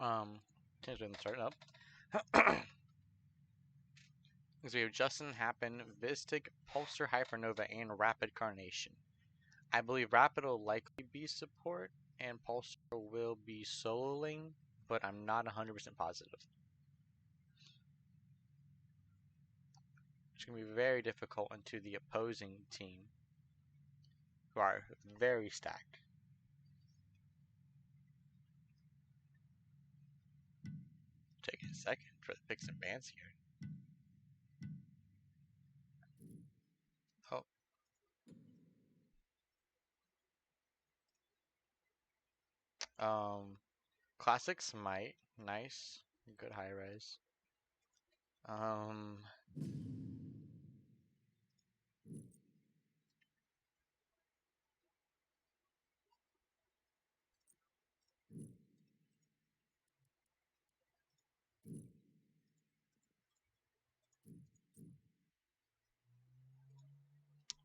Continuing starting up. So we have Justin Happen, Vistic, Pulsar Hypernova, and Rapid Carnation. I believe Rapid will likely be support, and Pulsar will be soloing, but I'm not 100% positive. It's going to be very difficult into the opposing team, who are very stacked. Take a second for the picks and bans here. Oh, Classic Smite, nice, good high res. Um,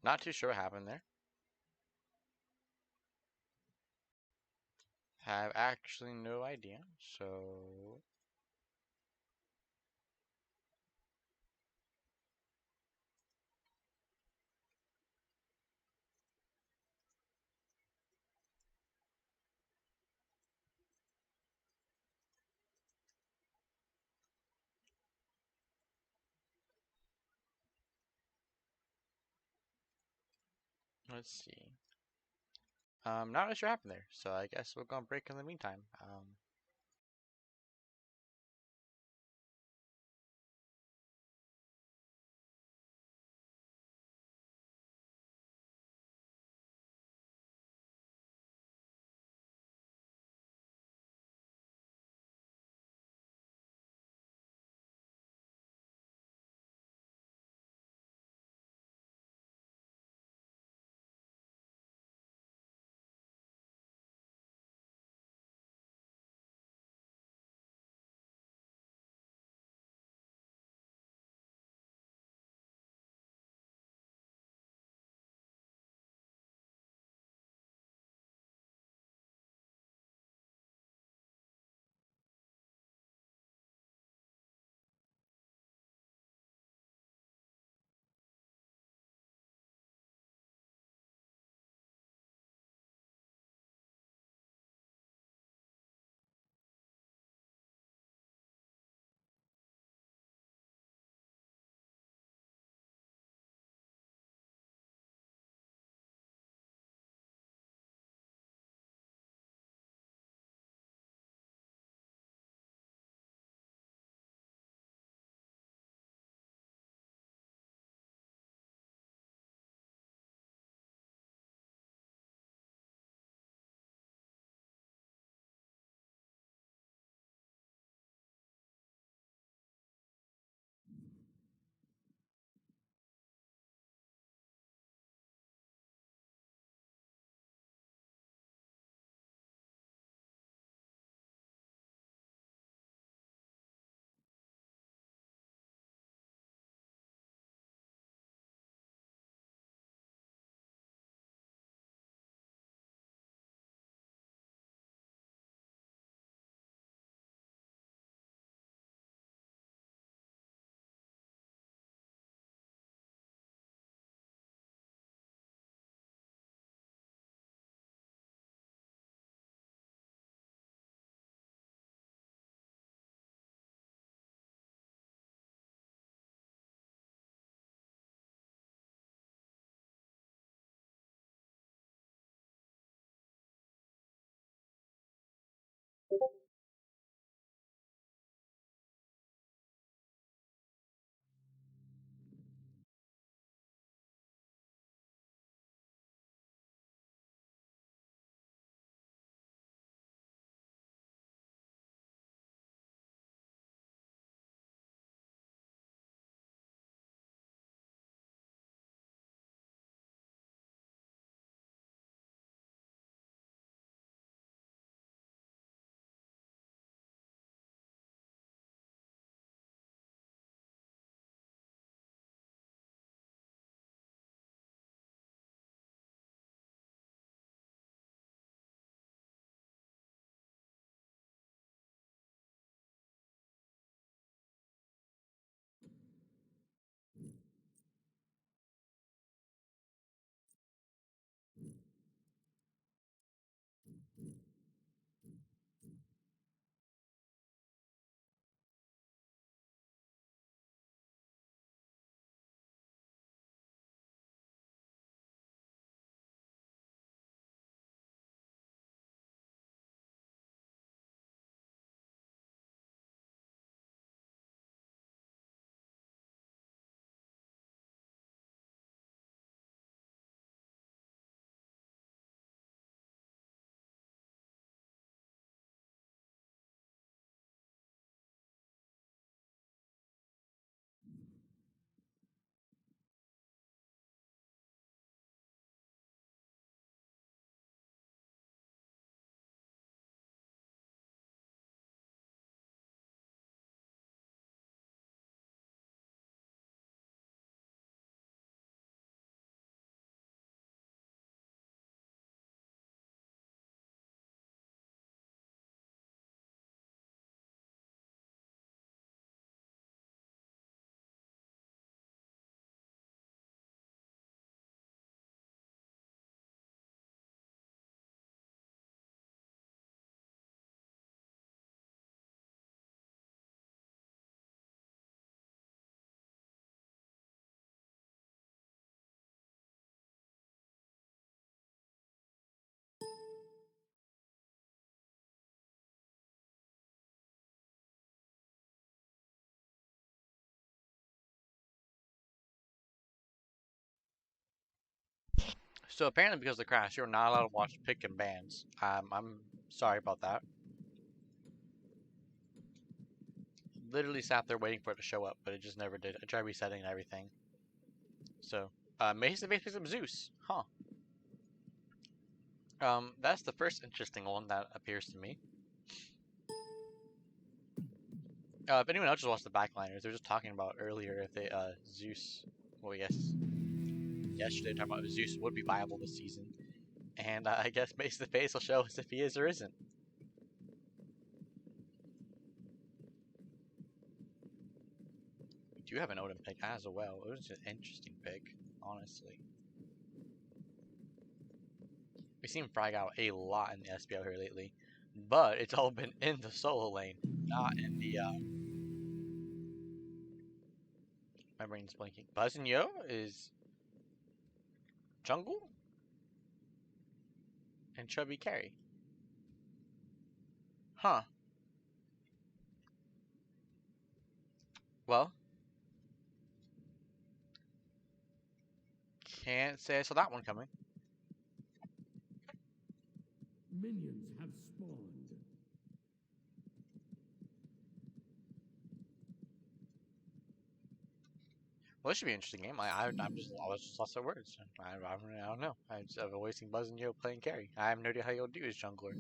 Not too sure what happened there. Have actually no idea. So let's see. Not really sure what happened there. So I guess we'll go on break in the meantime. So apparently, because of the crash, you're not allowed to watch pick and bans. I'm sorry about that. Literally sat there waiting for it to show up, but it just never did. I tried resetting and everything. So, Mace the Base picks up Zeus. Huh. That's the first interesting one that appears to me. If anyone else just watched the backliners, they were just talking about earlier if they, Zeus, well, yes, yesterday talking about if Zeus would be viable this season. And I guess Mace the Face will show us if he is or isn't. We do have an Odin pick as well. It was an interesting pick, honestly. We've seen Frag out a lot in the SPL here lately, but it's all been in the solo lane, not in the, my brain's blinking. Buzz and Yo is jungle and Chubby carry. Huh. Well, can't say I saw that one coming. Minions have spawned. Well, this should be an interesting game. I was just lost for words. I don't know. I've always seen Buzz and Yo playing carry. I have no idea how you'll do as jungler.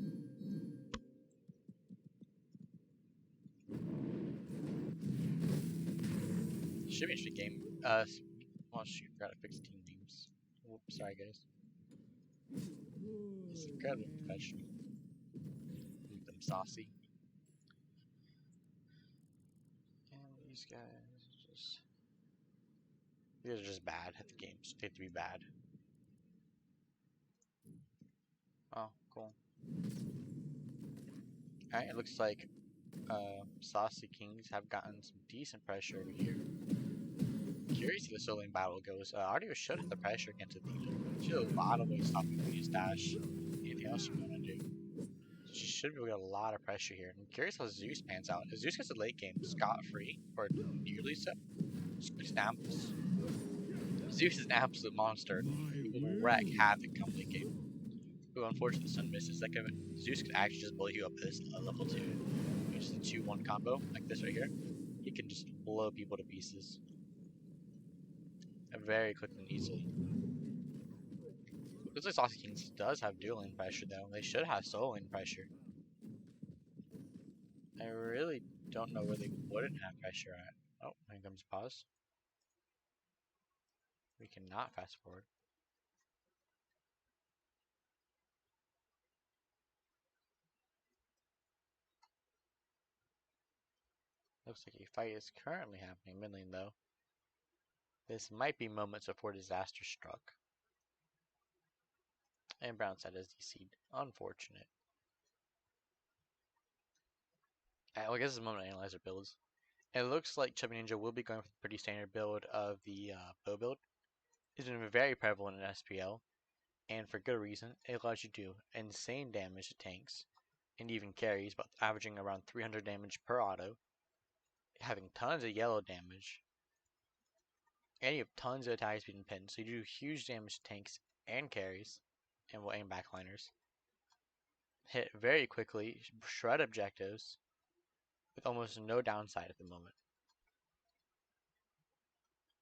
Should be an interesting game. Well, shoot, gotta fix team names. Whoops, sorry guys. This is incredibly professional. Leave them saucy. And these guys just. These are just bad at the games. They have to be bad. Oh, cool. Alright, it looks like Saucy Kings have gotten some decent pressure over here. Curious how the solo lane battle goes. Ardio should have the pressure against the Athena. She has a lot of ways stopping Athena's dash. Anything else you want to do? She should be able to get a lot of pressure here. I'm curious how Zeus pans out. If Zeus gets the late game scot-free, or nearly so, Zeus apples. Zeus is an absolute monster. He will wreak havoc come late game. Who unfortunately Sun misses. That can, Zeus could actually just blow you up this level 2. Which is a 2-1 combo, like this right here. He can just blow people to pieces. Very quickly and easily. Looks like Saucy Kings does have dual lane pressure though. They should have solo lane pressure. I really don't know where they wouldn't have pressure at. Oh, here comes pause. We cannot fast forward. Looks like a fight is currently happening mid lane though. This might be moments before disaster struck. And Brown side is DC'd. Unfortunate. I guess it's a moment to analyze their builds. It looks like Chubby Ninja will be going for the pretty standard build of the bow build. It's been very prevalent in SPL, and for good reason. It allows you to do insane damage to tanks, and even carries, about averaging around 300 damage per auto, having tons of yellow damage, and you have tons of attack speed and pins, so you do huge damage to tanks and carries, and will aim backliners. Hit very quickly, shred objectives, with almost no downside at the moment.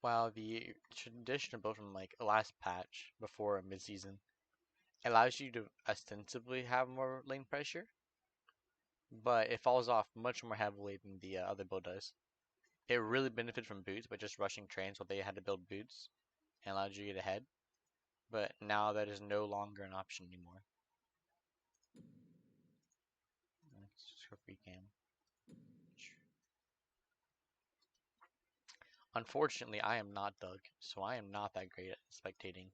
While the traditional build from like last patch before mid-season allows you to ostensibly have more lane pressure, but it falls off much more heavily than the other build does. It really benefited from boots by just rushing trains while they had to build boots and allowed you to get ahead, but now that is no longer an option anymore. Let's just go free cam. Unfortunately, I am not Doug, so I am not that great at spectating.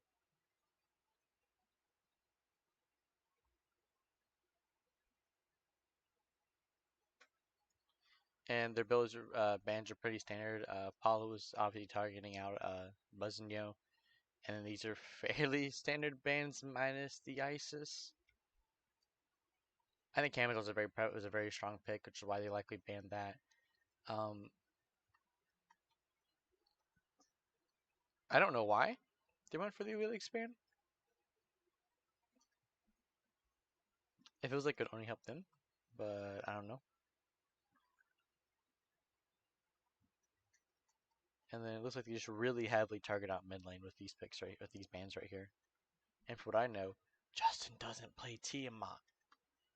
And their builds, bans are pretty standard. Paulo is obviously targeting out Buzzinho, and then these are fairly standard bans minus the Isis. I think Camille was a very strong pick, which is why they likely banned that. I don't know why they went for the Wheel Expand. It feels like it could only help them, but I don't know. And then it looks like they just really heavily target out mid lane with these picks with these bans right here. And for what I know, Justin doesn't play Tiamat.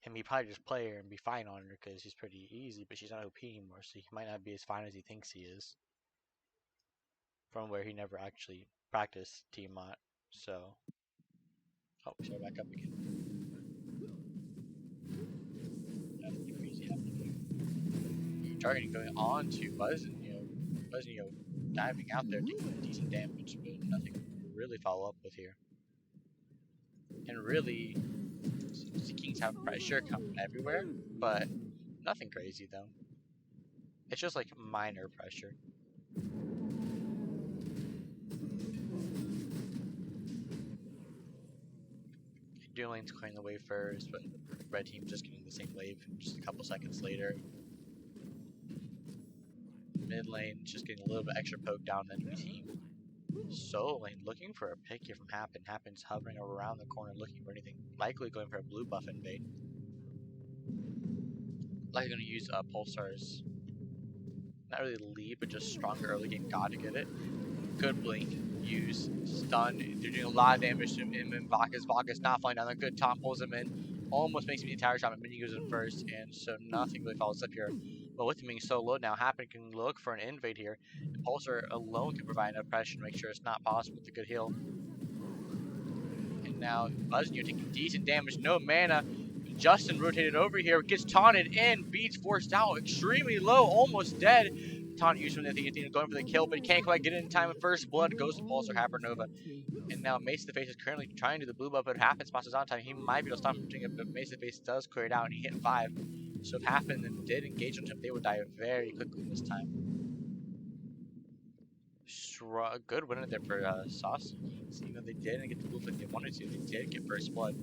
And he probably just play her and be fine on her because she's pretty easy, but she's not OP anymore, so he might not be as fine as he thinks he is. From where he never actually practiced Tiamat. So, oh, should I back up again? Nothing crazy happening here. Targeting going on to Buzz, diving out there, taking decent damage, but nothing to really follow up with here. And really, the Kings have pressure coming everywhere, but nothing crazy though. It's just like minor pressure. Dual lane's clearing the wave first, but red team's just getting the same wave just a couple seconds later. Mid lane just getting a little bit extra poke down the enemy team. Solo lane looking for a pick here from Happen. Happen's hovering around the corner looking for anything. Likely going for a blue buff invade. Likely going to use Pulsar's, not really lead, but just stronger early game god to get it. Good blink, use, stun. They're doing a lot of damage to him and Vakas. Vakas not flying down. A good top pulls him in. Almost makes him the entire shot, but Minion goes in first, and so nothing really follows up here. But with him being so low now, Happen can look for an invade here. And Pulsar alone can provide enough pressure to make sure it's not possible with a good heal. And now Buzznew taking decent damage, no mana. Justin rotated over here, gets taunted in, beats forced out, extremely low, almost dead. Taunt used from the Athena going for the kill, but he can't quite get it in time. First blood goes to Pulsar Hypernova. And now Mace of the Face is currently trying to do the blue buff, but Happen sponsors on time. He might be able to stop him from doing it, but Mace of the Face does clear it out, and he hit 5. So if Happen did engage on him, they would die very quickly this time. Good win there for Saucy. So even though they didn't get the blue like they wanted to, they did get first blood.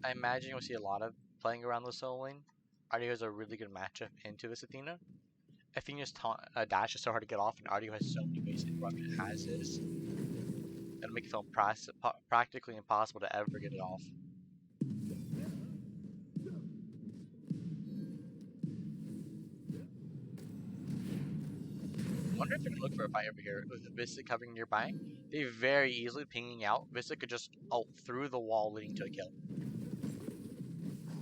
I imagine you'll see a lot of playing around the solo lane. Ardio is a really good matchup into this Athena. Athena's dash is so hard to get off, and Ardio has so many ways to interrupt it as is. That'll make it feel practically impossible to ever get it off. I wonder if they're gonna look for a fight over here with the Vista covering nearby. They very easily pinging out. Vista could just ult through the wall leading to a kill.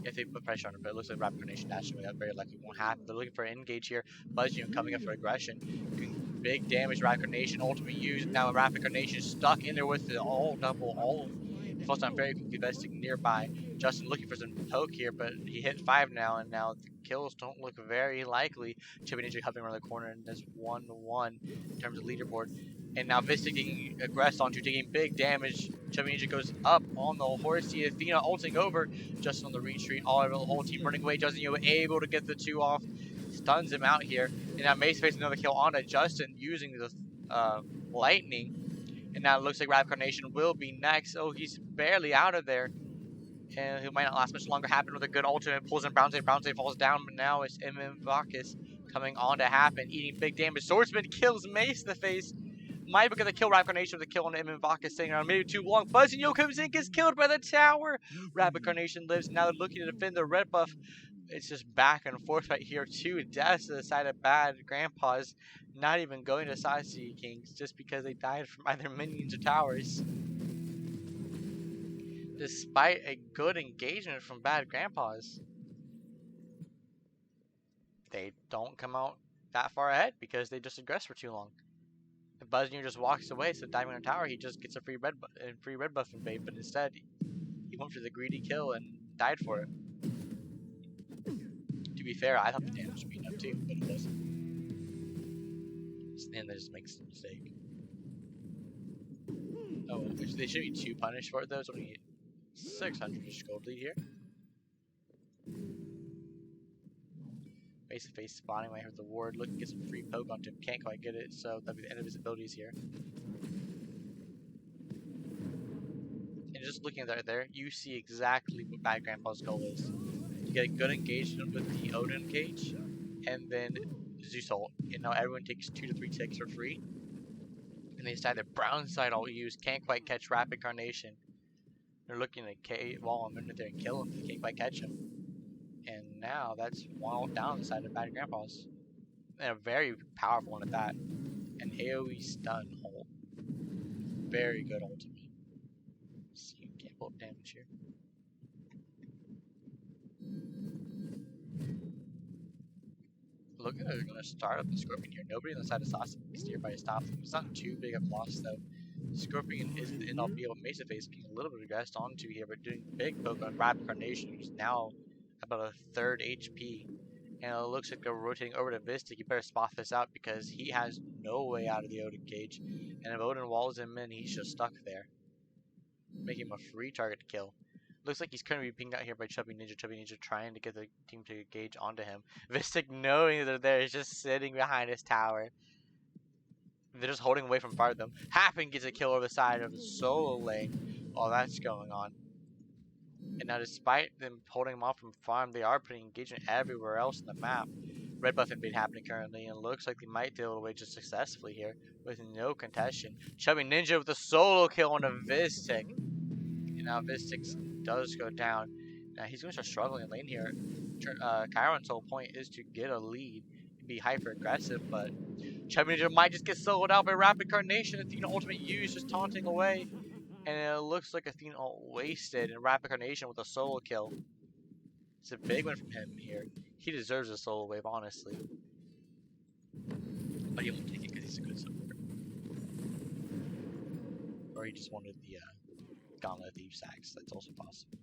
If they put pressure on him, but it looks like Rapid Carnation dashing away. That very likely won't happen. They're looking for an engage here. Buzzing coming up for aggression. Doing big damage. Rapid Carnation ultimate used. Now Rapid Carnation stuck in there with the double ult. Falls down very quickly, vesting nearby. Justin looking for some poke here, but he hit 5 now, and now the kills don't look very likely. Chubby Ninja hovering around the corner, and there's 1-1 in terms of leaderboard. And now Vista getting aggressed onto, taking big damage. Chubby Ninja goes up on the horsey. Athena ulting over. Justin on the retreat. All of the whole team running away. Justin able to get the 2 off. Stuns him out here. And now Mace facing another kill onto Justin using the lightning. And now it looks like Rapid Carnation will be next. Oh, he's barely out of there. And he might not last much longer. Happen with a good ultimate. Pulls in Brownsay. Brownsay falls down. But now it's Vakas coming on to Happen. Eating big damage. Swordsman kills Mace in the face. Might be going to kill Rapid Carnation with a kill on Vakas staying around maybe too long. Buzzing comes in, gets killed by the tower. Rapid Carnation lives. Now they're looking to defend the red buff. It's just back and forth right here. 2 deaths to the side of bad grandpas. Not even going to Saucy Kings just because they died from either minions or towers. Despite a good engagement from bad grandpas, they don't come out that far ahead because they just aggress for too long. If Buzznew just walks away, so diving on a tower, he just gets a free red buff invade, but instead he went for the greedy kill and died for it. To be fair, I thought the damage would be enough too, but it wasn't. And they just makes a mistake. Oh, they should be 2 punished for it though. It's only 600 gold lead here. Face to face spawning right here with the ward, looking to get some free poke onto him. Can't quite get it, so that'll be the end of his abilities here. And just looking at that right there, you see exactly what Bad Grandpa's goal is. You get a good engagement with the Odin cage, and then Zeus ult. And now everyone takes 2 to 3 ticks for free. And they decide that brown side I'll use. Can't quite catch Rapid Carnation. They're looking to wall him in there and kill him. They can't quite catch him. And now that's one down the side of Bad Grandpa's. And a very powerful one at that. An AoE stun ult. Very good ultimate. Let's see, can't pull up damage here. Look at they're gonna start up the Scorpion here. Nobody on the side of Saucy can steer by stop them. It's not too big of a loss though. Scorpion is the end all be able. Mesa Face getting a little bit aggressed onto here, but doing big poke on Rapid Carnation, who's now about a third HP. And it looks like they're rotating over to Vistic. You better spot this out because he has no way out of the Odin cage. And if Odin walls him in, he's just stuck there. Making him a free target to kill. Looks like he's currently being pinged out here by Chubby Ninja. Chubby Ninja trying to get the team to engage onto him. Vistic, knowing that they're there, is just sitting behind his tower. They're just holding away from far of them. Happen gets a kill over the side of the solo lane while that's going on. And now despite them holding him off from farm, they are putting engagement everywhere else in the map. Red buff invade happening currently, and it looks like they might deal away just successfully here with no contention. Chubby Ninja with a solo kill on a Vistic. And now Vistic does go down. Now he's going to start struggling in lane here. Chiron's whole point is to get a lead and be hyper aggressive, but Chubby Ninja might just get soloed out by Rapid Carnation. Athena ultimate use just taunting away. And it looks like Athena ult wasted and Rapid Carnation with a solo kill. It's a big one from him here. He deserves a solo wave, honestly. But he won't take it because he's a good support. Or he just wanted the Gauntlet Thief Sacks. That's also possible.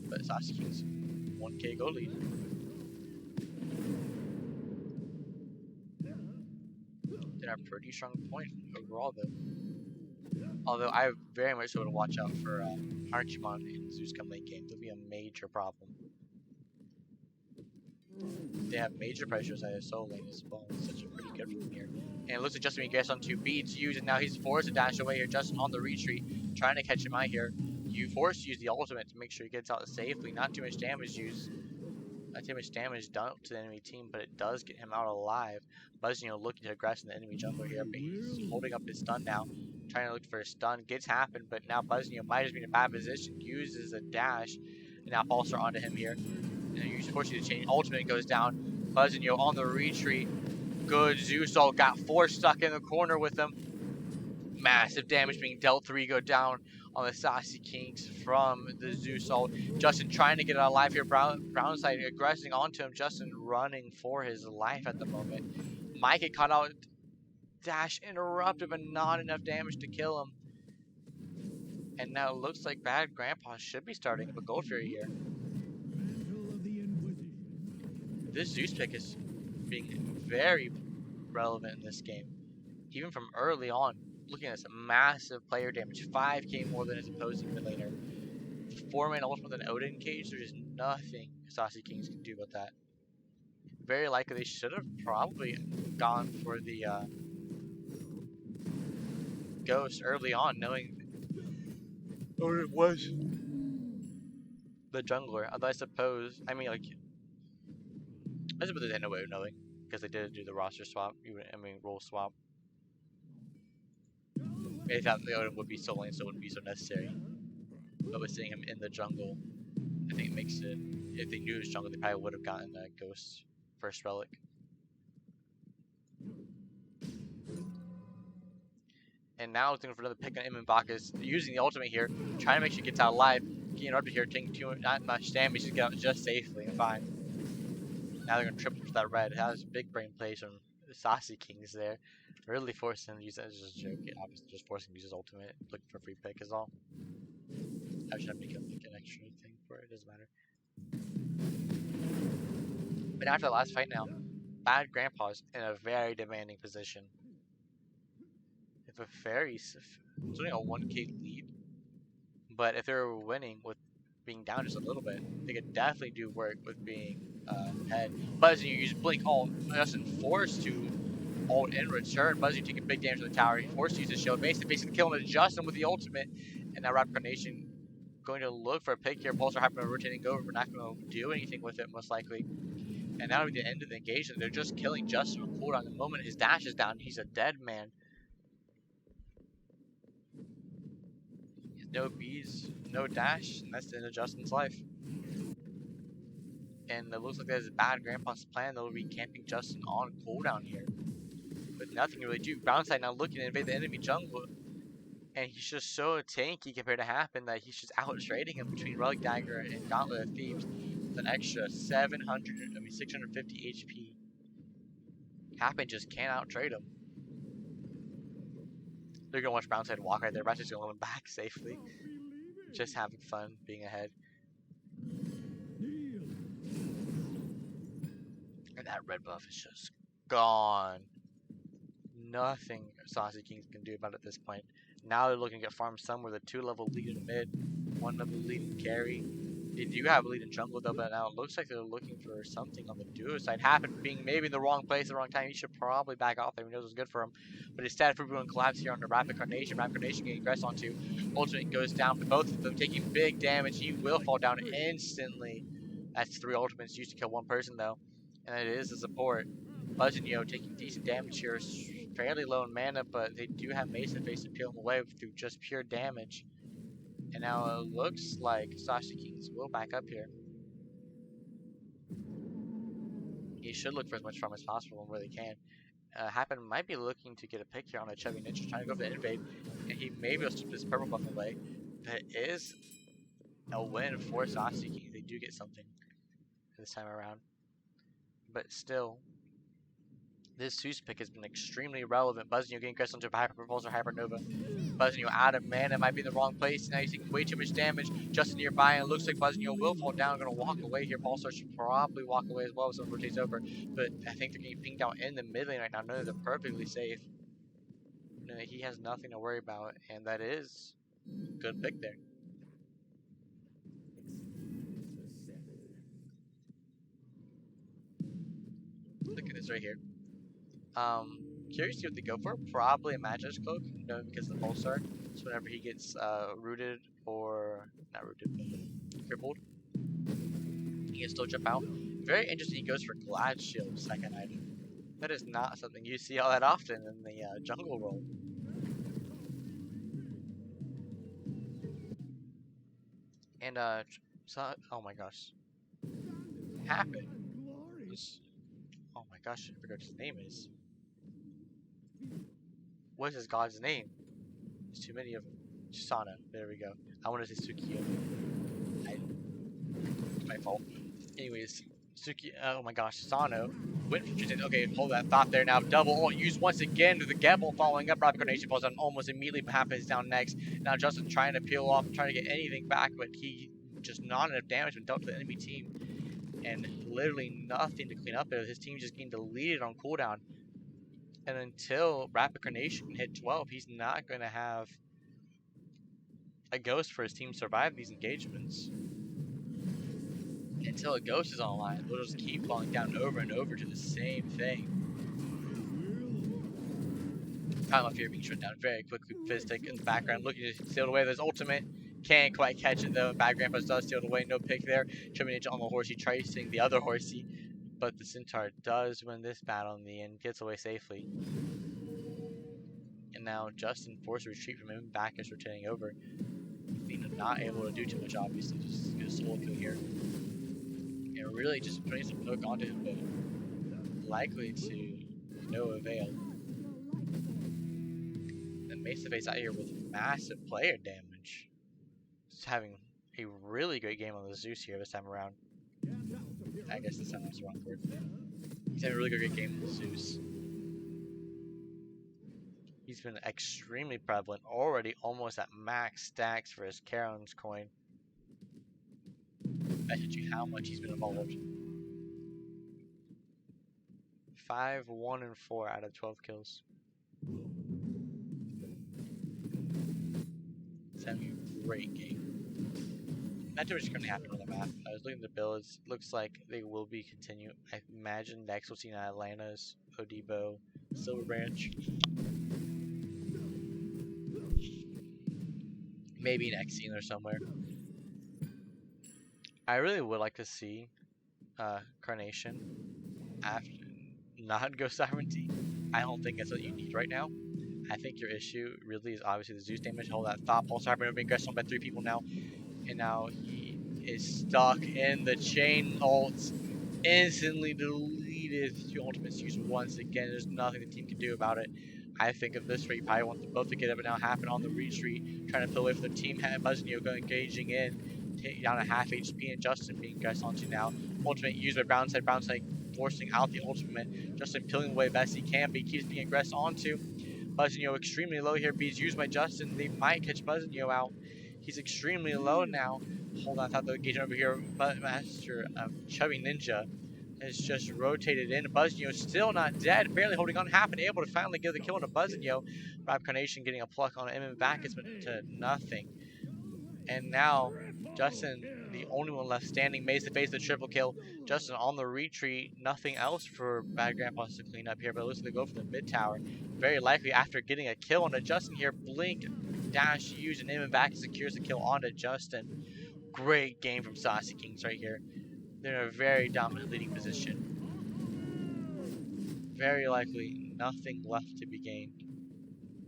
But Saucy King's 1k go lead. Did have a pretty strong point overall though. Although I very much would watch out for Archimon and Zeus come late game. There'll be a major problem. They have major pressures at his solo lane as well. It's such a pretty good from here. And it looks like Justin gets on two beats used, and now he's forced to dash away here. Justin on the retreat, trying to catch him out here. You force to use the ultimate to make sure he gets out safely. Not too much damage used. Not too much damage done to the enemy team, but it does get him out alive. Buzzino looking to aggress in the enemy jungle here, but he's holding up his stun now. Trying to look for a stun. Gets happened, but now Buzzino might just be in a bad position. Uses a dash. And now Pulsar onto him here. And you force you to change. Ultimate goes down. Buzzino on the retreat. Good. Zeus all got 4 stuck in the corner with him. Massive damage being dealt. 3 go down on the Saucy Kings from the Zeus ult. Justin trying to get out alive here. Brown side aggressing onto him. Justin running for his life at the moment. Might get caught out. Dash interrupted, but not enough damage to kill him. And now it looks like Bad Grandpa should be starting up a Gold Fury here. This Zeus pick is being very relevant in this game. Even from early on, looking at some massive player damage. 5k more than his opposing mid laner. 4-man ultimate with an Odin cage, there's nothing Saucy Kings can do about that. Very likely they should have probably gone for the Ghost early on, knowing Odin was the jungler. Although I suppose, I mean, like, I suppose they had no way of knowing because they did do the roster swap. Role swap. They thought the Odin would be so lane, so it wouldn't be so necessary. But with seeing him in the jungle, I think it makes it. If they knew it was jungle, they probably would have gotten that Ghost first relic. And now looking for another pick on Imanbaka's using the ultimate here, trying to make sure he gets out alive. Getting interrupted here, taking not much damage to get out just safely and fine. Now they're going to triple for that red. That was big brain plays from the Saucy Kings there. Really forcing him to use that. It's just a joke. Obviously, just forcing him to use his ultimate. Looking for a free pick is all. I should have to make an extra thing for it. It doesn't matter. But after the last fight now, Bad Grandpa's in a very demanding position. If a fairy's, it's only a 1k lead, but if they're winning with being down just a little bit, they could definitely do work with being ahead. Buzzy, you use Blink ult, Justin forced to ult in return. Buzzy taking big damage to the tower. He forced to use his shield, basically killing Justin with the ultimate, and now Rapid Carnation going to look for a pick here. Pulsar Hyper rotating over, but not going to do anything with it most likely. And now at the end of the engagement, they're just killing Justin on cooldown. The moment his dash is down, he's a dead man. No bees, no dash, and that's the end of Justin's life. And it looks like there's a bad grandpa's plan. They'll be camping Justin on cooldown here. But nothing to really do. Brownside now looking to invade the enemy jungle. And he's just so tanky compared to Happen that he's just out trading him between Relic Dagger and Gauntlet of Thieves with an extra 650 HP. Happen just can't out trade him. They're gonna watch Brownside walk right there. Brownside's gonna let him back safely. Just having fun being ahead. And that red buff is just gone. Nothing Saucy Kings can do about it at this point. Now they're looking to get farm somewhere. The 2-level lead in mid, 1-level lead in carry. They do have a lead in jungle though, but now it looks like they're looking for something on the duo side. Happen being maybe in the wrong place at the wrong time. He should probably back off there. He knows what's good for him. But instead, Fubu collapse here on the Rapid Carnation. Rapid Carnation getting aggressed onto. Ultimate goes down for both of them, taking big damage. He will fall down instantly. That's 3 ultimates used to kill 1 person though. And it is a support. Buzzio taking decent damage here. Fairly low in mana, but they do have Mason Face to peel him away through just pure damage. And now it looks like Saucy Kings will back up here. He should look for as much farm as possible where they can. Happen might be looking to get a pick here on a Chubby Ninja, trying to go for the invade, and he may be able to strip his purple buff away. That is a win for Saucy Kings. They do get something this time around. But still, this Zeus pick has been extremely relevant. Buzzio getting aggressive onto Hyper Propulsor, Hypernova. Buzzio out of mana, might be in the wrong place. Now he's taking way too much damage. Just nearby, and it looks like Buzzio will fall down. Going to walk away here. Pulsar should probably walk away as well if someone rotates over. But I think they're getting pinged out in the mid lane right now. No, they're perfectly safe. No, he has nothing to worry about, and that is a good pick there. Look at this right here. Curious to see what they go for. Probably a Magic's Cloak, no, because of the Pulsar. So whenever he gets rooted or not rooted, but crippled, he can still jump out. Very interesting. He goes for Glad Shield, second item. That is not something you see all that often in the jungle role. And so, oh my gosh, happened. Oh my gosh, I forgot what his name is. What is his god's name? There's too many of them. Sana. There we go. I wanted to say Sukiyo. It's my fault. Anyways, Suki. Oh my gosh, Sano went for okay, hold that thought there now. Double ult used once again to the Gebel following up. Rapid Carnation falls on almost immediately. Happens down next. Now Justin trying to peel off, trying to get anything back, but he just not enough damage when dealt to the enemy team. And literally nothing to clean up there. His team just getting deleted on cooldown. And until Rapid Carnation hit 12, he's not going to have a ghost for his team to survive these engagements. Until a ghost is online, they'll just keep falling down over and over to the same thing. Final Fear being shut down very quickly. Fizzstick in the background looking to steal away. There's ultimate. Can't quite catch it though. Bad Grandpa does steal it away. No pick there. Chubby Ninja on the horsey, tracing the other horsey. But the Centaur does win this battle in the end, gets away safely. And now Justin forced a retreat from him, back is rotating over. Athena not able to do too much, obviously, just get a solo kill here. And really just putting some poke onto him, but likely to no avail. And Mesa face out here with massive player damage. Just having a really great game on the Zeus here this time around. I guess this time was the wrong word. He's had a really great game with Zeus. He's been extremely prevalent, already almost at max stacks for his Charon's coin. That shows you how much he's been evolved. 5, 1, and 4 out of 12 kills. He's having a great game. Not too much is going to happen on the map. I was looking at the builds. Looks like they will be continued. I imagine next we'll see Atlanta's, Odibo, Silver Branch. Maybe an X scene or somewhere. I really would like to see Carnation after not Ghost Sovereignty. I don't think that's what you need right now. I think your issue really is obviously the Zeus damage. Hold that thought. Pulsar Hypernova being aggressed on by 3 people now. And now he is stuck in the chain ults. Instantly deleted 2 ultimates used once again. There's nothing the team can do about it. I think of this rate, you probably want them both to get up and now happen on the retreat, trying to pull away from the team. Buzzing go engaging in, taking down a half HP, and Justin being guessed onto now. Ultimate used by Brownside forcing out the ultimate. Justin peeling away best he can, but he keeps being aggressed onto. Buzzing extremely low here, beats used by Justin. They might catch Buzzing out. He's extremely low now. Hold on, I thought the engagement over here, but Master Chubby Ninja has just rotated in. Buzzio still not dead, barely holding on, half and able to finally get the kill on Buzzio. Rob Carnation getting a pluck on him and back has been to nothing. And now Justin, the only one left standing, makes the face the triple kill. Justin on the retreat, nothing else for Bad Grandpa's to clean up here, but it looks like they go for the mid tower. Very likely after getting a kill on Justin here, blink, dash, use, and in back secures the kill onto Justin. Great game from Saucy Kings right here. They're in a very dominant leading position. Very likely nothing left to be gained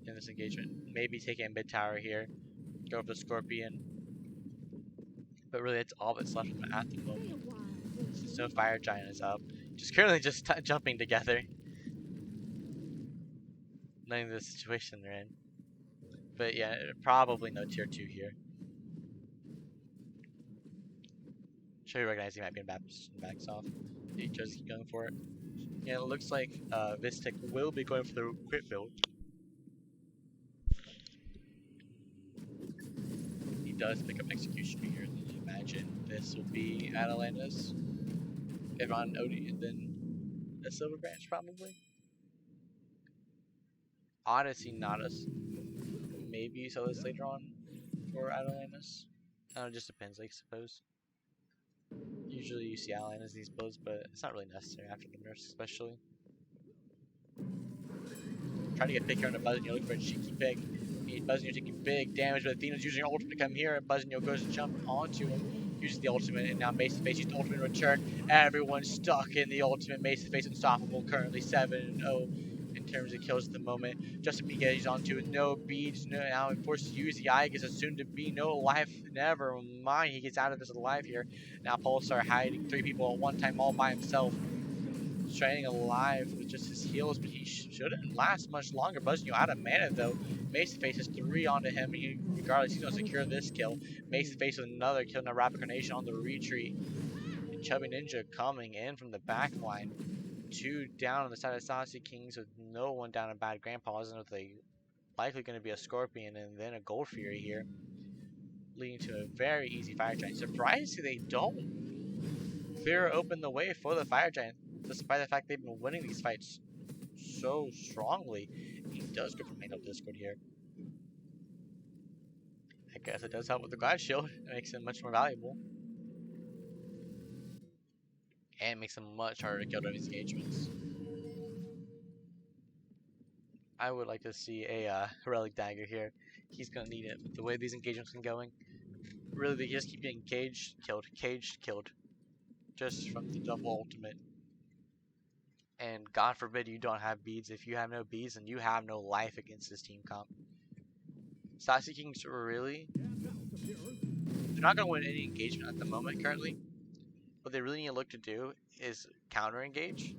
in this engagement. Maybe taking a mid tower here, go for the Scorpion. But really, that's all that's left at the moment. Since no Fire Giant is up. Just currently just jumping together. Knowing the situation they're in. But yeah, probably no tier 2 here. Sure, you recognize he might be in backs off. He just keep going for it. Yeah, it looks like Vistic will be going for the crit build. He does pick up Executioner here. Imagine this will be Atalanta's. If on Odie, and then a Silver Branch probably. Odyssey, Natus. Maybe you sell this later on for Atalantis. It just depends, I suppose. Usually you see Atalantis these builds, but it's not really necessary after the nerfs, especially. Trying to get big here on the Buzzing, look for a cheeky pick. Buzzing taking big damage, but Athena's using her ultimate to come here, and Buzzing goes to jump onto him, uses the ultimate, and now Mace to Face uses the ultimate in return. Everyone's stuck in the ultimate. Mace to Face unstoppable, currently 7-0 in terms of kills at the moment. Justin Miguel onto it, no beads, no, now forced to use the eye, gets assumed to be no life, never mind, he gets out of this alive here. Now Pulsar hiding 3 people at one time all by himself. Straining alive with just his heals, but he shouldn't last much longer. Buzzing out of mana though. Mace to Face has 3 onto him. Regardless, he's gonna secure this kill. Mace to Face with another kill. Now Rapid Carnation on the retreat. And Chubby Ninja coming in from the back line. 2 down on the side of Saucy Kings with no one down in Bad Grandpa's, and with a likely going to be a Scorpion and then a Gold Fury here, leading to a very easy Fire Giant. Surprisingly, they don't clear open the way for the Fire Giant, despite the fact they've been winning these fights so strongly. He does go for main up Discord here. I guess it does help with the Glad Shield. It makes him much more valuable. And it makes him much harder to kill during these engagements. I would like to see a Relic Dagger here. He's going to need it with the way these engagements are going. Really, they just keep getting caged, killed. Just from the double ultimate. And God forbid you don't have beads. If you have no beads, then you have no life against this team comp. Saucy Kings really, they're not going to win any engagement at the moment currently. What they really need to look to do is counter engage.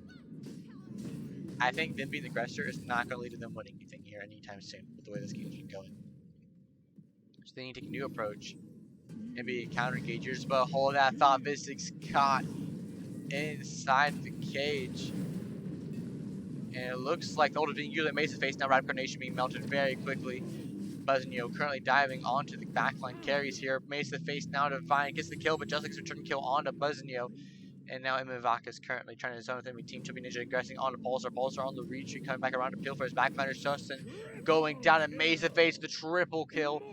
I think them being the aggressor is not going to lead to them winning anything here anytime soon with the way this game's been going. So they need to take a new approach and be counter engagers. But hold that thought, Mystic's caught inside the cage. And it looks like the ultimate being used at Mesa Face, now Rapid Carnation being melted very quickly. Buzzio currently diving onto the backline carries here. Mesa Face now Divine gets the kill, but just like return kill onto Buzzio. And now Imivaka is currently trying to zone with enemy team. Chubby Ninja aggressing onto Pulsar. Pulsar on the retreat, coming back around to peel for his backliners. Justin going down and Mesa Face the triple kill.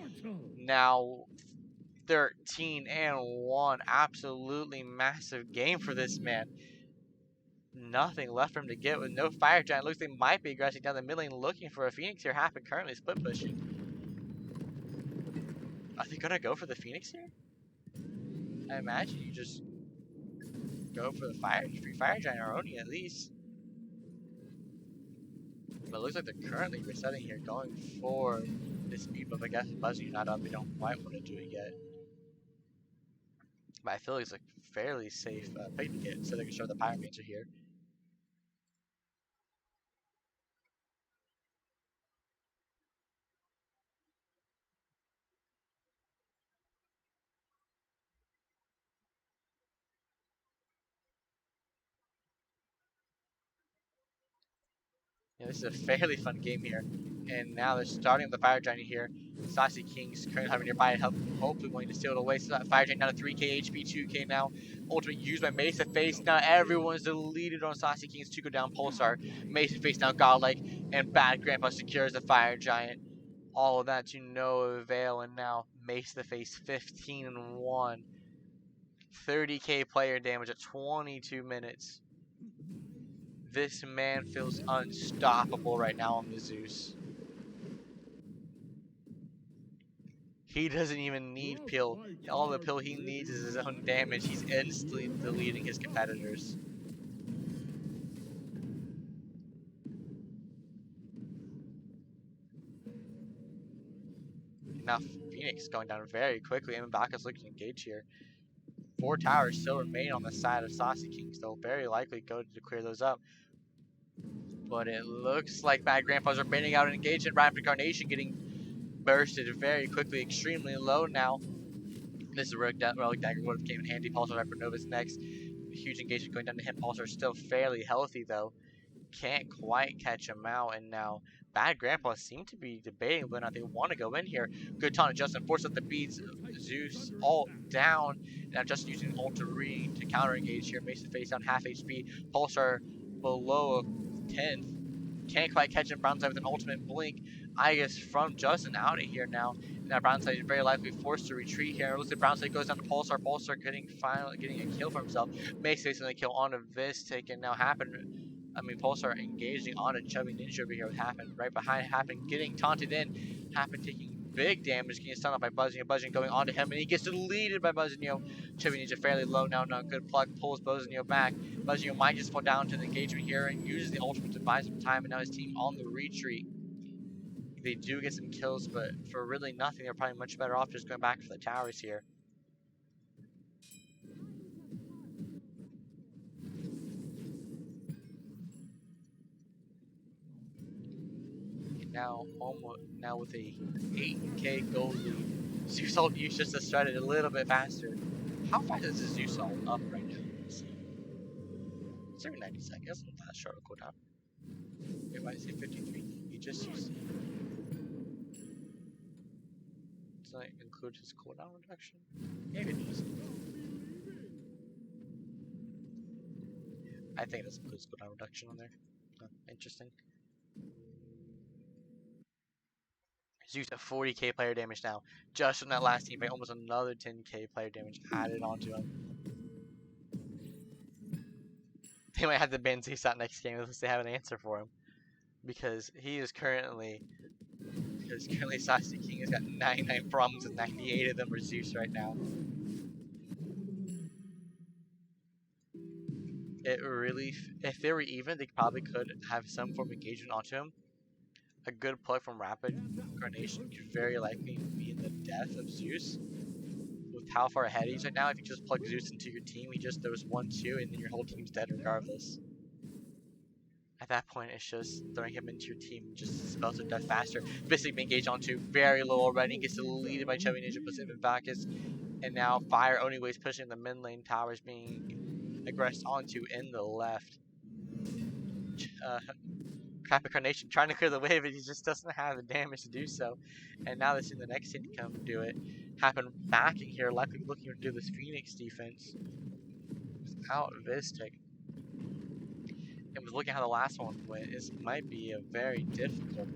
Now 13-1. Absolutely massive game for this man. Nothing left for him to get with no Fire Giant. Looks like they might be aggressing down the mid lane looking for a Phoenix here. Happen currently split pushing. Are they gonna go for the Phoenix here? I imagine you just go for the fire giant or Oni at least. But it looks like they're currently resetting here, going for this speed buff. I guess buzzing not up, they don't quite want to do it yet. But I feel like it's a fairly safe pick to get, so they can show the Pyromancer here. Yeah, this is a fairly fun game here. And now they're starting the Fire Giant here. Saucy King's currently having nearby help, hopefully wanting to steal it away. So that Fire Giant down to 3k HP, 2k now. Ultimate used by Mace of Face. Now everyone's deleted on Saucy King's 2 go down Pulsar. Mace of Face now Godlike. And Bad Grandpa secures the Fire Giant. All of that to no avail. And now Mace of Face 15 and 1. 30k player damage at 22 minutes. This man feels unstoppable right now on the Zeus. He doesn't even need pill. All the pill he needs is his own damage. He's instantly deleting his competitors. Now Phoenix going down very quickly. Mbaka's looking to engage here. 4 towers still remain on the side of Saucy Kings. They'll very likely go to clear those up. But it looks like Bad Grandpas are baiting out an engagement. Rapid Carnation getting bursted very quickly, extremely low now. This is Relic Dagger would have came in handy. Pulsar Hypernova's next. Huge engagement going down to him. Pulsar still fairly healthy though. Can't quite catch him out, and now Bad Grandpa seem to be debating whether or not they want to go in here. Good taunt Justin forces up the beats. Zeus all down. Now Justin using Ultra Read to counter engage here. Makes the face down half HP. Pulsar below 10th. Can't quite catch him. Brownside with an ultimate blink. Igus from Justin out of here now. Now Brownside is very likely forced to retreat here. It looks like Brownside goes down to Pulsar. Pulsar finally getting a kill for himself. Makes facing the kill on a Vistic, and now Pulsar engaging on a Chubby Ninja over here with Happen right behind Happen, getting taunted in. Happen taking big damage, getting stunned up by Buzzing. Buzzing going onto him, and he gets deleted by Buzzing. Chubby Ninja fairly low now, not good plug, pulls Buzzing back. Buzzing might just fall down to the engagement here and uses the ultimate to buy some time, and now his team on the retreat. They do get some kills, but for really nothing, they're probably much better off just going back for the towers here. Now with a 8k gold lead. Zeus ult use just to start it a little bit faster. How fast is the Zeus ult up right now? Let's see. It's every 90 seconds. That's not that short a cooldown. Wait, why is it 53? He just used it. Does that include his cooldown reduction? Maybe it does. I think it does include his cooldown reduction on there. Oh, interesting. Zeus at 40k player damage now. Just from that last team fight, almost another 10k player damage added onto him. They might have to ban Zeus out next game unless they have an answer for him. Because he is currently Saucy King has got 99 problems and 98 of them are Zeus right now. It really, if they were even, they probably could have some form of engagement onto him. A good plug from Rapid Carnation could very likely be in the death of Zeus. With how far ahead he is right now, if you just plug Zeus into your team, he just throws 1-2 and then your whole team's dead regardless. At that point, it's just throwing him into your team, just spells of death faster. Vistic being engaged onto very low already, gets deleted by Chubby Ninja, Pacific Bacchus, and now Fire Oniways pushing the mid lane towers being aggressed onto in the left. Rapid Carnation trying to clear the way, but he just doesn't have the damage to do so. And now this is the next team to come do it. Happen backing here, likely looking to do this Phoenix defense without Vistic. And was looking how the last one went, this might be a very difficult one.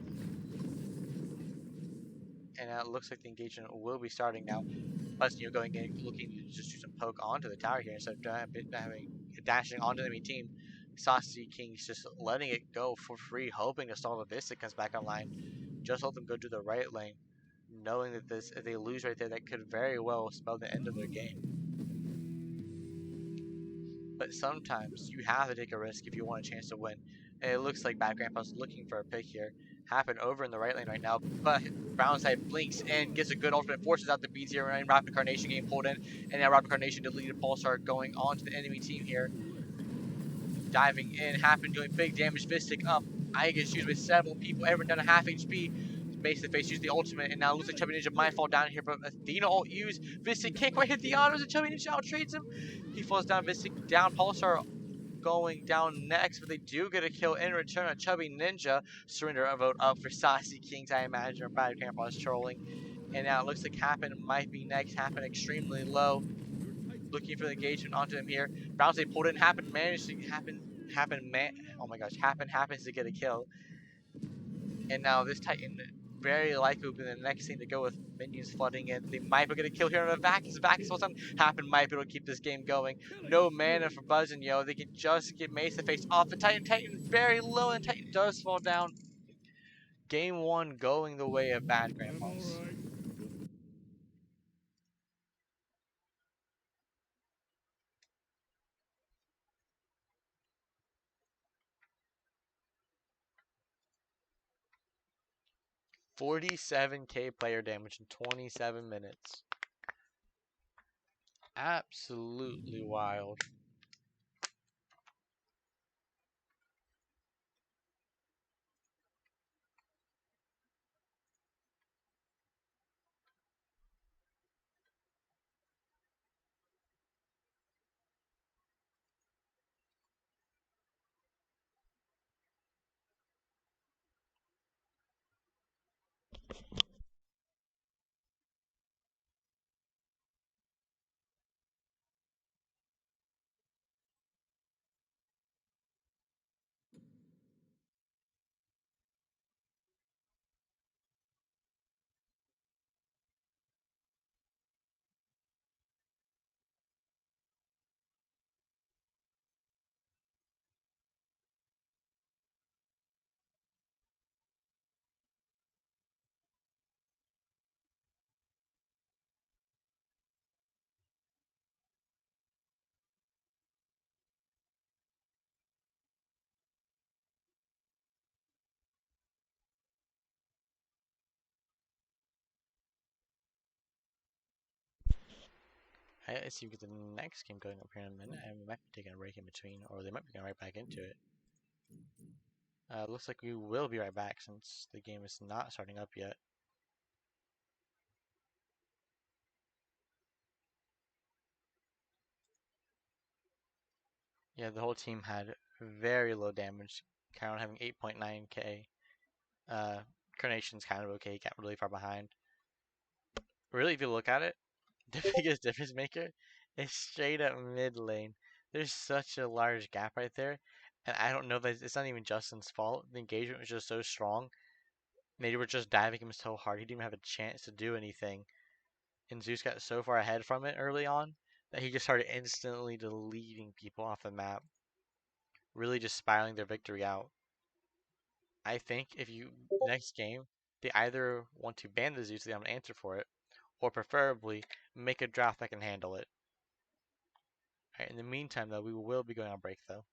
And it looks like the engagement will be starting now. Buzzing going in, looking to just do some poke onto the tower here instead of dashing onto the enemy team. Saucy King's just letting it go for free, hoping to stall the Vistic comes back online. Just let them go to the right lane, knowing that if they lose right there, that could very well spell the end of their game. but sometimes you have to take a risk if you want a chance to win. And it looks like Bad Grandpa's looking for a pick here. Happen over in the right lane right now, but Brown side blinks and gets a good ultimate, forces out the beats here, and Rapid Carnation getting pulled in, and now Rapid Carnation deleted Pulsar going on to the enemy team here. Diving in, Happen doing big damage, Vistic up. I gets used with several people, everyone down to half HP. Base to face, use the ultimate, and now looks like Chubby Ninja might fall down here, but Athena ult used. Vistic can't quite hit the autos, and Chubby Ninja out trades him. He falls down, Vistic down, Pulsar going down next, but they do get a kill in return on Chubby Ninja. Surrender a vote up for Saucy Kings, I imagine, or Bad Grandpa's trolling. And now it looks like Happen might be next. Happen extremely low. Looking for the engagement onto him here. Bounce they pulled in. Happen managed to oh my gosh, happens to get a kill. And now this Titan very likely will be the next thing to go with minions flooding in. They might be able to get a kill here on the Vacus full time. Happen might be able to keep this game going. No mana for Buzzin', yo. They can just get Mesa face off the Titan. Titan very low, and Titan does fall down. Game 1 going the way of Bad I'm all Grandpas. right. 47k player damage in 27 minutes. Absolutely wild. Let's see if we get the next game going up here in a minute, and we might be taking a break in between, or they might be going right back into it. Looks like we will be right back since the game is not starting up yet. Yeah, the whole team had very low damage. Chiron having 8.9k. Carnation's kind of okay, got really far behind. Really, if you look at it, the biggest difference maker is straight up mid lane. There's such a large gap right there, and I don't know that it's not even Justin's fault. The engagement was just so strong. They were just diving him so hard, he didn't even have a chance to do anything. And Zeus got so far ahead from it early on that he just started instantly deleting people off the map, really just spiraling their victory out. I think if you next game they either want to ban the Zeus, they have an answer for it, or preferably make a draft that can handle it. Right, in the meantime, though, we will be going on break though.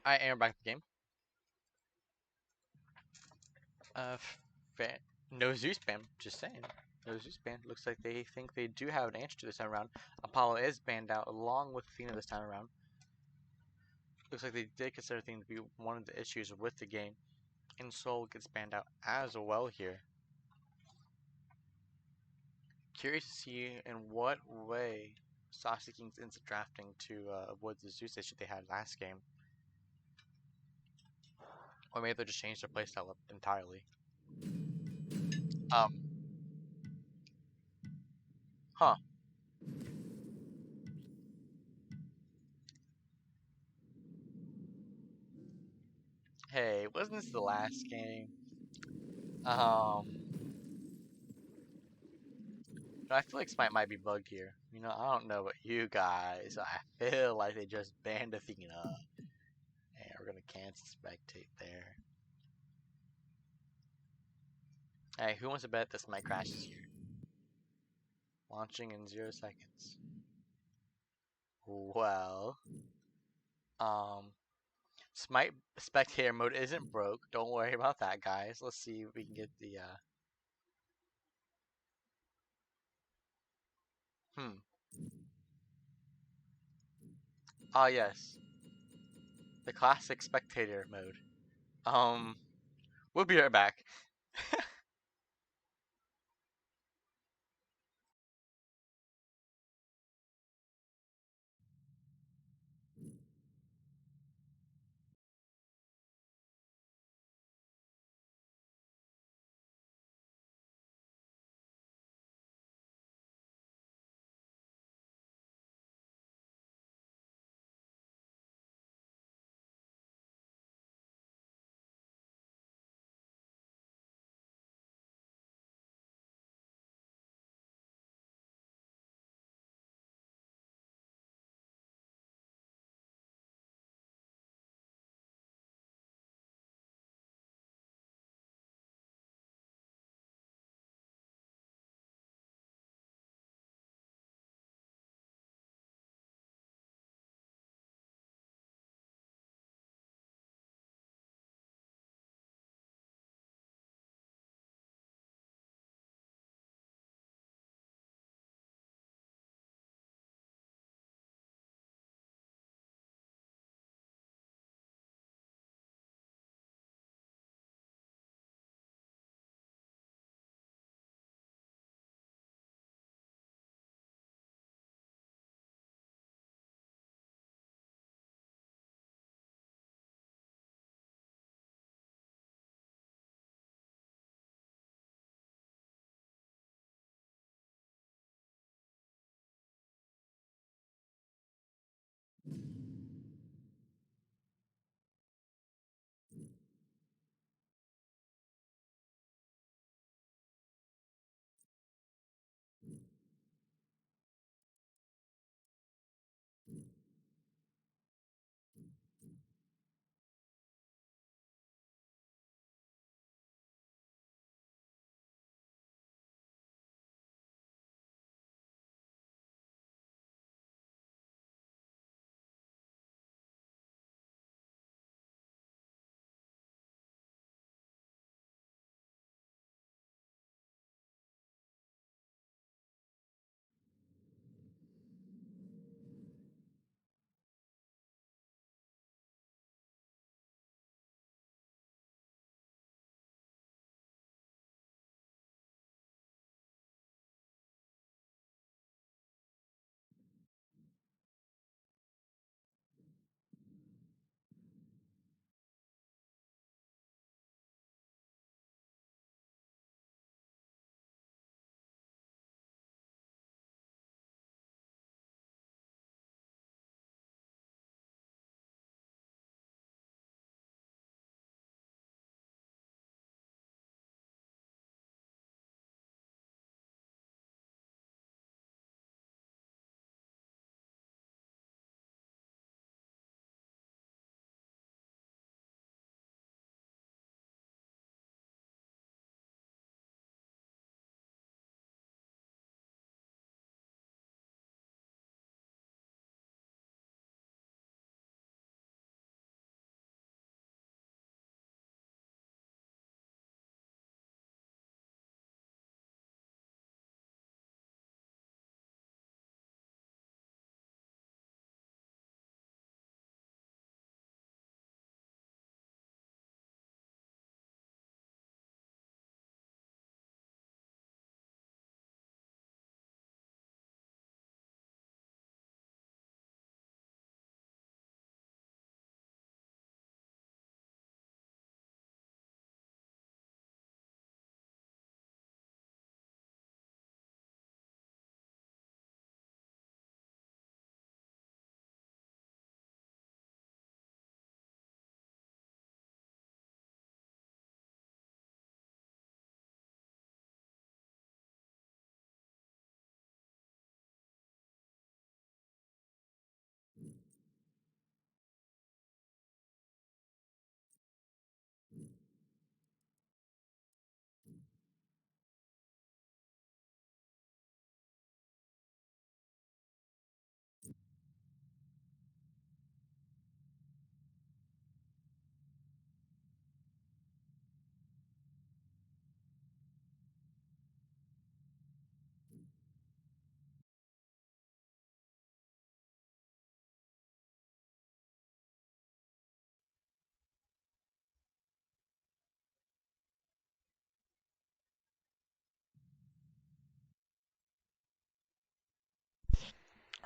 I am back to the game. Uh, fa- no Zeus spam. Just saying. No Zeus ban. Looks like they think they do have an answer to this time around. Apollo is banned out along with Athena this time around. Looks like they did consider Athena to be one of the issues with the game. And Soul gets banned out as well here. Curious to see in what way Saucy Kings ends up drafting to avoid the Zeus issue they had last game. Or maybe they'll just change their playstyle up entirely. Um, huh. Hey, wasn't this the last game? Um, I feel like Smite might be bugged here. You know, I don't know about you guys. I feel like they just banned Athena. And we're gonna cancel spectate there. Hey, who wants to bet this Smite crashes here? Launching in 0 seconds. Well, um, Smite spectator mode isn't broke. Don't worry about that, guys. Let's see if we can get the hmm. Ah, yes, the classic spectator mode. Um, we'll be right back.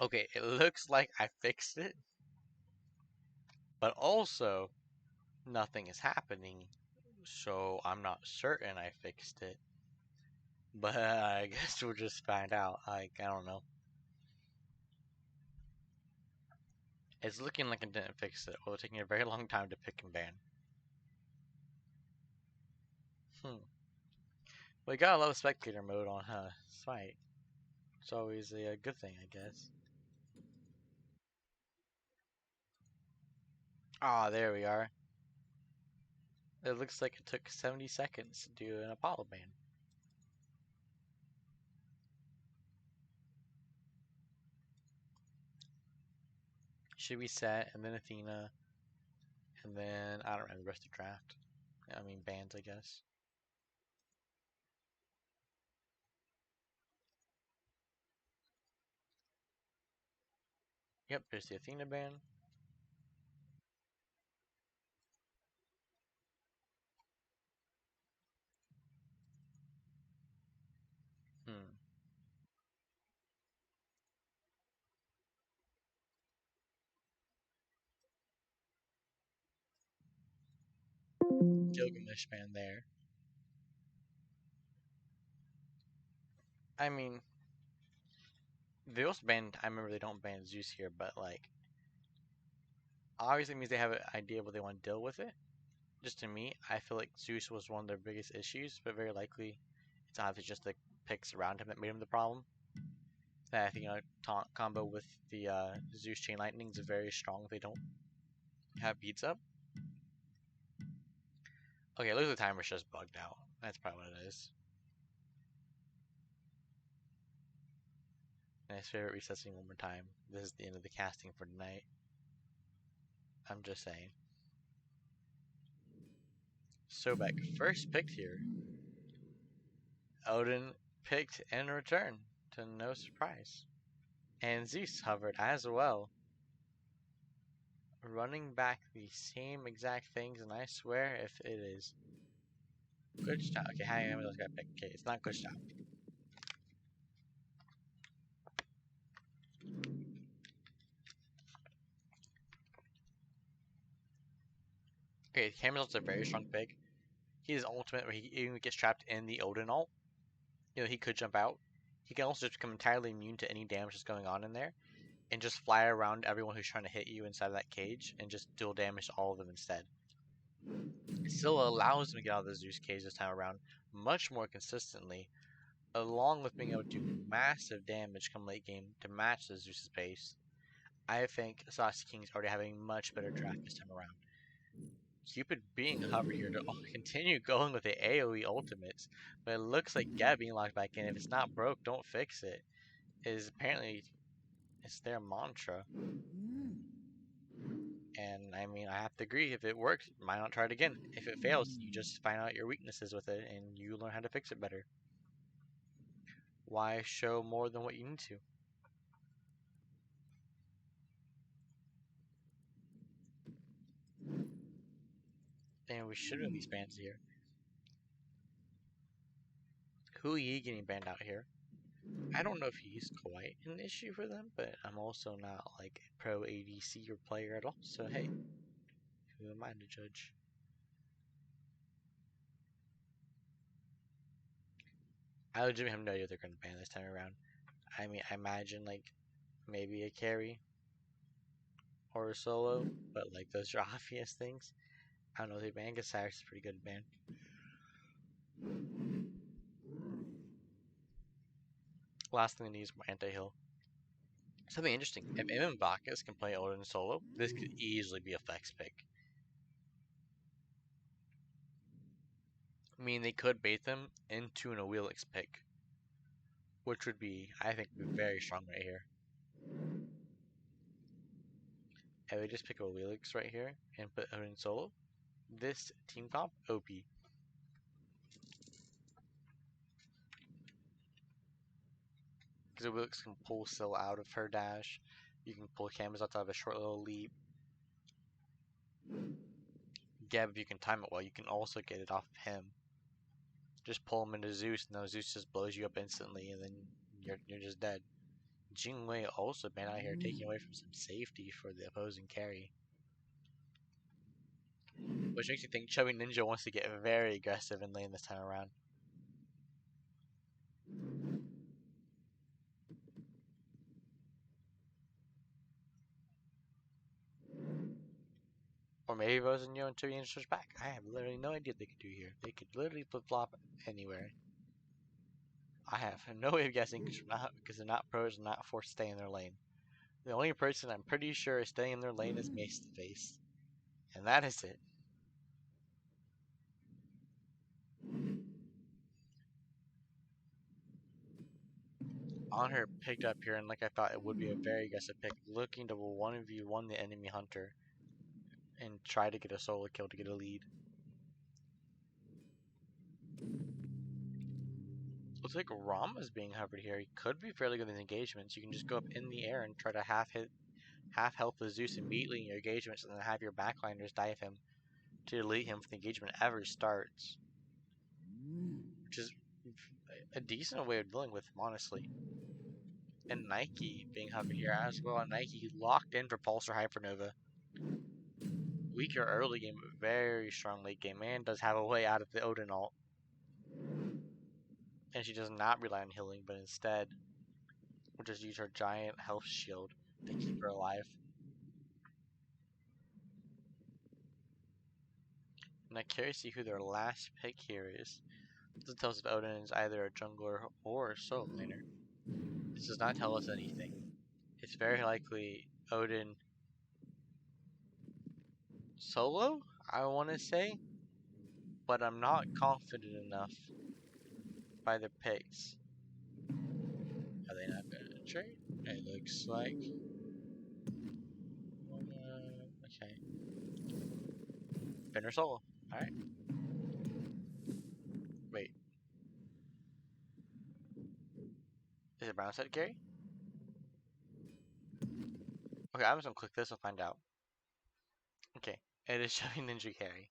Okay, it looks like I fixed it, but also nothing is happening, so I'm not certain I fixed it. But I guess we'll just find out. Like, I don't know. It's looking like I didn't fix it. Well, it's taking a very long time to pick and ban. Hmm. We got a lot of spectator mode on, huh? Site. It's always a good thing, I guess. Ah, there we are. It looks like it took 70 seconds to do an Apollo ban. Should we set, and then Athena, and then I don't know the rest of the draft. I mean bans, I guess. Yep, there's the Athena ban. Hmm. Gilgamesh ban there. I mean, they also banned. I remember they don't ban Zeus here, but like, obviously it means they have an idea of what they want to deal with it. Just to me, I feel like Zeus was one of their biggest issues, but very likely it's obviously just the picks around him that made him the problem. That I think taunt combo with the Zeus Chain Lightning is very strong if they don't have beats up. Okay, looks like the timer's just bugged out. That's probably what it is. Nice favorite resetting one more time. This is the end of the casting for tonight. I'm just saying. Sobek first picked here. Odin picked in return, to no surprise. And Zeus hovered as well, running back the same exact things, and I swear if it is good stuff. Okay, hang on, I got pick. Okay, it's not good stuff. Okay, Camelot's a very strong pick. He's ultimate where he even gets trapped in the Odin ult. He could jump out. He can also just become entirely immune to any damage that's going on in there and just fly around everyone who's trying to hit you inside of that cage and just deal damage to all of them instead. It still allows him to get out of the Zeus cage this time around much more consistently, along with being able to do massive damage come late game to match the Zeus's pace. I think Saucy King's already having a much better draft this time around. Cupid being hover here to continue going with the AoE ultimates, but it looks like Gab being locked back in. If it's not broke, don't fix it. Is apparently it's their mantra. And I mean, I have to agree. If it works, why not try it again? If it fails, you just find out your weaknesses with it and you learn how to fix it better. Why show more than what you need to? And we should at least ban here. Hu Yi getting banned out here. I don't know if he's quite an issue for them, but I'm also not like a pro ADC or player at all. So hey, who am I to judge? I legitimately have no idea they're going to ban this time around. I mean, I imagine like maybe a carry or a solo, but like those are obvious things. I don't know. They ban Cyrus is pretty good ban. Last thing they need is more anti-heal. Something interesting. If M and Bacchus can play Odin solo, this could easily be a flex pick. I mean, they could bait them into an Awilix pick, which would be, I think, very strong right here. And we just pick a Awilix right here and put Odin solo. This team comp, OP. Because Awilix can pull Syl out of her dash. You can pull Camus out of a short little leap. Geb, if you can time it well, you can also get it off of him. Just pull him into Zeus, and then Zeus just blows you up instantly, and then you're just dead. Jingwei also been out here taking away from some safety for the opposing carry. Which makes me think Chubby Ninja wants to get very aggressive in lane this time around. Or maybe Bozenyo and Chubby Ninja switch back. I have literally no idea what they could do here. They could literally flip-flop anywhere. I have no way of guessing because they're not pros and not forced to stay in their lane. The only person I'm pretty sure is staying in their lane is Mace to Face. And that is it. Honor picked up here, and like I thought, it would be a very aggressive pick, looking to 1v1 the enemy hunter and try to get a solo kill to get a lead. Looks like Rama's being hovered here. He could be fairly good in engagements. You can just go up in the air and try to half health the Zeus immediately in your engagements, and then have your backliners dive him to delete him if the engagement ever starts. Which is a decent way of dealing with him, honestly. And Nike being hovered here as well. And Nike locked in for Pulsar Hypernova. Weaker early game, but very strong late game. And does have a way out of the Odin ult. And she does not rely on healing, but instead will just use her giant health shield to keep her alive. And I'm curious to see who their last pick here is. This tells us if Odin is either a jungler or a solo laner. This does not tell us anything. It's very likely Odin solo, I want to say, but I'm not confident enough by the picks. Are they not going to trade? It looks like. Okay. Finn or solo. Alright. Wait. Is it brown set carry? Okay, I'm just gonna click this and find out. Okay, it is showing Ninja carry.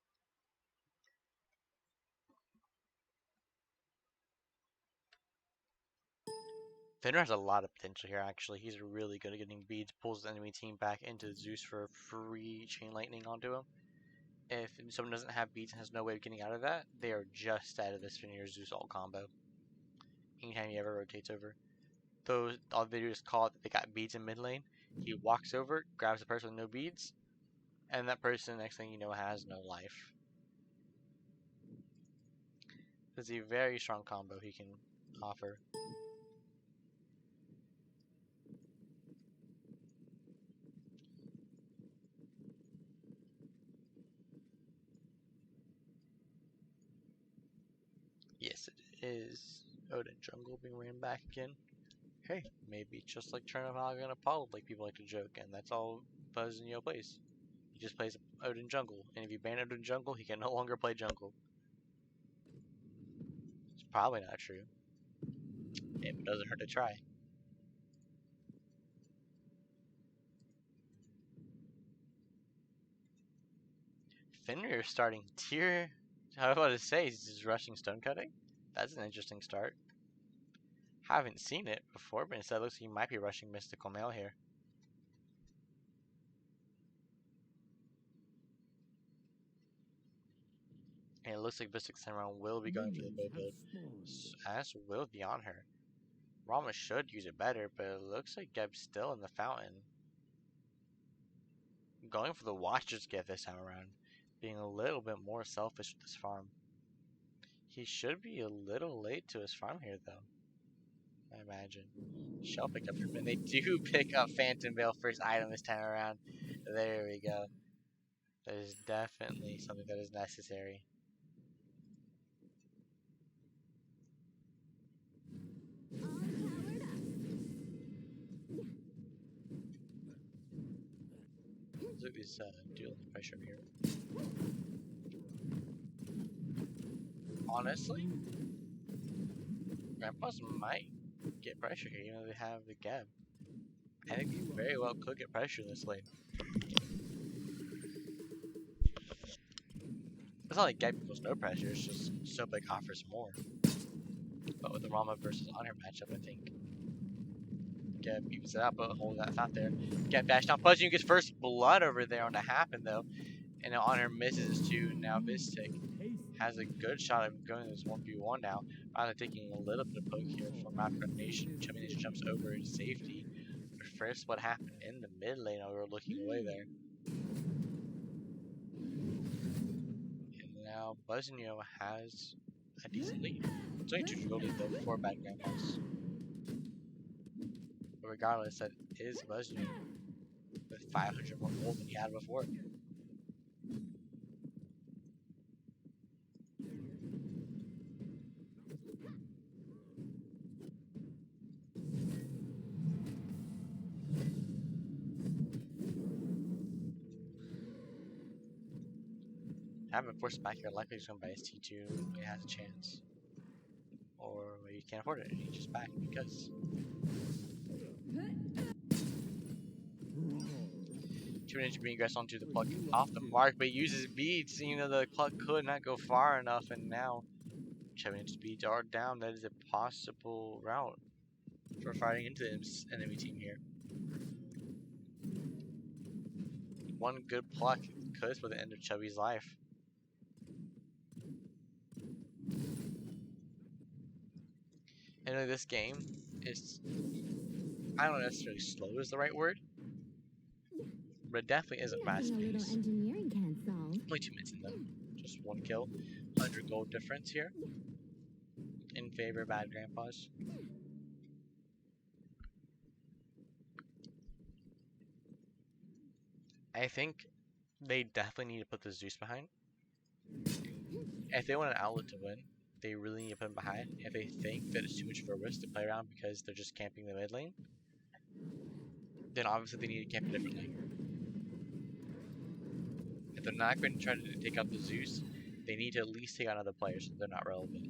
Finner has a lot of potential here, actually. He's really good at getting beads, pulls the enemy team back into Zeus for free chain lightning onto him. If someone doesn't have beads and has no way of getting out of that, they are just out of this Finir Zeus ult combo. Anytime he ever rotates over. Those, all they do is call it that they got beads in mid lane. He walks over, grabs the person with no beads, and that person, next thing you know, has no life. It's a very strong combo he can offer. Yes, it is. Odin Jungle being ran back again. Hey, maybe it's just like Chernobyl and Apollo, like people like to joke, and that's all Buzz and Yo plays. He just plays Odin Jungle, and if you ban Odin Jungle, he can no longer play Jungle. It's probably not true. It doesn't hurt to try. Fenrir starting tier. I was about to say, he's just rushing stone cutting. That's an interesting start. Haven't seen it before, but instead it looks like he might be rushing Mystical Mail here. And it looks like Mystic Samurai will be going for the bow build, as will be on her. Rama should use it better, but it looks like Geb's still in the fountain. Going for the Watcher's Gift this time around, being a little bit more selfish with this farm. He should be a little late to his farm here, though. I imagine. Shell picked up here, and they do pick up Phantom Veil first item this time around. There we go. That is definitely something that is necessary. Look at this dueling pressure here. Honestly, Grandpa's might get pressure here, even though they have the Geb. I think they very well could get pressure in this lane. It's not like Geb equals no pressure, it's just Sobek offers more. But with the Rama versus Honor matchup, I think evens it out, but hold that thought there. Get bashed down. Buzzing gets first blood over there on the happen though, and on her misses too. Now Vistic has a good shot of going this 1v1 now. Rather taking a little bit of poke here from Raptor Nation. Chubby Nation jumps over to safety. But first, what happened in the mid lane? We were looking away there. And now Buzzino has a decent lead. It's only 2 gold lead though before Bad Grandpa's. But regardless, that is Buzzino with 500 more gold than he had before. Having forced back here, likely he's going to buy his T2 when he has a chance. Or he can't afford it and he just back because. Two Ninja being aggressed onto the pluck off the mark, but he uses beads. You know, the pluck could not go far enough, and now 7-inch beads are down. That is a possible route for fighting into the enemy team here. One good pluck could spell the end of Chubby's life. And this game is, I don't know necessarily slow is the right word, but it definitely isn't fast paced. Only 2 minutes in though. Just 1 kill. 100 gold difference here. In favor of Bad Grandpa's. I think they definitely need to put the Zeus behind. If they want an outlet to win, they really need to put him behind. If they think that it's too much of a risk to play around because they're just camping the mid lane, then obviously they need to camp differently. If they're not going to try to take out the Zeus, they need to at least take out other players so they're not relevant.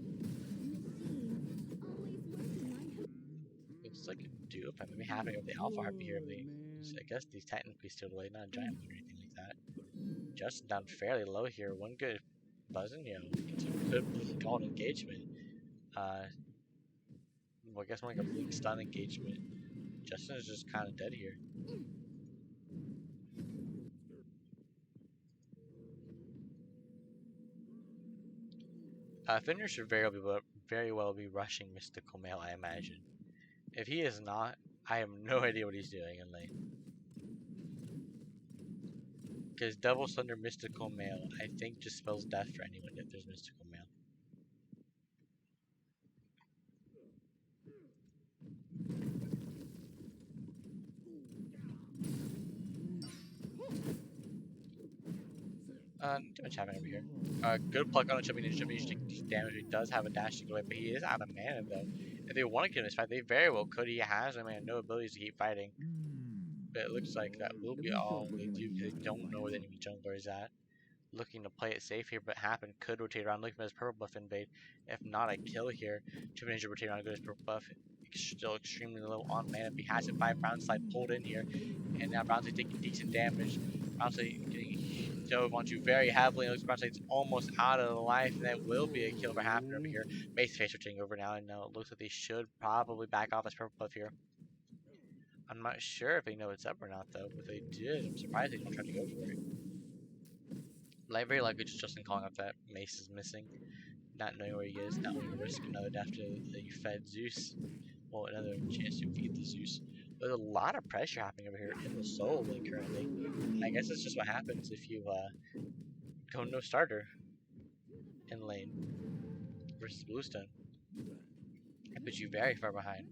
It's like a duo fight maybe happening with the Alpha Harpy here. I guess these technically still delayed, not a giant or anything like that. Justin down fairly low here. One good buzzing, you know, it's a good called engagement. Well, I guess more like a blink stun engagement. Justin is just kind of dead here. Fenrir should very well be rushing Mystical Male, I imagine. If he is not, I have no idea what he's doing in lane. Because Double Thunder Mystical Male, I think, just spells death for anyone if there's Mystical Male. Not too much happening over here. Good pluck on a Chubby Ninja. Chubby Ninja takes damage. He does have a dash to go away, but he is out of mana though. If they want to get in this fight, they very well could. He has, I mean, no abilities to keep fighting. But it looks like that will be all they do because they don't know where the enemy jungler is at. Looking to play it safe here, but Happen could rotate around, looking for his purple buff invade. If not, a kill here. Chubby Ninja rotate around, go to his purple buff. Still extremely low on mana. If he has it, 5 Brown Slide pulled in here. And now Brown Slide taking decent damage. Brown Slide getting dove onto very heavily. Looks Brown Slide's almost out of the life. And that will be a kill for Happen over here. Mace face rotating over now. And now it looks like they should probably back off his purple buff here. I'm not sure if they know it's up or not though. But if they did, I'm surprised they don't try to go for it. Like, very likely just Justin calling up that Mace is missing. Not knowing where he is, not wanting to risk another death to the fed Zeus. Well, another chance to feed the Zeus. There's a lot of pressure happening over here in the solo lane currently. I guess that's just what happens if you go no starter in lane versus Bluestone. It puts you very far behind.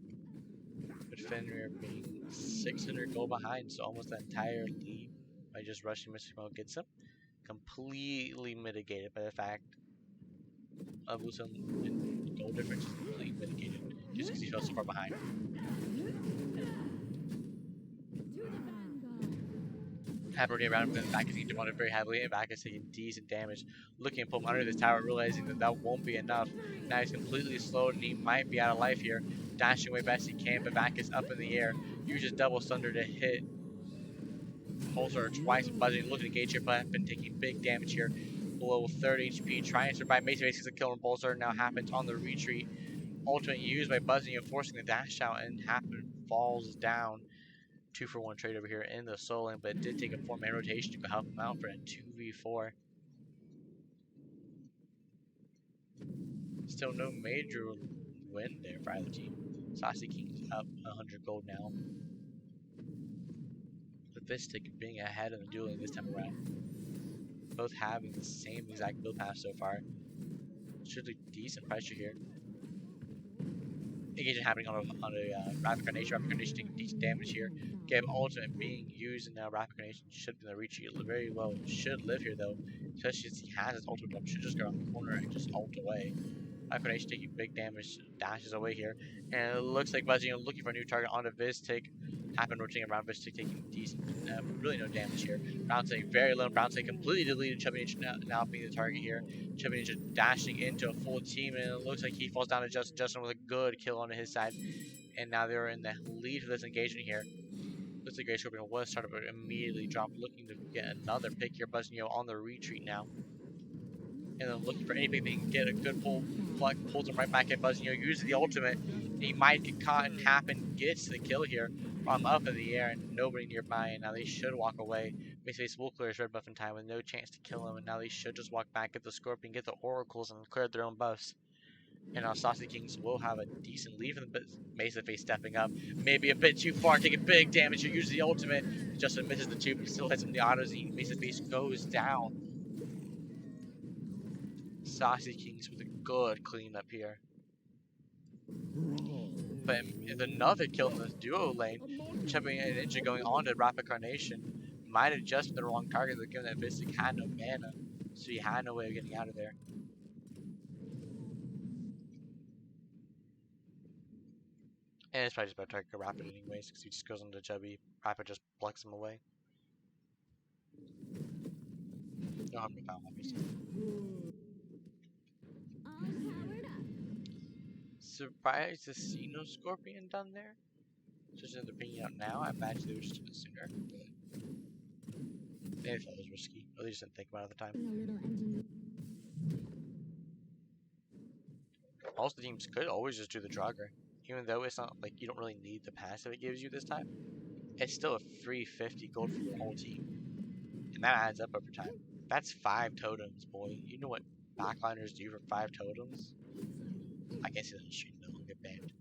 But Fenrir being 600 gold behind, so almost the entire lead by just rushing Mr. Mo gets him. Completely mitigated by the fact of Bluestone and gold difference is completely mitigated just because he fell so far behind. Happy around him, then back is getting demoted very heavily, and back is taking decent damage. Looking to pull him under this tower, realizing that that won't be enough. Now he's completely slowed, and he might be out of life here. Dashing away best he can, but back is up in the air. Uses double thunder to hit Pulsar twice, buzzing, looking to engage here, but been taking big damage here. Below 30 HP, trying to survive. Mace gets a kill on Pulsar, now Happens on the retreat. Ultimate used by buzzing and forcing the dash out, and Happen falls down. 2-for-1 trade over here in the soul lane, but it did take a 4-man rotation to go help him out for a 2v4. Still no major win there for either team. Saucy King's up 100 gold now. The Vistic being ahead in the dueling this time around. Both having the same exact build path so far. Should be decent pressure here. Engagement happening on a Rapid Carnation. Rapid Carnation taking decent damage here. Game ultimate being used, and now Rapid Carnation should be able to reach you very well. Should live here though, especially since he has his ultimate up. Should just go around the corner and just ult away. Rapid Carnation taking big damage, dashes away here, and it looks like Buzzing looking for a new target onto Vistic. Happen rotating around Vistic taking decent, really no damage here. Brown Snake very low. Brown Snake completely deleted. Chubby Ninja now being the target here. Chubby Ninja dashing into a full team, and it looks like he falls down to Justin with a good kill on his side. And now they're in the lead for this engagement here. Looks like Gray Scorpion was started, but immediately dropped, looking to get another pick here. Buzzing on the retreat now. And then looking for anything they can get a good pull. Pluck pulls him right back in. Buzzing uses the ultimate. He might get caught and happen gets the kill here from up in the air and nobody nearby. And now they should walk away. Face will clear his red buff in time with no chance to kill him. And now they should just walk back, get the Scorpion, get the Oracles, and clear their own buffs. And now Saucy Kings will have a decent lead from the Mesa Face stepping up. Maybe a bit too far, taking big damage here, uses the ultimate. Justin misses the two, but still hits him the auto Z. Mesa Face goes down. Saucy Kings with a good cleanup here. But another kill in the duo lane. Chubby and Ninja going on to Rapid Carnation. Might have just been the wrong target, given that Vistic had no mana. So he had no way of getting out of there. And it's probably just about to target Rapid anyways, because he just goes into Chubby. Rapid just plucks him away. No harm to foul, obviously. Surprised to see no Scorpion done there. Just in the bringing out now. I imagine they would just do it sooner. But they thought it was risky. Or they just didn't think about it at the time. Most teams could always just do the Draugr. Even though it's not like you don't really need the passive it gives you this time. It's still a free 50 gold for your whole team. And that adds up over time. That's 5 totems, boy. You know what backliners do for 5 totems? I guess it doesn't shoot, they'll get banned.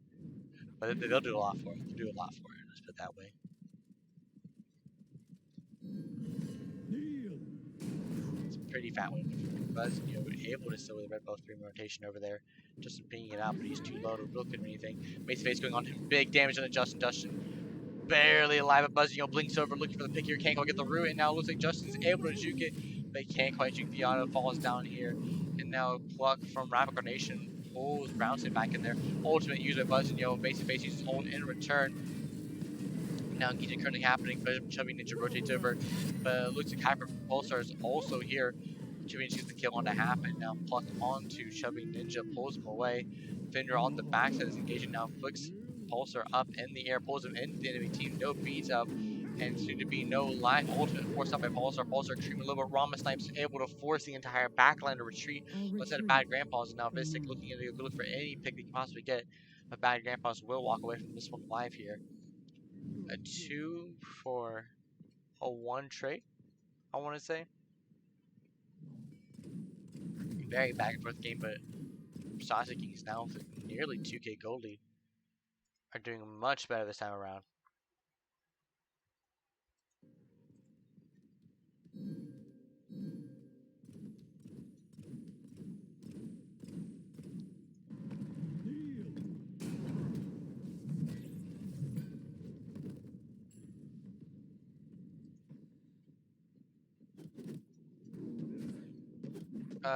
But they'll do a lot for it. They'll do a lot for it, let's put it that way. It's a pretty fat one. Buzz, able to still with a red buff 3 rotation over there. Justin pinging it out, but he's too low to really do anything. Mace Face going on him. Big damage on the Justin. Justin barely alive, but Buzz, blinks over looking for the pick here. Can't quite get the root, and now it looks like Justin's able to juke it, but he can't quite juke the auto. Falls down here, and now Pluck from Rapid Carnation pulls Brownson back in there. Ultimate used by Buzz, and Mace Face uses ult in return. Now engagement currently happening, but Chubby Ninja rotates over, but it looks like Hyper Pulsar is also here. Chubby Ninja gets the kill on to happen. Now Pluck onto Chubby Ninja, pulls him away. Fender on the backside is engaging now, flicks Pulsar up in the air, pulls him into the enemy team, no beats up, and soon to be no light. Ultimate forced up by Pulsar. Pulsar extremely low, but Rama Snipes able to force the entire backline to retreat. Let's set a bad Grandpa's, and now Vistic looking to look for any pick they can possibly get. But bad Grandpa's will walk away from this one live here. A 2 for a 1 trade, I want to say. Very back and forth game, but Saucy Kings now with nearly 2k gold lead are doing much better this time around.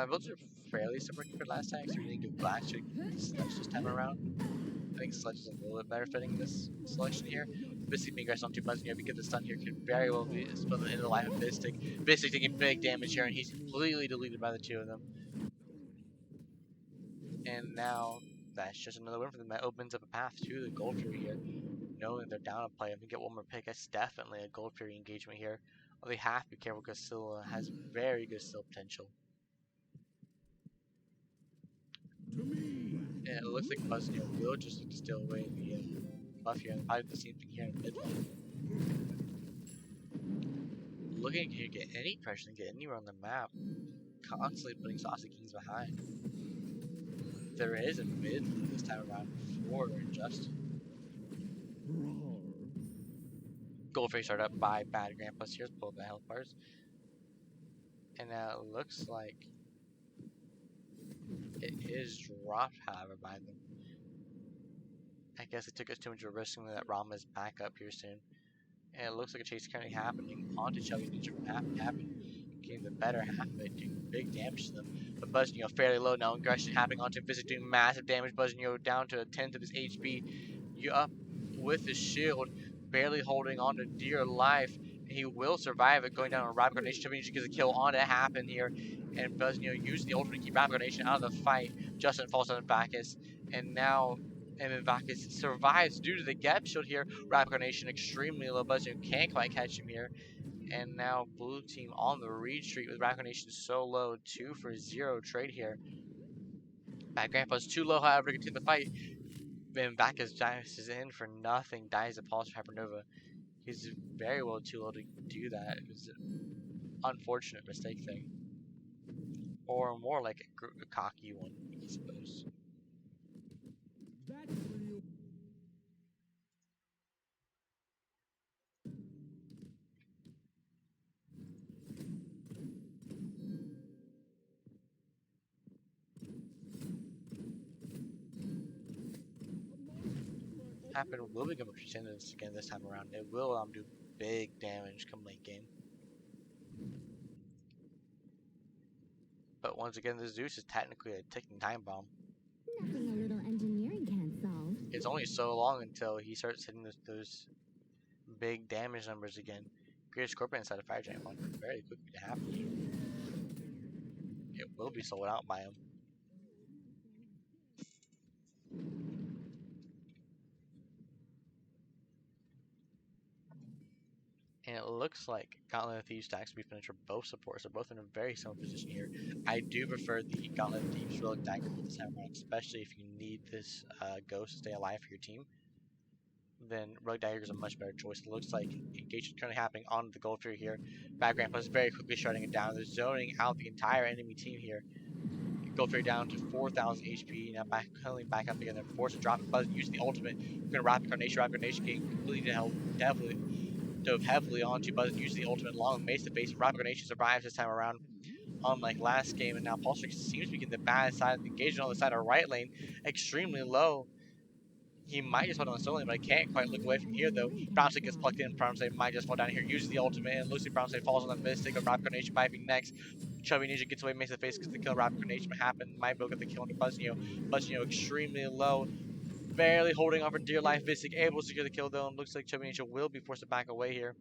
Builds are fairly similar for last time, so we didn't go Black Sledge this time around. I think Sledge is a little bit better fitting this selection here. Vistic being aggressive on 2 buttons here because the stun here could very well be split into the life of Vistic. Vistic taking big damage here, and he's completely deleted by the 2 of them. And now that's just another win for them. That opens up a path to the Gold Fury here. Knowing they're down a play, if they get one more pick, that's definitely a Gold Fury engagement here. Well, they have to be careful because Scylla has very good steal potential. And it looks like Buzzkill will just look to steal away the buff here, and probably the same thing here in mid lane. Looking to get any pressure and get anywhere on the map, constantly putting Saucy Kings behind. There is a mid lane this time around for Justin. Gold Face started up by Bad Grandpa's here, pulled the health bars. And now it looks like it is dropped, however, by them. I guess it took us too much of a risk and that Rama is back up here soon. And it looks like a chase is currently happening onto Chubby Ninja from happen, getting the better half of it, doing big damage to them. But Buzzing, fairly low now. Aggression happening onto him, Visit doing massive damage. Buzzing, down to a 10th of his HP. You up with his shield, barely holding on to dear life. And he will survive it, going down on Rapid Nation. Chubby Ninja gets a kill on it happen here. And Buzzing, using the ultimate to keep Rapid Nation out of the fight. Justin falls on Bacchus. And now Bacchus survives due to the gap shield here. Rapid Nation extremely low. Buzzing can't quite catch him here. And now blue team on the retreat with Rapid Nation so low. 2-for-0 trade here. Bad Grandpa's too low, however, to continue the fight. And Bacchus dies in for nothing. Dies of Pulse Hypernova. He's very well too low to do that. It was an unfortunate mistake thing. Or more like a cocky one, I suppose. Happen will become a contenders again this time around. It will do big damage come late game. But once again, this Zeus is technically a ticking time bomb. Nothing a little engineering can't solve. It's only so long until he starts hitting those big damage numbers again. Great Scorpion inside a Fire Giant one. Very quickly to happen. It will be sold out by him. And it looks like Gauntlet of Thieves stacks will be finished for both supports. They're both in a very similar position here. I do prefer the Gauntlet of Thieves Relic Dagger this time around, especially if you need this ghost to stay alive for your team. Then Relic Dagger is a much better choice. It looks like engagement currently happening on the Gold Fury here. Bad Grandpa is very quickly shutting it down. They're zoning out the entire enemy team here. Gold Fury down to 4,000 HP. Now currently back up again. They're forced to drop it. Buzz using the ultimate. We're going to Rapid Carnation getting completely dove heavily onto Buzz using the ultimate long mace to face. Rapid Carnation survives this time around. Unlike last game, and now Pulsar seems to be getting the bad side of the engagement on the side of right lane. Extremely low. He might just hold on the solo lane, but I can't quite look away from here though. Brownstein gets plugged in. Brownstein might just fall down here. Uses the ultimate, and Lucy Brownstein falls on the Mystic of Rapid Carnation. Might be next. Chubby Ninja gets away, makes the face because the kill Rapid Carnation happened. Might be able to get the kill on Buzzio. Buzzio extremely low. Barely holding on for dear life. Vistic able to secure the kill though, and looks like Chubby Ninja will be forced to back away here.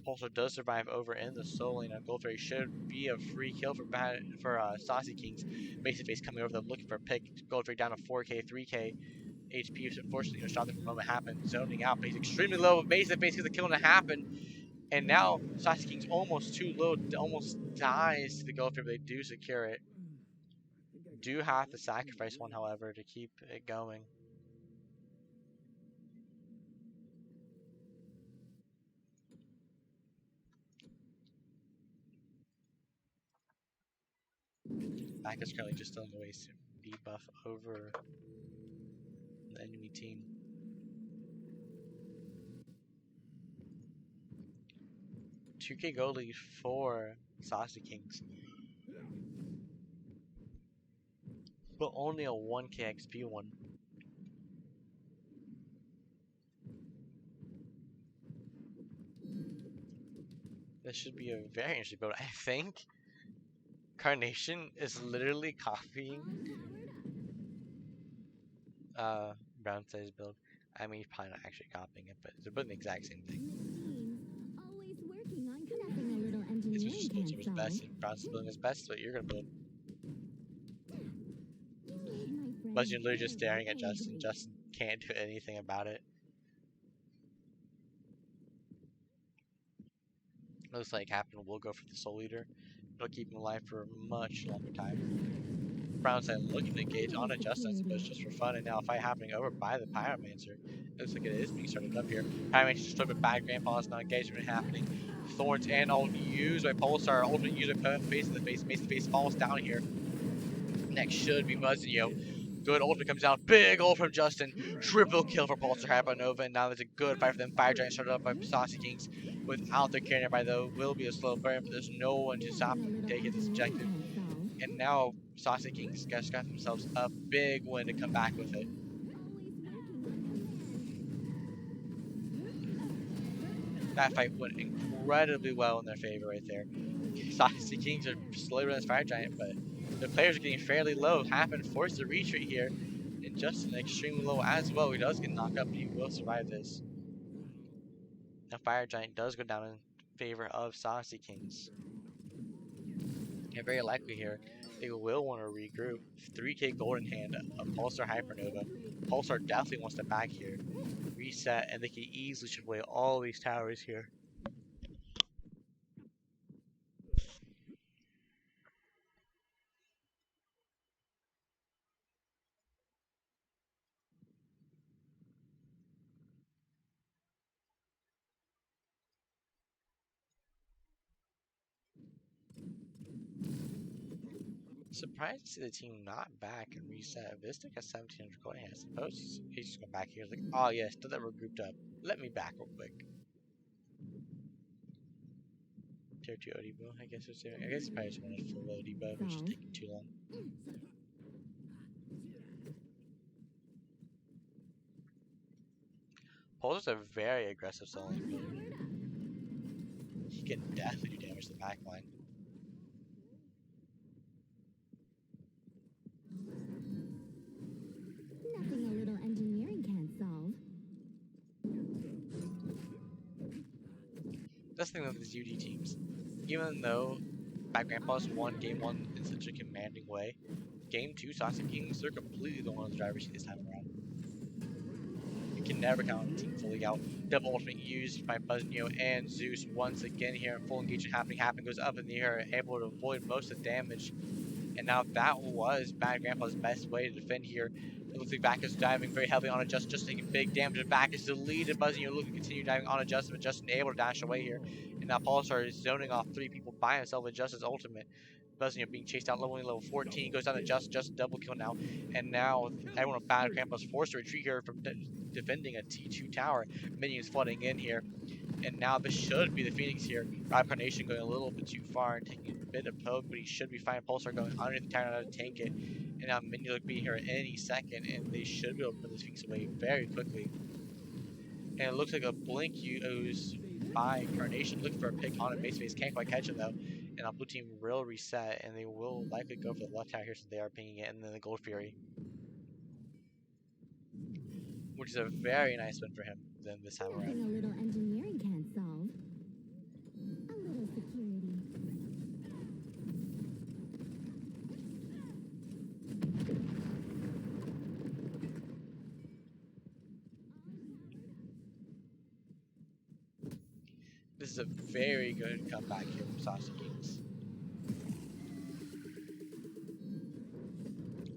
Pulsar does survive over in the solo lane. Gold Fairy should be a free kill for Saucy Kings. Basic Face coming over them looking for a pick. Gold Fairy down to 4k, 3k. HP, unfortunately, shot there for a moment happened. Zoning out, but he's extremely low. Basic Face gets the kill to happen. And now Saucy King's almost too low, almost dies to the Gold Fairy, but they do secure it. Do have to sacrifice one, however, to keep it going. Back is currently just stealing away debuff over the enemy team. 2k gold lead for Saucy Kings. But only a 1k XP one. This should be a very interesting build. I think Carnation is literally copying Brownstein's build. I mean, he's probably not actually copying it, but they're building the exact same thing. Always working on nothing a little It's engineering just can't his solve. best. Brownstein's building his best, but you're gonna build. My But you're friend literally just staring at very Justin. angry. Justin can't do anything about it. Looks like Captain will go for the Soul Eater. It'll keep him alive for a much longer time. Brown's then looking to engage on a Justin's push just for fun, and now a fight happening over by the Pyromancer. Looks like it is being started up here. Pyromancer just took a bad Grandpa's now engagement happening. Thorns and ult used by Pulsar, ultimate used by Face in the face. Mace in the face falls down here. Next should be Muzzinho. Good ultimate comes down. Big ult from Justin. Triple kill for Pulsar Hypernova. And now there's a good fight for them. Fire Giant started up by Saucy Kings. Without their carry nearby, though, will be a slow burn, but there's no one to stop them from taking this objective. And now Saucy Kings got themselves a big win to come back with it. That fight went incredibly well in their favor right there. Saucy Kings are slowly running this Fire Giant, but the players are getting fairly low. Happen forced the retreat here. And Justin extremely low as well. He does get knocked up, but he will survive this. The Fire Giant does go down in favor of Saucy Kings. And very likely here, they will want to regroup. 3k gold in hand of Pulsar Hypernova. Pulsar definitely wants to back here. Reset, and they can easily chip away all these towers here. Surprised to see the team not back and reset. Vistic has 1700 coin. I suppose he's just going back here. He's like, oh yes, now that we're grouped up, let me back real quick. Tier 2 Odibo, I guess we're saying. I guess probably just wanted full Odibo, which is taking too long. Pulsar's a very aggressive soloing player. He can definitely do damage to the backline. Nothing a little engineering can't solve. That's the thing with these UD teams. Even though Bad Grandpa's won Game 1 in such a commanding way, Game 2 Saucy Kings, they're completely the one in the driver's seat this time around. You can never count on the team fully out. Double ultimate used by Buzznio and Zeus once again here. Full engagement happening, goes up in the air, able to avoid most of the damage. And now that was Bad Grandpa's best way to defend here. It looks like Bacchus diving very heavily on Adjust, just taking big damage. And Bacchus deleted Buzznio, looking to continue diving on Adjust, but Justin able to dash away here. And now Pulsar is zoning off 3 people by himself with Justin's ultimate. Buzznio being chased out level 14, goes down to just double kill now. And now everyone with Bad Grandpa's forced to retreat here from defending a T2 tower. Minions flooding in here. And now this should be the Phoenix here. Carnation going a little bit too far and taking a bit of poke, but he should be fine. Pulsar going underneath the tower to tank it. And now Minions look be here any second, and they should be able to put this Phoenix away very quickly. And it looks like a blink used by Carnation, looking for a pick on a base phase. Can't quite catch it though. And our blue team will reset, and they will likely go for the left tower here since they are pinging it, and then the Gold Fury. Which is a very nice win for him then this time around. Nothing a little engineering can't solve. A little security. This is a very good comeback here from Saucy Kings.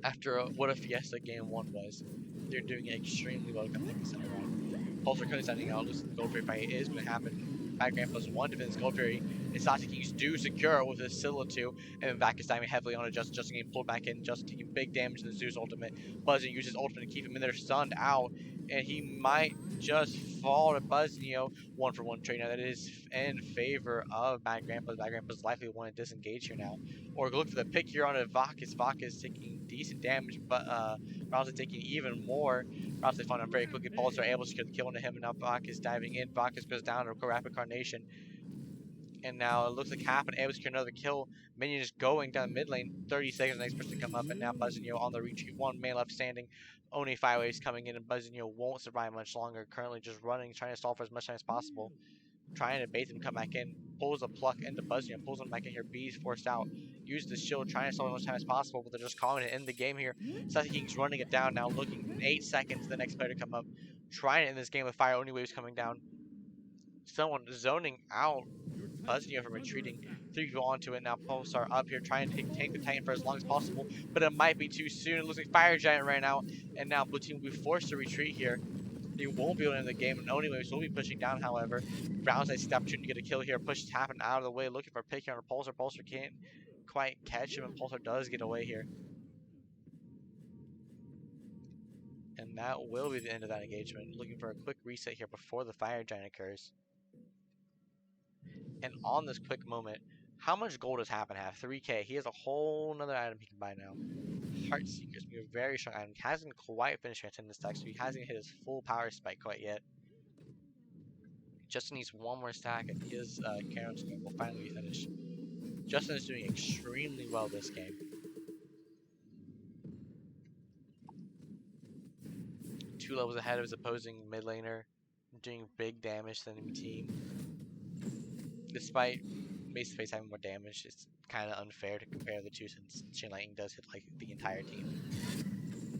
After what a fiesta game 1 was, they're doing extremely well to come back this time around. Pulsar couldn't sending out, losing the Gold Fury fight is going to happen. Bad Grandpa's 1 defends Gold Fury, and Saucy Kings do secure with a Scylla 2, and then Bacchus diving heavily on it, Justin getting pulled back in, Justin taking big damage in the Zeus ultimate. Buzzing uses ultimate to keep him in there, stunned out, and he might just fall to Buzznio. 1-for-1 trade now. That is in favor of Bad Grandpa's. Bad Grandpa's likely want to disengage here now. Or look for the pick here on a Bacchus. Bacchus taking decent damage, but Rousey taking even more. Rousey found him very quickly. Pulsar able to secure the kill into him, and now Bacchus diving in. Bacchus goes down to Rapid Carnation. And now it looks like Happen able to secure another kill. Minion is going down mid lane. 30 seconds, the next person to come up, and now Buzznio on the retreat. 1 man left standing. Only 5 waves coming in, and Buzznio won't survive much longer. Currently just running, trying to stall for as much time as possible. Trying to bait them come back in. Pulls a pluck into Buzznio. Pulls him back in here. B's forced out. Use the shield, trying to stall as much time as possible, but they're just calling it in the game here. Saucy King's running it down now, looking 8 seconds for the next player to come up. Trying it in this game with fire only waves coming down. Someone zoning out Buzzing from retreating. 3 people onto it now. Pulsar up here trying to tank the Titan for as long as possible, but it might be too soon. It looks like Fire Giant ran out, and now Blue Team will be forced to retreat here. They won't be able to end the game, and Oniwaves will be pushing down, however. Browns, I see the opportunity to get a kill here. Pushes Happen out of the way, looking for a pick here on a Pulsar. Pulsar can't quite catch him, and Pulsar does get away here. And that will be the end of that engagement. Looking for a quick reset here before the Fire Giant occurs. And on this quick moment, how much gold does Happen have? 3k. He has a whole nother item he can buy now. Heartseeker's be a very strong item. Hasn't quite finished in this deck, so he hasn't hit his full power spike quite yet. Justin needs one more stack, and his Karen's will finally be finished. Justin is doing extremely well this game. 2 levels ahead of his opposing mid laner, doing big damage to the enemy team. Despite Mace Face having more damage, it's kind of unfair to compare the two since Chain Lightning does hit like the entire team.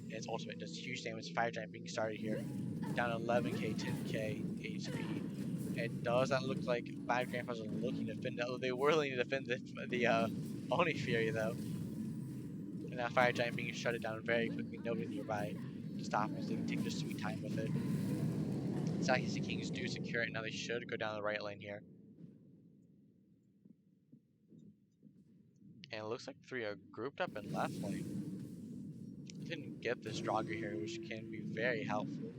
And its ultimate does huge damage. Fire Giant being started here, down 11k, 10k HP. It does not look like Bad Grandpas are looking to defend it, although they were looking to defend the Oni Fury though. And now Fire Giant being shut down very quickly, nobody nearby to stop him, so they can take their sweet time with it. Saucy Kings do secure it, now they should go down the right lane here. And it looks like 3 are grouped up in left lane. Didn't get this Draugr here, which can be very helpful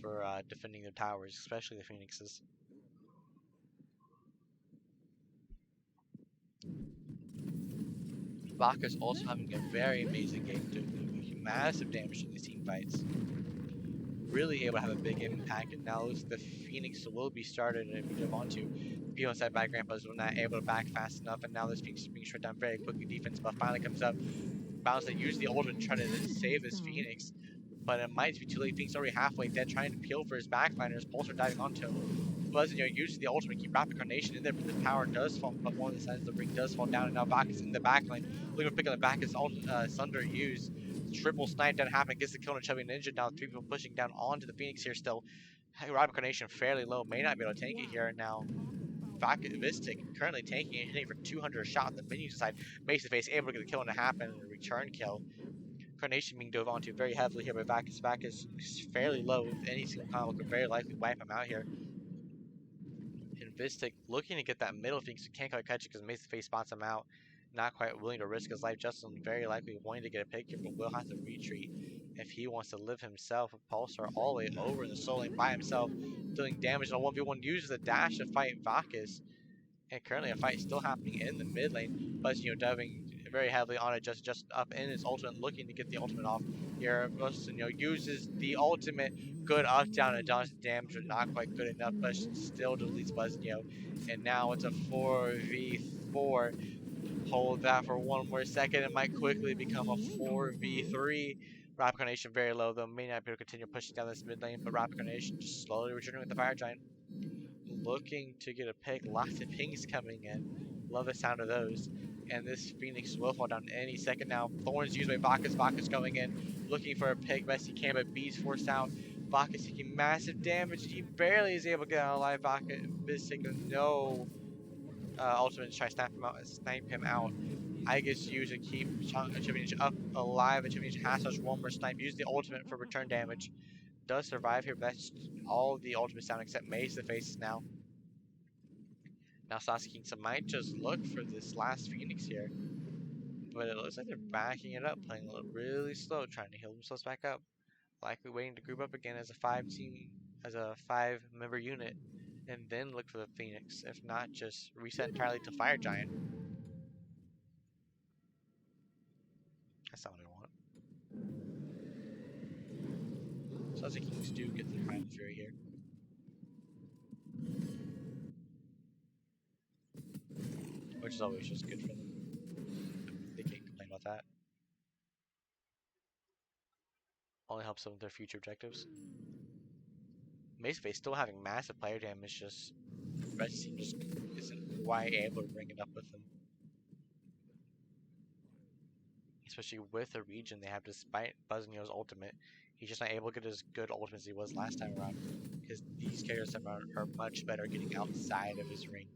for defending their towers, especially the Phoenixes. Baka's also having a very amazing game, doing massive damage in these team fights. Really able to have a big impact, and now looks like the Phoenix will be started and we move on to people inside Bad Grandpas were not able to back fast enough, and now this Phoenix is being shut down very quickly. Defense buff finally comes up. Bounce that use the ultimate trying to save his Phoenix, but it might be too late. Phoenix already halfway dead, trying to peel for his backliners. Pulsar diving onto him. Buzz, uses the ultimate, keep Rapid Carnation in there, but the power does fall, but one of the sides of the ring does fall down, and now Bak is in the back lane. Looking to pick on the back is Sunder used. Triple snipe doesn't happen, gets the kill on a Chubby Ninja. Now 3 people pushing down onto the Phoenix here still. Rapid Carnation fairly low, may not be able to tank it here. Now Vistic currently tanking and hitting for 200 a shot on the minion side. Mace to face, able to get the kill on a Happen and a return kill. Carnation being dove onto very heavily here by Vacus. Vacus is fairly low. If any single combo could very likely wipe him out here. And Vistic looking to get that middle Phoenix, can't quite catch it because Mace to face spots him out. Not quite willing to risk his life. Justin very likely wanting to get a pick here, but will have to retreat if he wants to live himself with Pulsar all the way over in the soul lane by himself, dealing damage on a 1v1, uses the dash to fight Vacus. And currently a fight still happening in the mid lane, but diving very heavily on it, just up in his ultimate, looking to get the ultimate off here. Bustin, uses the ultimate, good up down and dodge damage, but not quite good enough, but still deletes Buzzio. And now it's a 4v4. Hold that for one more second. It might quickly become a 4v3. Rapid Carnation very low though, may not be able to continue pushing down this mid lane, but Rapid Carnation just slowly returning with the Fire Giant. Looking to get a pick, lots of pings coming in. Love the sound of those. And this Phoenix will fall down any second now. Thorns used by Bacchus. Bacchus going in, looking for a pick best he can, but Beast forced out. Bacchus taking massive damage. He barely is able to get out alive. Bacchus is taking no ultimate to try to snipe him out. I guess use to keep Chiminage up alive, and Chiminage has such one more snipe. Use the ultimate for return damage. Does survive here, but that's all the ultimates down except Maze the faces now. Now Saucy Kings might just look for this last Phoenix here, but it looks like they're backing it up, playing a little really slow, trying to heal themselves back up. Likely waiting to group up again as a 5-member unit, and then look for the Phoenix. If not, just reset entirely to Fire Giant. That's not what I want. Saucy Kings do get the Primal Fury here. Which is always just good for them. They can't complain about that. Only helps them with their future objectives. Maceface still having massive player damage, just Red Team just isn't quite able to bring it up with them. Especially with the region they have, despite Buzzneo's ultimate. He's just not able to get as good ultimate as he was last time around. Because these characters are much better getting outside of his ring.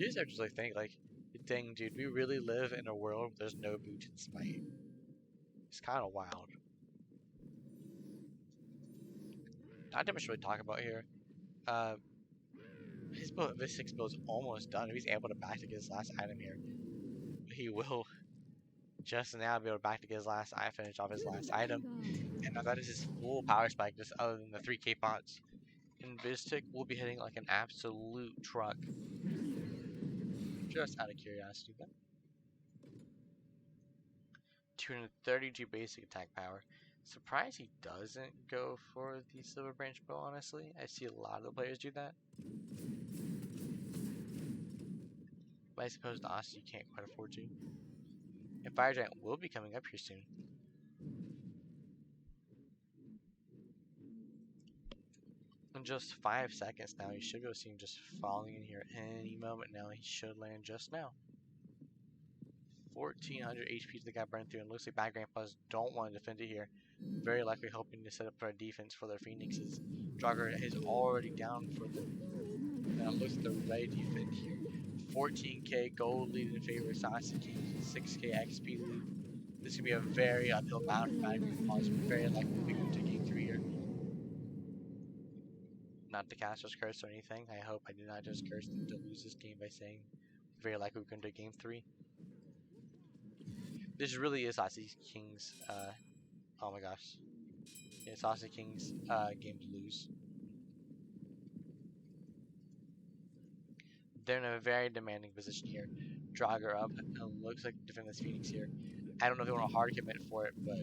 You just actually think, like, dang, dude, we really live in a world where there's no boot in Smite. It's kind of wild. Not too much to really talk about here. Uh, his build, this 6 build is almost done. If he's able to back to get his last item here, he will just now be able to back to get his last finish off his last item. And now that is his full power spike, just other than the 3k pots. And Vistic will be hitting like an absolute truck. Just out of curiosity, though. 232 basic attack power. Surprised he doesn't go for the Silver Branch bow, honestly. I see a lot of the players do that. But I suppose the Saucy you can't quite afford to. And Fire Giant will be coming up here soon. In just 5 seconds now, you should be able to see him just falling in here any moment now. He should land just now. 1400 HP to the guy burning through, and looks like Bad Grandpas don't want to defend it here. Very likely hoping to set up for a defense for their Phoenixes. Draugr is already down for the. Now looks like they're ready to defend here. 14k gold lead in favor of Saucy King, 6k XP lead. This could be a very uphill battle for Bad Grandpas. Very likely to go to game 3 here. Not the caster's curse or anything. I hope I did not just curse them to lose this game by saying very likely we're going to game 3. This really is Saucy King's, oh my gosh. Yeah, Saucy King's game to lose. They're in a very demanding position here. Draugr up, and looks like defend this Phoenix here. I don't know if they want a hard commit for it, but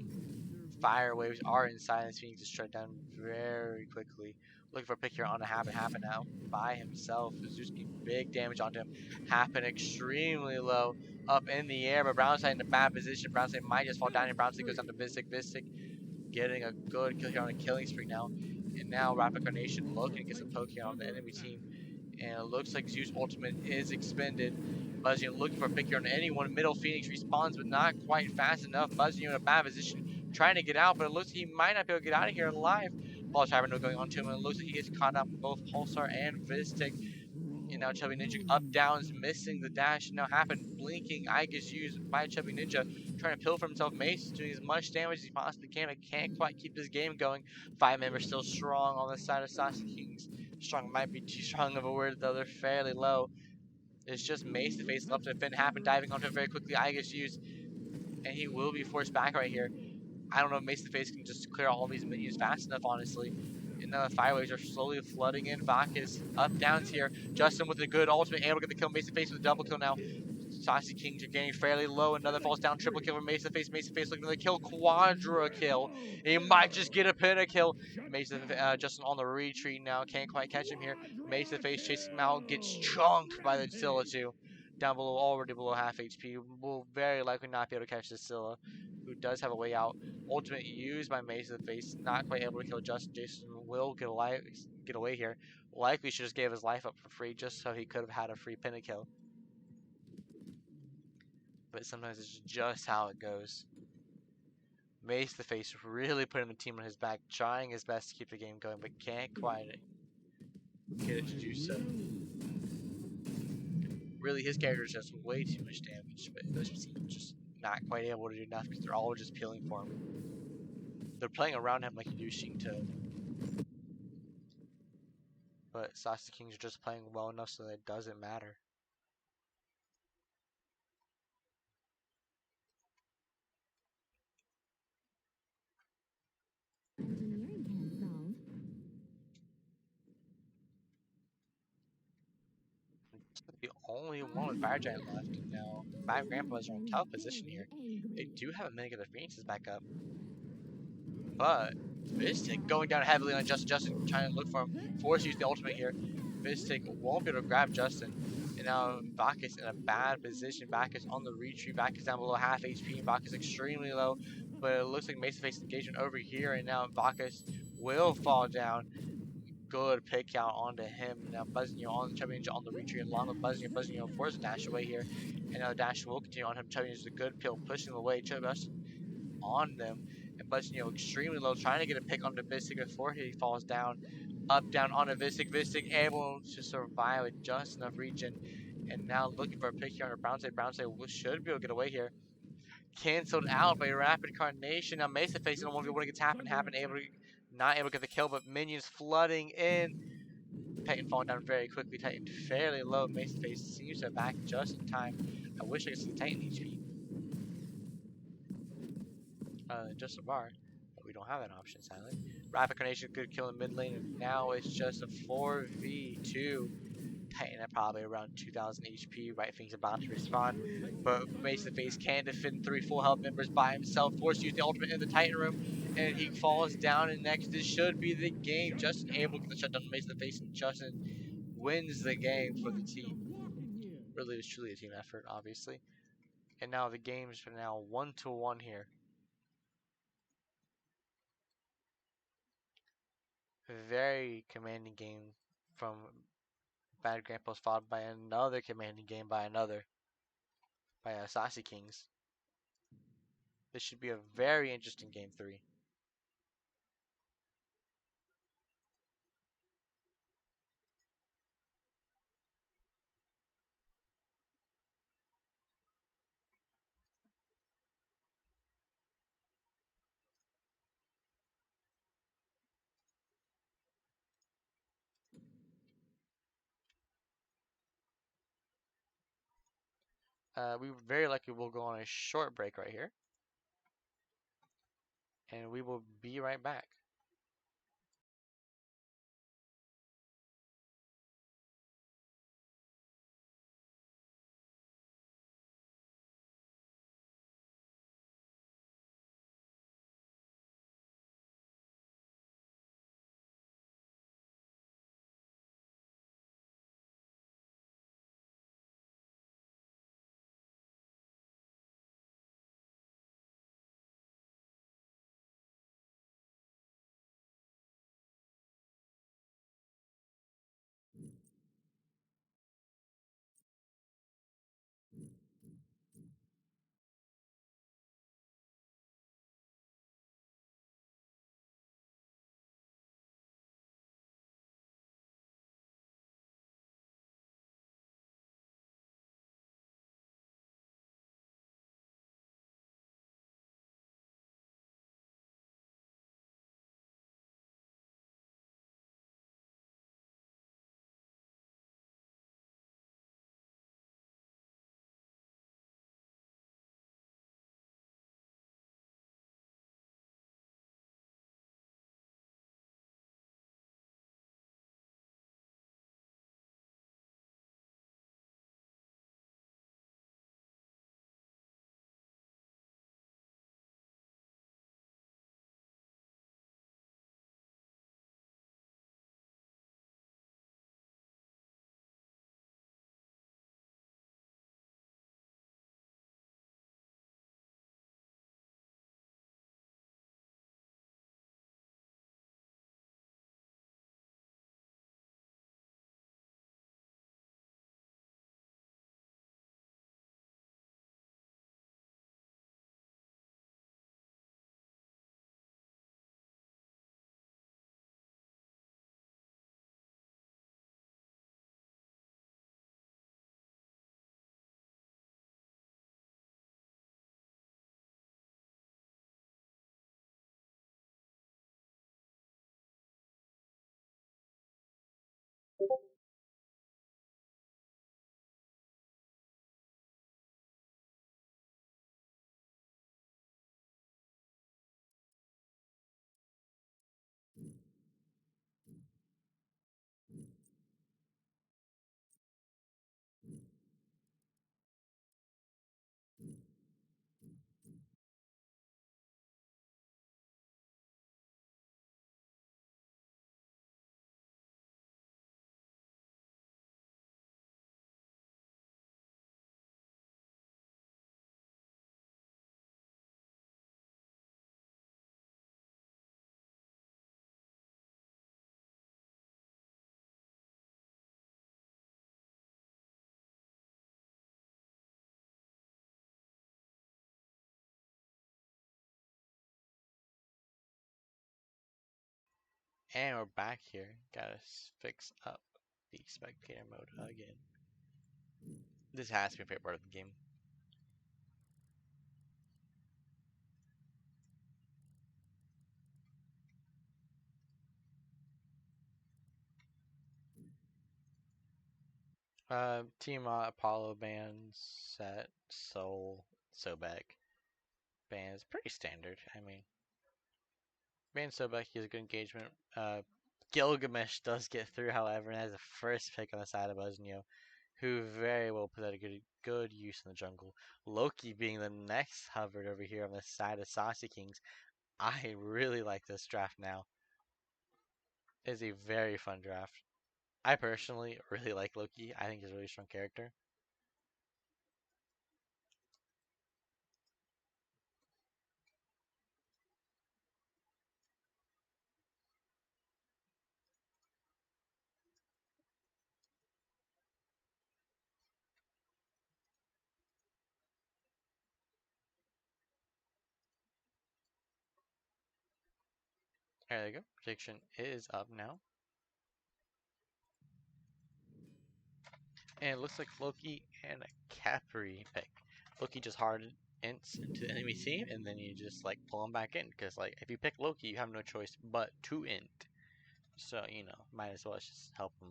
fire waves are inside. This Phoenix is shut down very quickly. Looking for a pick here on a Happen now by himself. Zeus getting big damage onto him. Happen extremely low up in the air, but Brownside in a bad position. Brownside might just fall down here. Brownside goes down to Vistic. Vistic getting a good kill here on a killing spree now. And now Rapid Carnation looking to get some poke here on the enemy team. And it looks like Zeus ultimate is expended. Buzzy looking for a pick here on anyone. Middle Phoenix responds, but not quite fast enough. Buzzy in a bad position, trying to get out, but it looks like he might not be able to get out of here alive. Ball's Hyperno going on to him, and it looks like he gets caught up with both Pulsar and Vistic. And now Chubby Ninja up downs, missing the dash. Now Happen blinking. Aegis used by Chubby Ninja, trying to pilfer himself. Mace is doing as much damage as he possibly can, but can't quite keep this game going. 5 members still strong on the side of Saucy Kings. Strong might be too strong of a word, though. They're fairly low. It's just Mace to face left to defend. Happen diving onto him very quickly. Aegis used, and he will be forced back right here. I don't know if Mace the Face can just clear all these minions fast enough, honestly. And now the fire waves are slowly flooding in. Vakis up downs here. Justin with a good ultimate, able to get the kill. Mace the Face with a double kill now. Saucy Kings are getting fairly low. Another falls down. Triple kill for Mace the Face. Mace the Face looking for the kill. Quadra kill. He might just get a pentakill. Mace the Justin on the retreat now. Can't quite catch him here. Mace the Face chasing him out. Gets chunked by the Scylla too. Down below, already below half HP. Will very likely not be able to catch the Scylla, who does have a way out. Ultimate used by Mace of the Face, not quite able to kill Justin. Jason will get away here. Likely should just gave his life up for free just so he could have had a free pentakill. But sometimes it's just how it goes. Mace the Face really putting the team on his back, trying his best to keep the game going, but can't quite get it to do so. Really, his character is just way too much damage, but those teams just not quite able to do enough because they're all just peeling for him. They're playing around him like you do Shinto. But Saucy Kings are just playing well enough so that it doesn't matter. The only one with Fire Giant left, and now Bad Grandpas are in a tough position here. They do have a minute to get their Phoenixes back up. But Vistic going down heavily on Justin. Justin trying to look for him. Force use the ultimate here. Vistic won't be able to grab Justin. And now Vakis in a bad position. Vakis on the retreat. Vakis down below half HP. Vakis extremely low. But it looks like Mace face engagement over here. And now Vakis will fall down. Good pick out onto him. Now Buzzio on Chubby Ninja on the retreat along with Buzzio. Buzzio forces a dash away here. And now the dash will continue on him. Chubby Ninja is a good pill pushing away. Chubby on them. And Buzzio extremely low, trying to get a pick onto Vistic before he falls down. Up, down, on a Vistic. Vistic able to survive with just enough regen. And now looking for a pick here on a Brown side. Brown side should be able to get away here. Canceled out by Rapid Carnation. Now Mesa facing a 1v1 against Happen. Not able to get the kill, but minions flooding in. Titan falling down very quickly. Titan fairly low. Mesa face seems to back just in time. I wish I could see the Titan HP. Just a bar. But we don't have that option, sadly. Rapid Carnation could kill in mid lane, and now it's just a 4v2. Titan at probably around 2000 HP. Right Thing's about to respawn, but Mason Face can't defend 3 full health members by himself. Forced to use the ultimate in the Titan room, and he falls down. And next, this should be the game. Justin able to get the shutdown on Mason Face, and Justin wins the game for the team. Really, it was truly a team effort, obviously. And now the games are now 1-1 here. Very commanding game from Bad Grandpa's, followed by another commanding game by Saucy Kings. This should be a very interesting game 3. We very likely will go on a short break right here, and we will be right back. And we're back here. Gotta fix up the spectator mode again. This has to be a favorite part of the game. Team Apollo band set Soul Sobek band is pretty standard. I mean, band Sobek is a good engagement. Gilgamesh does get through, however, and has the first pick on the side of Osnio, who very well put out a good use in the jungle. Loki being the next hovered over here on the side of Saucy Kings. I really like this draft now. It is a very fun draft. I personally really like Loki. I think he's a really strong character. There you go. Prediction is up now. And it looks like Loki and a Capri pick. Loki just hard ints into the enemy team, and then you just like pull him back in. Because like if you pick Loki, you have no choice but to int. So might as well just help him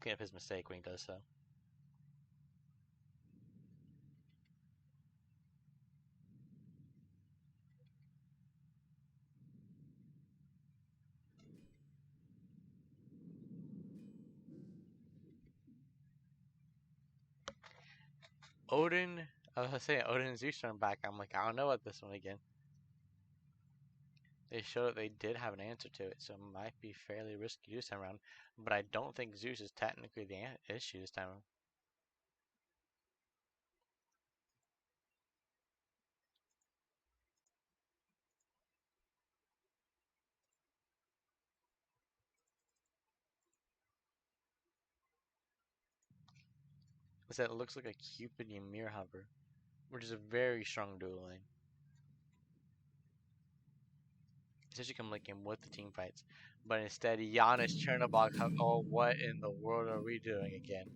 clean up his mistake when he does so. Odin, I was saying Odin and Zeus are back. I'm like, I don't know about this one again. They showed that they did have an answer to it, so it might be fairly risky this time around. But I don't think Zeus is technically the issue this time around. Is that it looks like a Cupid Ymir hover, which is a very strong dual lane. Especially come like in with the team fights. But instead, Giannis Chernobog. Oh, what in the world are we doing again?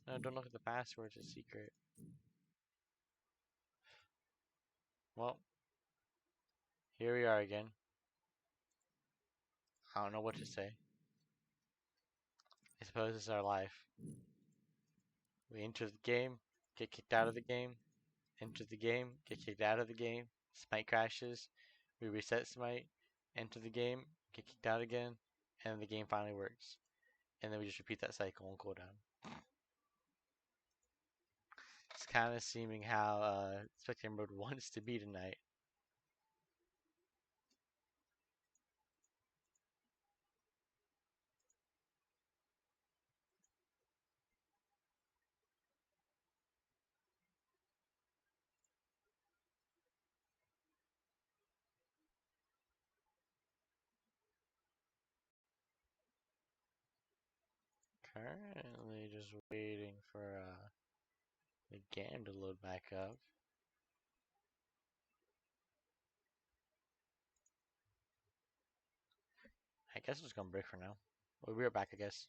No, don't look at the password. It's a secret. Well, here we are again. I don't know what to say. I suppose it's our life. We enter the game, get kicked out of the game, enter the game, get kicked out of the game, Smite crashes, we reset Smite, enter the game, get kicked out again, and the game finally works. And then we just repeat that cycle on cooldown. It's kind of seeming how Spectator Mode wants to be tonight. Currently just waiting for the game to load back up. I guess it's gonna break for now. We'll be right back, I guess.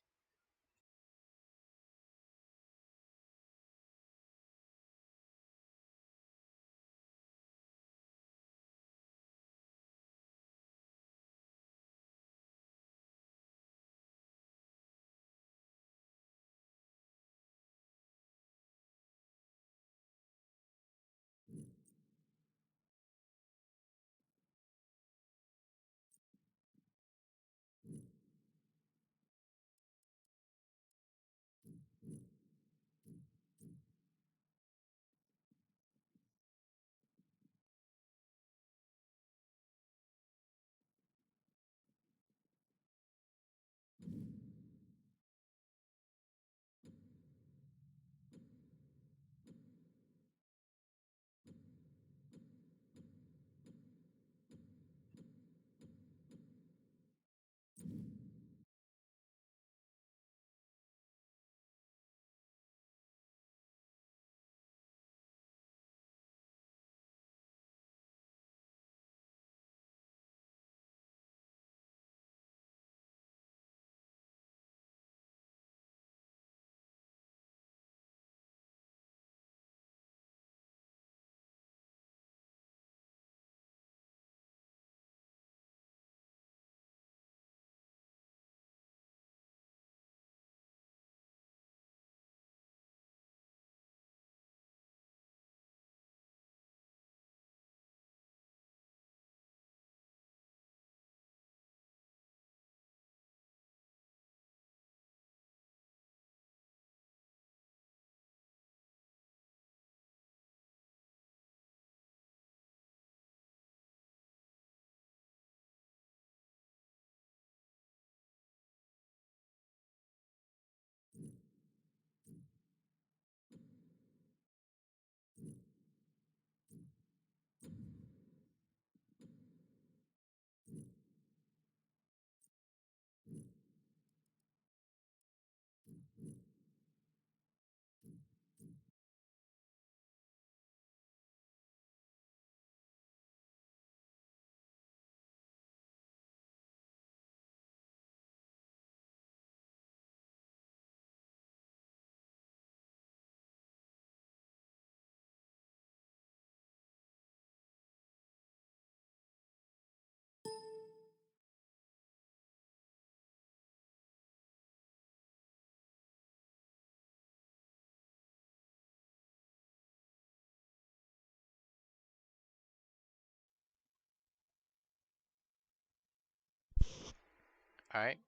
Alright.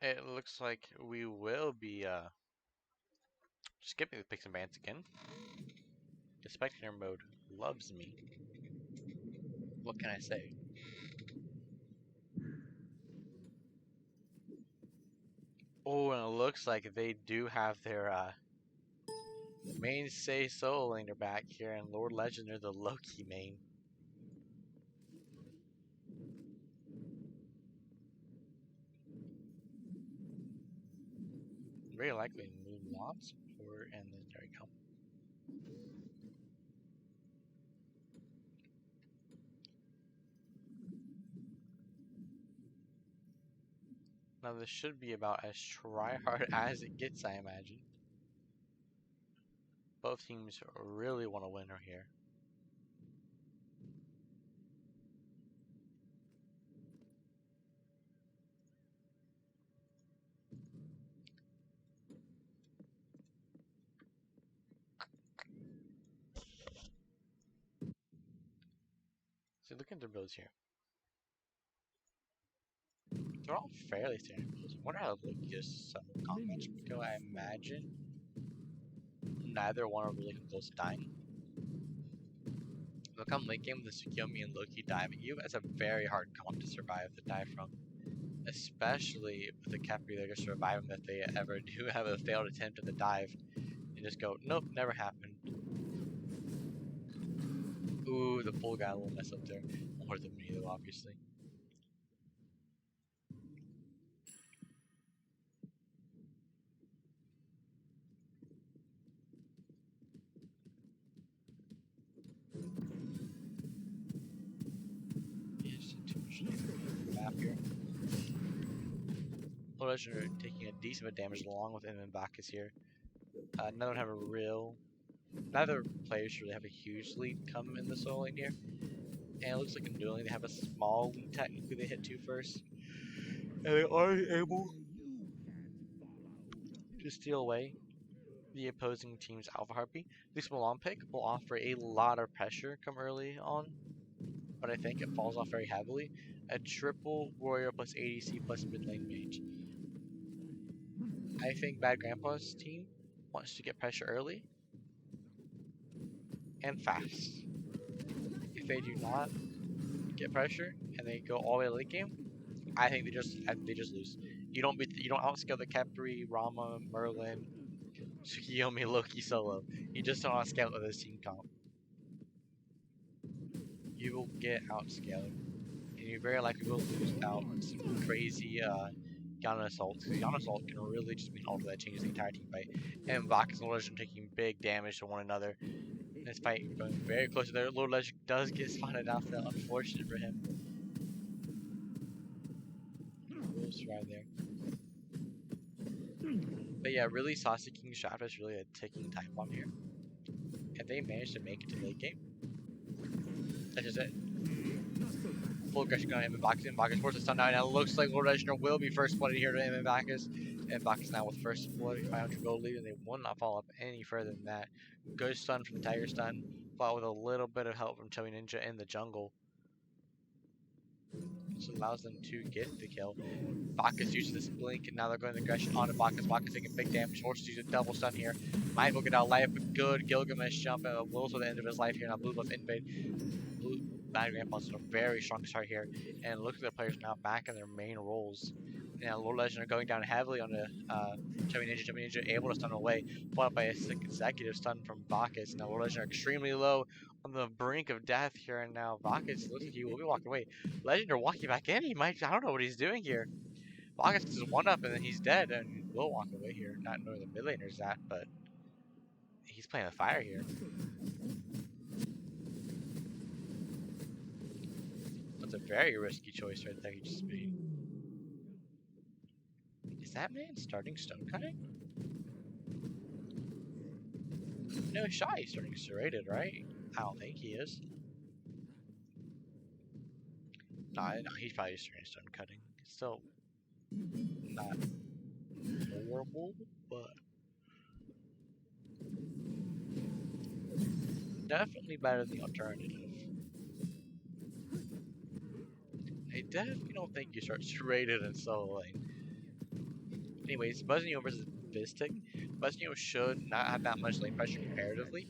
It looks like we will be skipping the picks and bans again. The spectator mode loves me. What can I say? Oh, and it looks like they do have their mainstay solo laner back here, and Lord Legend are the Loki main. Very likely Mulan support, and then there we go. Now this should be about as try-hard as it gets, I imagine. Both teams really want to win here. So look at their builds here. They're all fairly standard builds. I wonder how Lucas combat would go. I imagine neither one are really close to dying. Look on late game with the Tsukiyomi and Loki diving. You has a very hard comp to survive the dive from. Especially with the Capri, they're gonna survive them if they ever do have a failed attempt at the dive. And just go, nope, never happened. Ooh, the bull got a little mess up there. More than me though, obviously. Yes, too much map here. Legend are taking a decent bit of damage along with Im and Bacchus here. Neither have a real. Neither players really have a huge lead come in the solo lane here. And it looks like in dueling they have a small lead technically they hit 2 first. And they are able to steal away the opposing team's Alpha Harpy. This Milan pick will offer a lot of pressure come early on, but I think it falls off very heavily. A triple warrior plus ADC plus mid lane mage. I think Bad Grandpa's team wants to get pressure early and fast. If they do not get pressure and they go all the way to late game, I think they just lose. You don't outscale the Kepri, Rama, Merlin, Tsukiyomi, Loki solo. You just don't outscale with this team comp. You will get outscaled, and you very likely will lose out some crazy Yana Assault. Because Yana Assault can really just be an ult that changes the entire team fight. And Bacchus and Lord Legend taking big damage to one another. This fight going very close to there. Lord Legend does get spotted out there. Unfortunate for him. Will survive there. But yeah, really, Saucy King Shaft is really a ticking time bomb here. And they managed to make it to late game. That's just it. Full aggression going on Bacchus, and Bacchus forces stun down. Now it looks like Lord Legend will be first blooded here to Bacchus. And Bacchus now with first blood, 500 gold lead, and they will not follow up any further than that. Good stun from the Tiger Stun, followed with a little bit of help from Chubby Ninja in the jungle. This allows them to get the kill. Bacchus uses this blink, and now they're going to aggression onto Bacchus. Bacchus taking big damage, forced to use a double stun here. Might will get out life, but good Gilgamesh jump, and Will's at the end of his life here. Now Blue buff invade. Bad Grandpa's a very strong start here, and look at the players now back in their main roles. Now Lord Legend are going down heavily on the Chubby Ninja. Chubby Ninja able to stun away, followed by a consecutive stun from Bacchus. Now Lord Legend are extremely low on the brink of death here, and now Bacchus looks like he will be walking away. Legend are walking back in. He might, I don't know what he's doing here. Bacchus is one up and then he's dead, and will walk away here. Not knowing the mid laner's that, but he's playing with fire here. That's a very risky choice right there he just made. Is that man starting stone cutting? No shot he's starting serrated, right? I don't think he is. No, he's probably just starting stone cutting. Still not horrible, but definitely better than the alternative. I definitely don't think you start traded in solo lane. Anyways, Buzzio versus Vistic. Buzzio should not have that much lane pressure comparatively,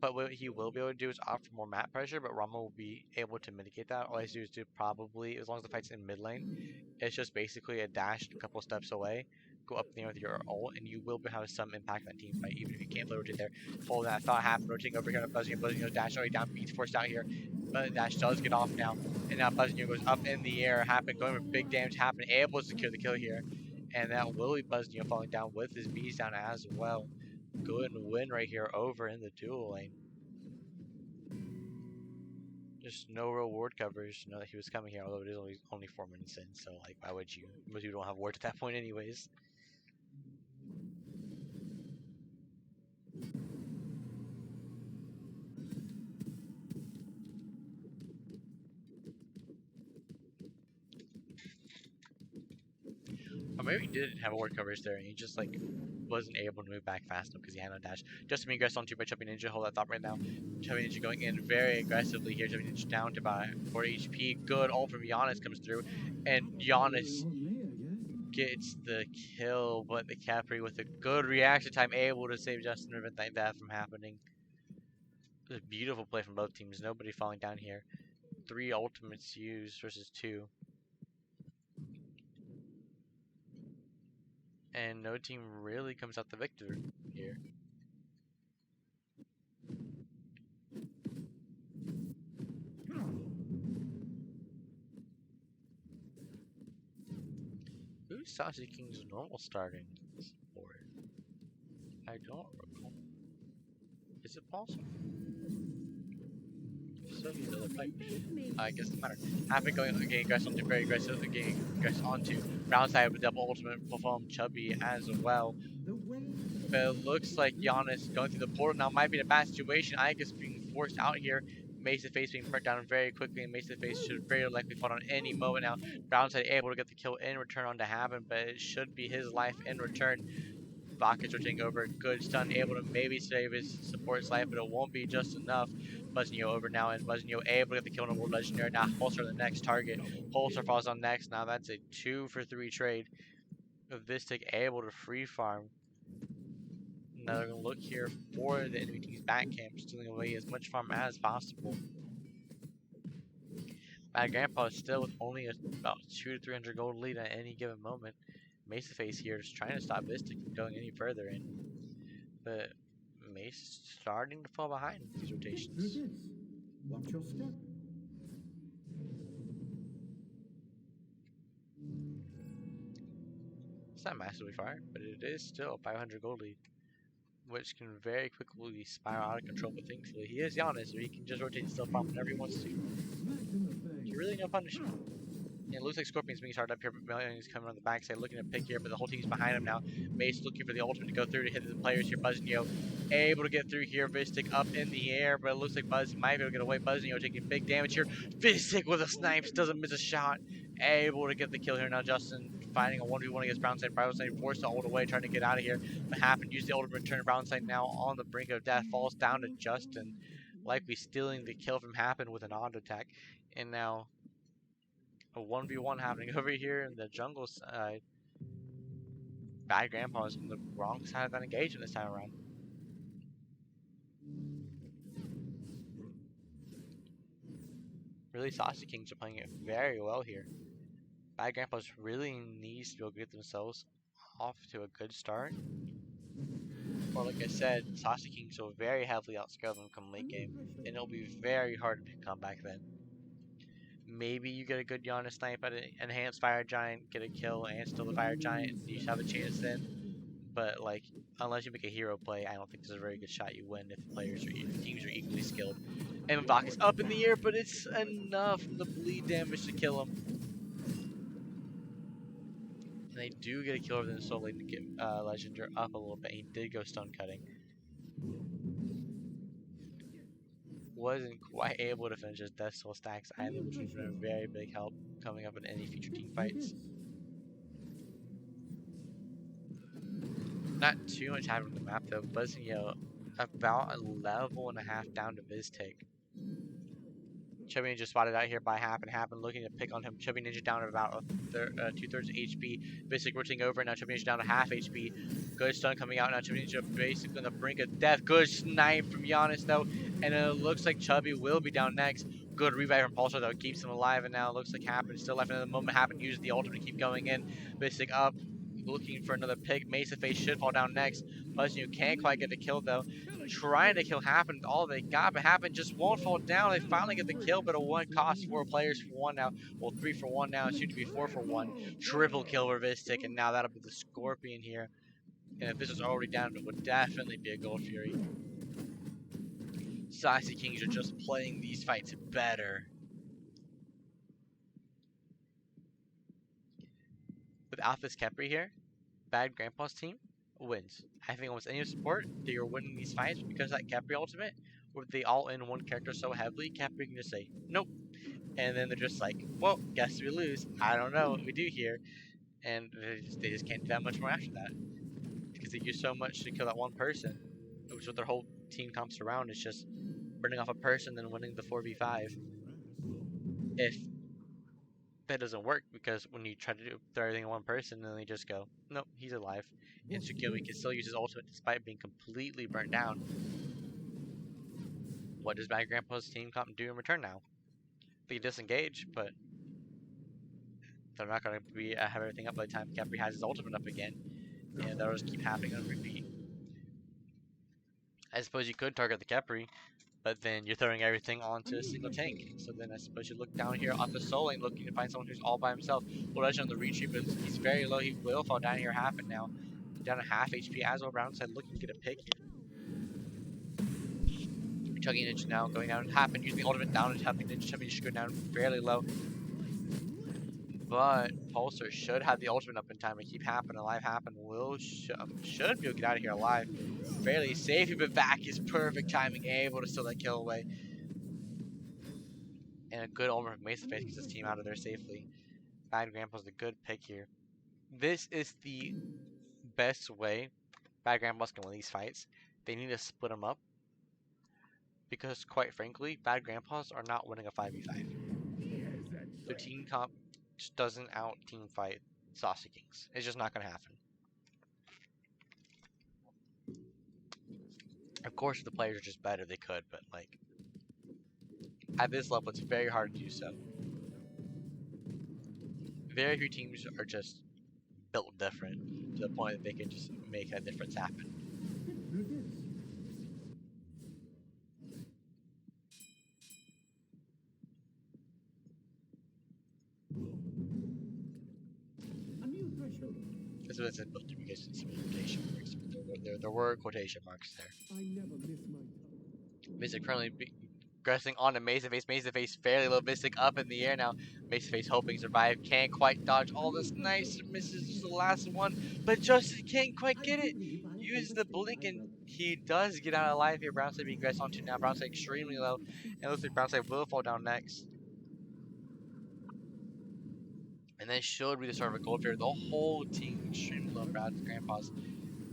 but what he will be able to do is offer more map pressure, but Rama will be able to mitigate that. All he has to do is to probably, as long as the fight's in mid lane, it's just basically a dash a couple steps away, go up there with your ult, and you will have some impact on that team fight, even if you can't play rotate there. Follow that thought happen, rotating over here on Buzzio. Buzzio dash all the way down, beats forced out here, but dash does get off now, and now Buzzio goes up in the air, happen, going for big damage, happen, able to secure the kill here, and that will be Buzzio falling down with his bees down as well. Good win right here over in the dual lane. Just no real ward coverage to know that he was coming here, although it is only 4 minutes in, so like why would you? Most people don't have ward at that point anyways. Or maybe he didn't have ward coverage there and he just like wasn't able to move back fast enough because he had no dash. Just being aggressed on 2 by Chubby Ninja, hold that thought right now. Chubby Ninja going in very aggressively here. Chubby Ninja down to about 40 HP. Good ult from Giannis comes through, and Giannis gets the kill, but the Capri with a good reaction time able to save Justin to prevent that from happening. It was a beautiful play from both teams. Nobody falling down here. 3 ultimates used versus 2. And no team really comes out the victor here. Who's Saucy King's normal starting support? I don't recall. Is it Paulson? So he's the other player. I guess it doesn't matter. After going getting aggressive onto very aggressive, getting aggressive onto round side with double ultimate from Chubby as well. But it looks like Giannis going through the portal now might be in a bad situation. Ike's being forced out here. Mace's face being burnt down very quickly, and Mace's face should very likely fall on any moment now. Brownside able to get the kill in return on to happen, but it should be his life in return. Rockets rotating over, good stun, able to maybe save his support's life, but it won't be just enough. Buzzio over now, and Buzzio able to get the kill on a World Legendary. Now Holster the next target. Holster falls on next. Now that's a 2 for 3 trade. Vistic able to free farm. Now they're going to look here for the enemy team's back camp, stealing away as much farm as possible. Bad Grandpa is still with only about 200 to 300 gold lead at any given moment. Mesa Face here is trying to stop Vistic from going any further in. But Mace is starting to fall behind with these rotations. Watch your step. It's not massively far, but it is still a 500 gold lead, which can very quickly spiral out of control. But thankfully, he is Giannis, so he can just rotate still farm whenever he wants to. There's really no punishment. And it looks like Scorpion's being started up here, but Million's coming on the backside looking to pick here, but the whole team's behind him now. Mace looking for the ultimate to go through to hit the players here. Buzzio able to get through here. Vistic up in the air, but it looks like Buzz might be able to get away. Buzzio taking big damage here. Vistic with a snipes, doesn't miss a shot. Able to get the kill here now. Justin fighting a 1v1 against Brownside. Brownside forced to ult away, trying to get out of here. But happened to use the ultimate return. Brownside now on the brink of death, falls down to Justin, likely stealing the kill from Happen with an auto attack. And now a 1v1 happening over here in the jungle side. Bad Grandpa is on the wrong side of that engagement this time around. Really, Saucy Kings are playing it very well here. Bad Grandpa's really needs to be able to get themselves off to a good start. Or like I said, Saucy Kings will very heavily outscale them come late game, and it'll be very hard to come back then. Maybe you get a good Giannis snipe at an enhanced Fire Giant, get a kill, and still the Fire Giant, you have a chance then. But like, unless you make a hero play, I don't think there's a very good shot you win if the teams are equally skilled. And Vok is up in the air, but it's enough from the bleed damage to kill him. And they do get a kill over the Soul Lane to get Legendary up a little bit. He did go stun cutting. Wasn't quite able to finish his Death Soul stacks either, which would have been a very big help coming up in any future team fights. Not too much happening on the map though. Buzzio about a level and a half down to Vistic. Chubby Ninja spotted out here by Happen. Happen looking to pick on him. Chubby Ninja down to about 2/3 HP. Basic rotating over. Now Chubby Ninja down to half HP. Good stun coming out. Now Chubby Ninja basically on the brink of death. Good snipe from Giannis though. And it looks like Chubby will be down next. Good revive from Pulsar though. Keeps him alive. And now it looks like Happen still left. And at the moment Happen uses the ultimate to keep going in. Basic up. Looking for another pick. Mesa Face should fall down next. Buzzing can't quite get the kill though. Trying to kill Happen all they got, but Happen just won't fall down. They finally get the kill, but a one cost 4 players for 1 now. Well, 3 for 1 now. Soon to be 4 for 1. Triple kill for Vistic, and now that'll be the Scorpion here. And if this was already down, it would definitely be a Gold Fury. Saucy Kings are just playing these fights better. Without this Kepri here, Bad Grandpa's team wins. I think almost any support, they are winning these fights because that Kepri ultimate, where they all in one character so heavily, Kepri can just say, nope. And then they're just like, well, guess we lose. I don't know what we do here. And they just can't do that much more after that. Because they use so much to kill that one person, which is what their whole team comps around. It's just burning off a person, then winning the 4v5. If that doesn't work, because when you try to throw everything in one person, then they just go, nope, he's alive. And Tsukiyomi can still use his ultimate despite being completely burnt down. What does Bad Grandpa's team comp do in return now? They disengage, but they're not going to have everything up by the time Kepri has his ultimate up again. And that'll just keep happening on repeat. I suppose you could target the Kepri, but then you're throwing everything onto a single tank. So then I suppose you look down here on the Soul Lane looking to find someone who's all by himself. Well, on the retreat, but he's very low. He will fall down here Happen now. Down to half HP as well. Brownside looking to get a pick here. Chugging Ninja now going down. Happen using the ultimate down and Chugging Ninja. Chugging should go down fairly low. But Pulsar should have the ultimate up in time to keep Happen alive. Happen should be able to get out of here alive. Fairly safe, but back is perfect timing, able to steal that kill away. And a good ultimate from Mesa Face gets his team out of there safely. Bad Grandpa's a good pick here. This is the best way Bad Grandpas can win these fights. They need to split them up. Because quite frankly, Bad Grandpas are not winning a 5v5. Their team comp just doesn't out team fight Saucy Kings. It's just not going to happen. Of course, if the players are just better, they could, but like at this level, it's very hard to do so. Very few teams are just built different to the point that they can just make that difference happen. This is supposed to be because it's quotation marks. There were quotation marks there. I never miss my time. Mystic currently progressing on to Mesa Face. Mesa Face fairly low. Mystic up in the air now. Mesa Face hoping to survive. Can't quite dodge all this nice. Misses the last one. But Justin can't quite get it. Uses the blink and he does get out alive here. Brownside being aggressed onto now. Brownside extremely low. And it looks like Brownside will fall down next. And then should be the start of a gold fair. The whole team extremely low Bad Grandpas.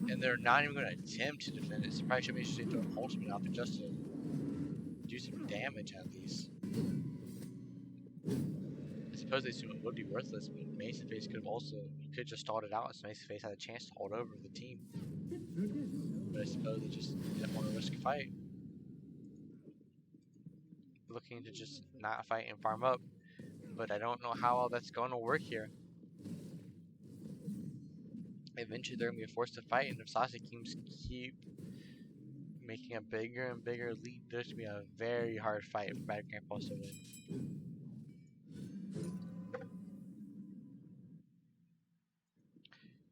And they're not even going to attempt to defend it. Surprise should be interesting to throw an ultimate out there just to do some damage at least. I suppose they assume it would be worthless, but Mesa Face could have just stalled it out so Mesa Face had a chance to hold over the team. But I suppose they just didn't want to risk a fight. Looking to just not fight and farm up. But I don't know how all that's going to work here. Eventually they're going to be forced to fight, and if Saucy Kings keep making a bigger and bigger lead, there's going to be a very hard fight for Bad Grandpas to win.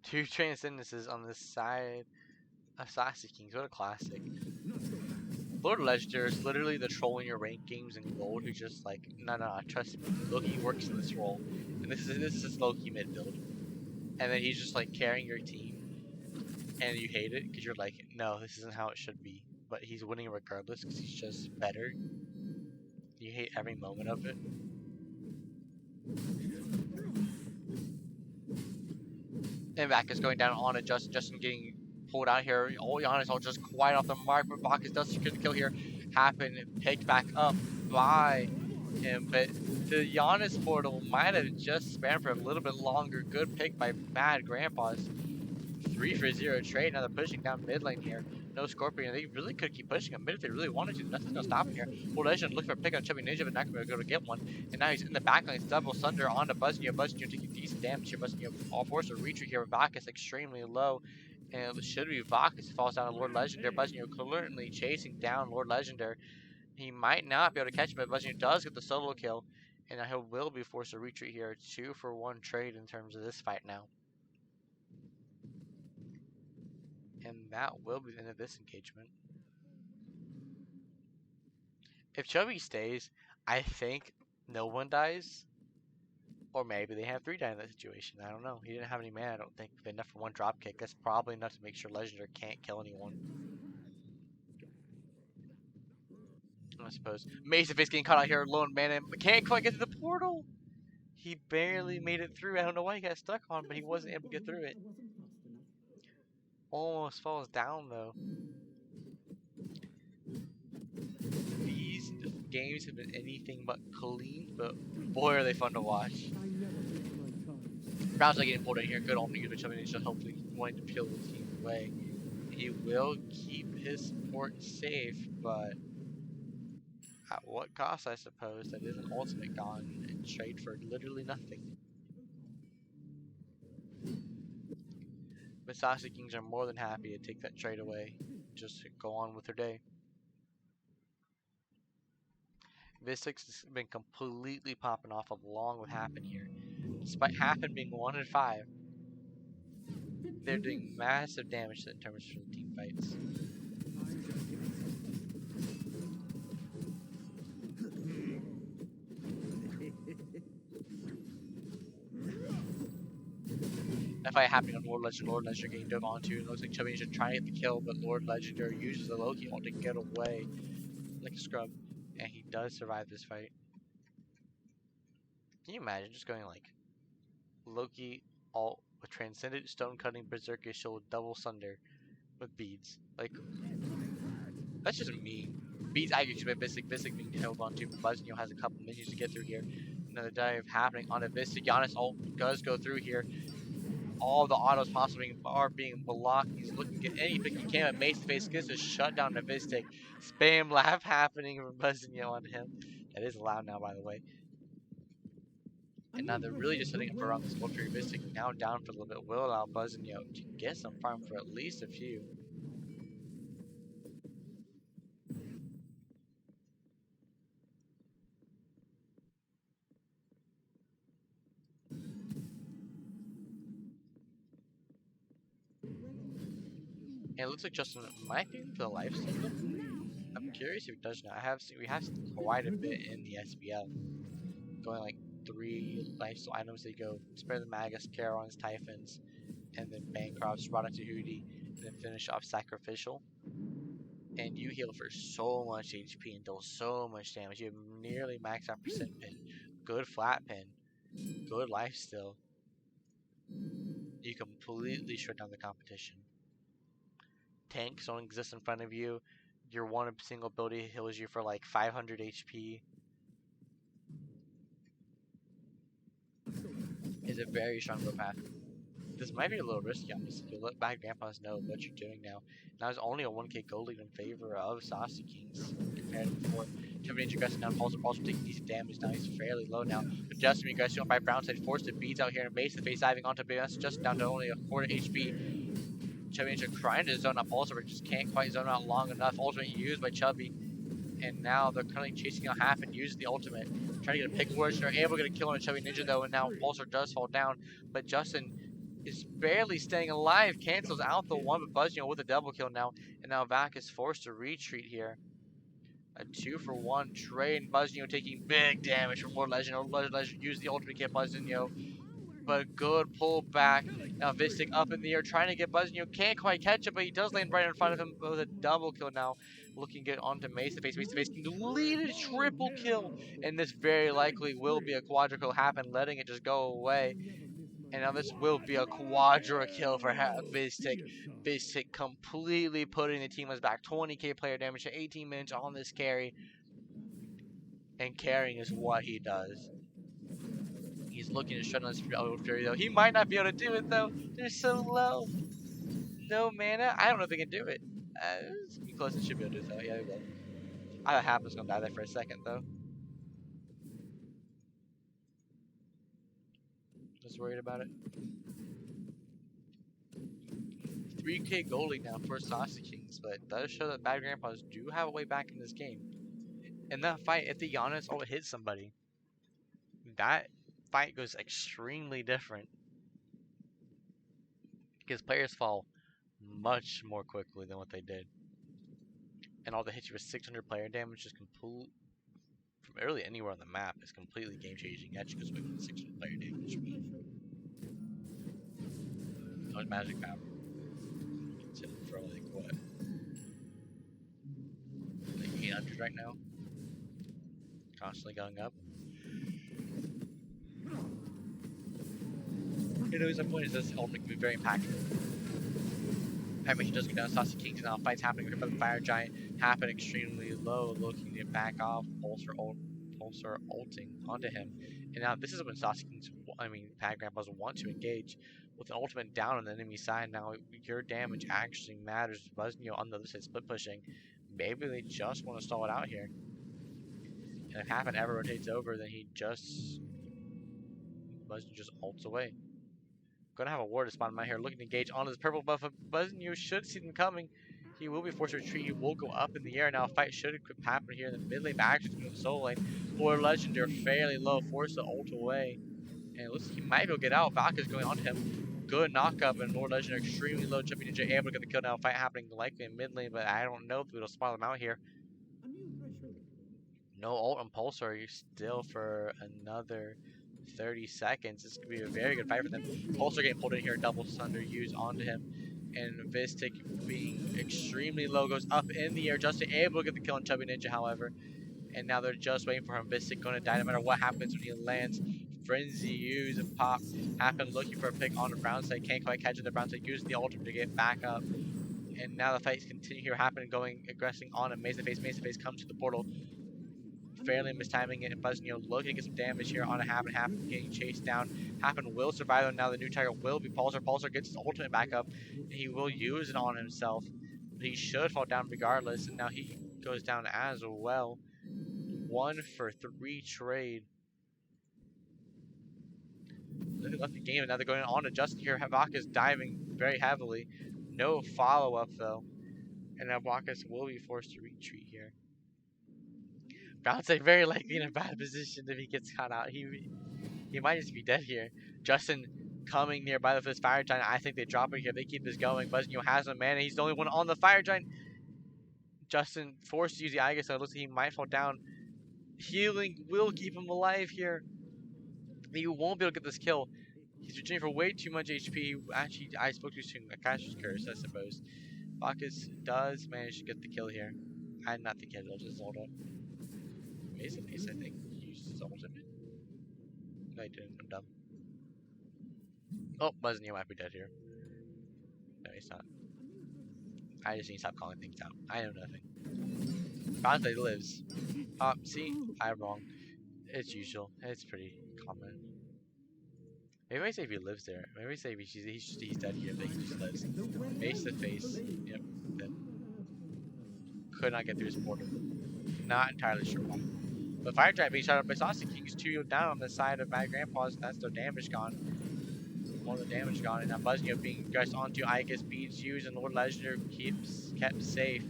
Two Transcendences on this side of Saucy Kings. What a classic. Lord Legendary is literally the troll in your ranked games in gold who's just like, no, trust me, Loki works in this role. And this is his Loki mid build. And then he's just like carrying your team. And you hate it because you're like, no, this isn't how it should be. But he's winning regardless because he's just better. You hate every moment of it. And back is going down on it. Justin getting pulled out here. Giannis all just quiet off the mark, but Bacchus does secure the kill here. Happen picked back up by But the Giannis portal might have just spammed for a little bit longer. Good pick by Mad Grandpa's. 3-for-0 trade. Now they're pushing down mid lane here. No Scorpion. They really could keep pushing him mid if they really wanted to. Nothing's gonna stop him here. Old Legend looking for a pick on Chubby Ninja, but not gonna be able to get one. And now he's in the back lane. It's double Sunder onto Buzzio. Buzzio taking decent damage here. Buzzio all forced to retreat here with Bacchus extremely low. And it should be Bacchus falls down to Lord Legendary. Buzzio currently chasing down Lord Legendary. He might not be able to catch him, but Buzzio does get the solo kill. And he will be forced to retreat here. 2-for-1 trade in terms of this fight now. And that will be the end of this engagement. If Chubby stays, I think no one dies. Or maybe they have 3 die in that situation. I don't know. He didn't have any mana, I don't think. Enough for 1 drop kick. That's probably enough to make sure Legendary can't kill anyone. I suppose. Mason Face getting caught out here alone, man, and can't quite get to the portal. He barely made it through. I don't know why he got stuck on, but he wasn't able to get through it. Almost falls down though. These games have been anything but clean, but boy are they fun to watch. Browns are getting pulled in here. Good on me, which I mean, should hopefully wanting to peel the team away. He will keep his support safe, but at what cost, I suppose? That is an ultimate gone and trade for literally nothing. But Saucy Kings are more than happy to take that trade away. Just go on with their day. Vistix has been completely popping off along with Happen here. Despite Happen being 1-5, they're doing massive damage in terms of the team fights. That fight happening on Lord Legendary getting dove onto. It looks like Chubby should try to get the kill, but Lord Legendary uses the Loki ult to get away like a scrub. And he does survive this fight. Can you imagine just going like Loki ult with Transcendent Stone Cutting Berserker Shield double Sunder with beads? Like, that's just mean. Beads actually by Vistic being held onto, but Buzzio has a couple minions to get through here. Another dive happening on a Vistic. Giannis ult does go through here. All the autos possibly are being blocked. He's looking to get any pick he can, but Mace Face gets a shutdown to Vistic. Spam laugh happening from Buzzio on him. That is allowed now, by the way. And now they're really just setting up around this Ultra Vistic now down for a little bit. Will allow Buzzio to get some farm for at least a few. And it looks like Justin might be for the lifesteal. I'm curious if he does not. We have seen quite a bit in the SBL. Going like 3 lifesteal items. They go spare the Magus, Carol's Typhons, and then Bancroft's Rada Hootie, and then finish off Sacrificial. And you heal for so much HP and deal so much damage. You have nearly maxed out percent pin. Good flat pin. Good lifesteal. You completely shut down the competition. Tanks don't exist in front of you. Your one single ability heals you for like 500 HP. Is a very strong go path. This might be a little risky, honestly. You'll let Bad Grandpas know what you're doing now. Now there's only a 1k gold lead in favor of Saucy Kings compared to before. Chubby Ninja aggressive now. Pulsar taking decent damage. Now he's fairly low now. But Justin aggressive by Brownside forced the beads out here and base the face diving onto Big S just down to only a quarter HP. Chubby Ninja trying to zone out Pulsar, but just can't quite zone out long enough. Ultimate used by Chubby. And now they're currently chasing out half and use the ultimate. Trying to get a pick word. They're able to get a kill on a Chubby Ninja though, and now Pulsar does fall down. But Justin is barely staying alive. Cancels out the one, but Buzzio with a double kill now. And now Vac is forced to retreat here. A 2-for-1 trade, and Buzzio taking big damage from Lord Legend. Lord Legend used the ultimate to get Buzzio. But good pull back. Now Vistic up in the air trying to get Buzzio. Can't quite catch it, but he does land right in front of him with a double kill now. Looking to get onto Mace to Face. Mace to Face can lead a triple kill. And this very likely will be a quadra happen, letting it just go away. And now this will be a quadra kill for Vistic. Vistic completely putting the team back. 20k player damage to 18 minutes on this carry. and carrying is what he does. He's looking to shut down this old Fury though. He might not be able to do it though. They're so low. No mana. I don't know if they can do it. It's gonna be close. It should be able to do it though. Yeah, they will. I thought Hap was gonna die there for a second though. Just worried about it. 3K goalie now for Saucy Kings, but it does show that Bad Grandpas do have a way back in this game. In that fight, if the Giannis hits somebody, that fight goes extremely different because players fall much more quickly than what they did. And all the hits you with 600 player damage is complete from early anywhere on the map is completely game changing. Actually goes away from the 600 player damage. So much magic power. It's hitting for like what? Like 800 right now. Constantly going up. Anyways, my point is this ultimate can be very impactful. Animation does go down Saucy Kings now. Fights happening here by the Fire Giant. Happen extremely low, looking to back off. Pulsar ulting onto him. And now this is when Saucy Kings, Bad Grandpas want to engage with an ultimate down on the enemy side. Now your damage actually matters. Buzzio on the other side split pushing. Maybe they just want to stall it out here. And if Happen ever rotates over, then Buzzio just ults away. Gonna have a ward to spawn in my hair, looking to engage onto this purple buff. Buzzio should see them coming. He will be forced to retreat. He will go up in the air. Now a fight should happen here in the mid lane, but actually going to the solo lane. Lord Legend, they're fairly low, forced to ult away. And it looks like he might be able to get out. Valka's going on to him. Good knockup, and Lord Legend are extremely low. Jumping Ninja able to get the kill now. Fight happening likely in mid lane, but I don't know if it'll spawn them out here. No ult on Pulsar. You're still for another 30 seconds. This could be a very good fight for them. Pulsar getting pulled in here, double thunder used onto him. And Vistic being extremely low goes up in the air, just able to get the kill on Chubby Ninja, however. And now they're just waiting for him. Vistic going to die no matter what happens when he lands. Frenzy use and pop. Happen looking for a pick on the brown side. Can't quite catch it. The brown side uses the ultimate to get back up. And now the fights continue here. Happen going aggressing on him. Mace to face. Mace to face comes to the portal. Fairly mistiming it, and Buzzio looking to get some damage here on a Happen. Happen getting chased down. Happen will survive, and now the new target will be Pulsar. Pulsar gets his ultimate back up, and he will use it on himself. But he should fall down regardless, and now he goes down as well. 1 for 3 trade. They left the game, and now they're going on to Justin here. Vakas diving very heavily. No follow-up, though. And now Vakas will be forced to retreat here. Bounce very likely in a bad position if he gets caught out. He might just be dead here. Justin coming nearby with this Fire Giant. I think they drop it here. They keep this going. Buzzio has no mana. He's the only one on the Fire Giant. Justin forced to use the Aegis, so it looks like he might fall down. Healing will keep him alive here. He won't be able to get this kill. He's returning for way too much HP. Actually, I spoke too soon. A Caster's Curse, I suppose. Bacchus does manage to get the kill here. I did not think he'll just hold up. Mace, I think. He used his ultimate. No, he didn't. I'm dumb. Oh, Buzzio might be dead here. No, he's not. I just need to stop calling things out. I know nothing. Bronte lives. See? I'm wrong. It's usual. It's pretty common. Maybe I say if he lives there. Maybe I say if he's dead here, but he just lives. Face to face. Yep. Dead. Could not get through his portal. Not entirely sure why. But Fire Giant being shot up by Saucy Kings, 2 down on the side of Bad Grandpa's. That's their damage gone. More of the damage gone. And now Buzzio being aggressed onto Aegis, beats used, and Lord Legendary kept safe.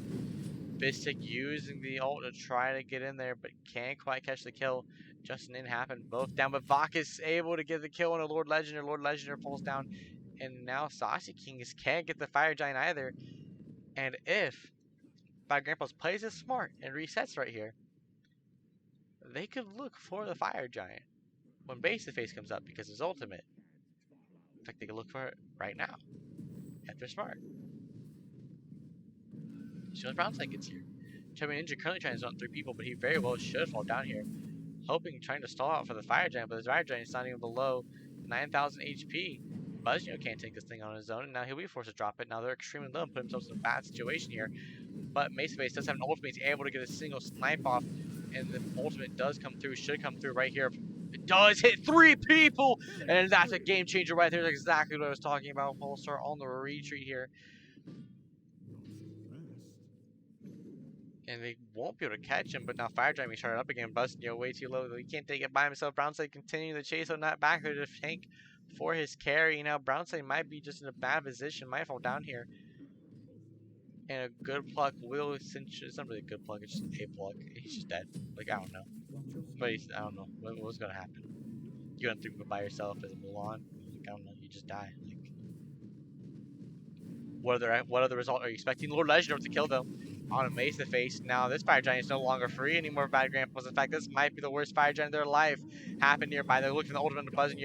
Vistic using the ult to try to get in there, but can't quite catch the kill. Justin didn't happen. Both down, but Vakas able to get the kill on a Lord Legendary. Lord Legendary falls down. And now Saucy Kings can't get the Fire Giant either. And if Bad Grandpa's plays it smart and resets right here, they could look for the Fire Giant when Base to Face comes up because his ultimate. In fact, they could look for it right now if they're smart. As soon as Brown Side gets here. Chubby Ninja currently trying to zone 3 people, but he very well should fall down here. Hoping, trying to stall out for the Fire Giant, but his Fire Giant is not even below 9,000 HP. Buzzio can't take this thing on his own, and now he'll be forced to drop it. Now they're extremely low and put themselves in a bad situation here. But Mace Face does have an ultimate. He's able to get a single snipe off And the ultimate does come through, should come through right here. It does hit 3 people, and that's a game changer right there. That's exactly what I was talking about. Pulsar on the retreat here. And they won't be able to catch him, but now Fire Giant started up again. Busting way too low. He can't take it by himself. Brownslade continuing the chase on that back there to tank for his carry. Now Brownslade might be just in a bad position, might fall down here. And a good pluck will cinch. It's not really a good pluck, it's just a pluck. He's just dead. Like, I don't know. But I don't know. What's gonna happen? You're gonna think by yourself as a Mulan? Like, I don't know. You just die. Like, what other result are you expecting? Lord Legendor to kill them on a Mace to face. Now this Fire Giant is no longer free anymore. Bad Grandpas. In fact, this might be the worst Fire Giant of their life. Happened nearby. They're looking for the ultimate to Buzzing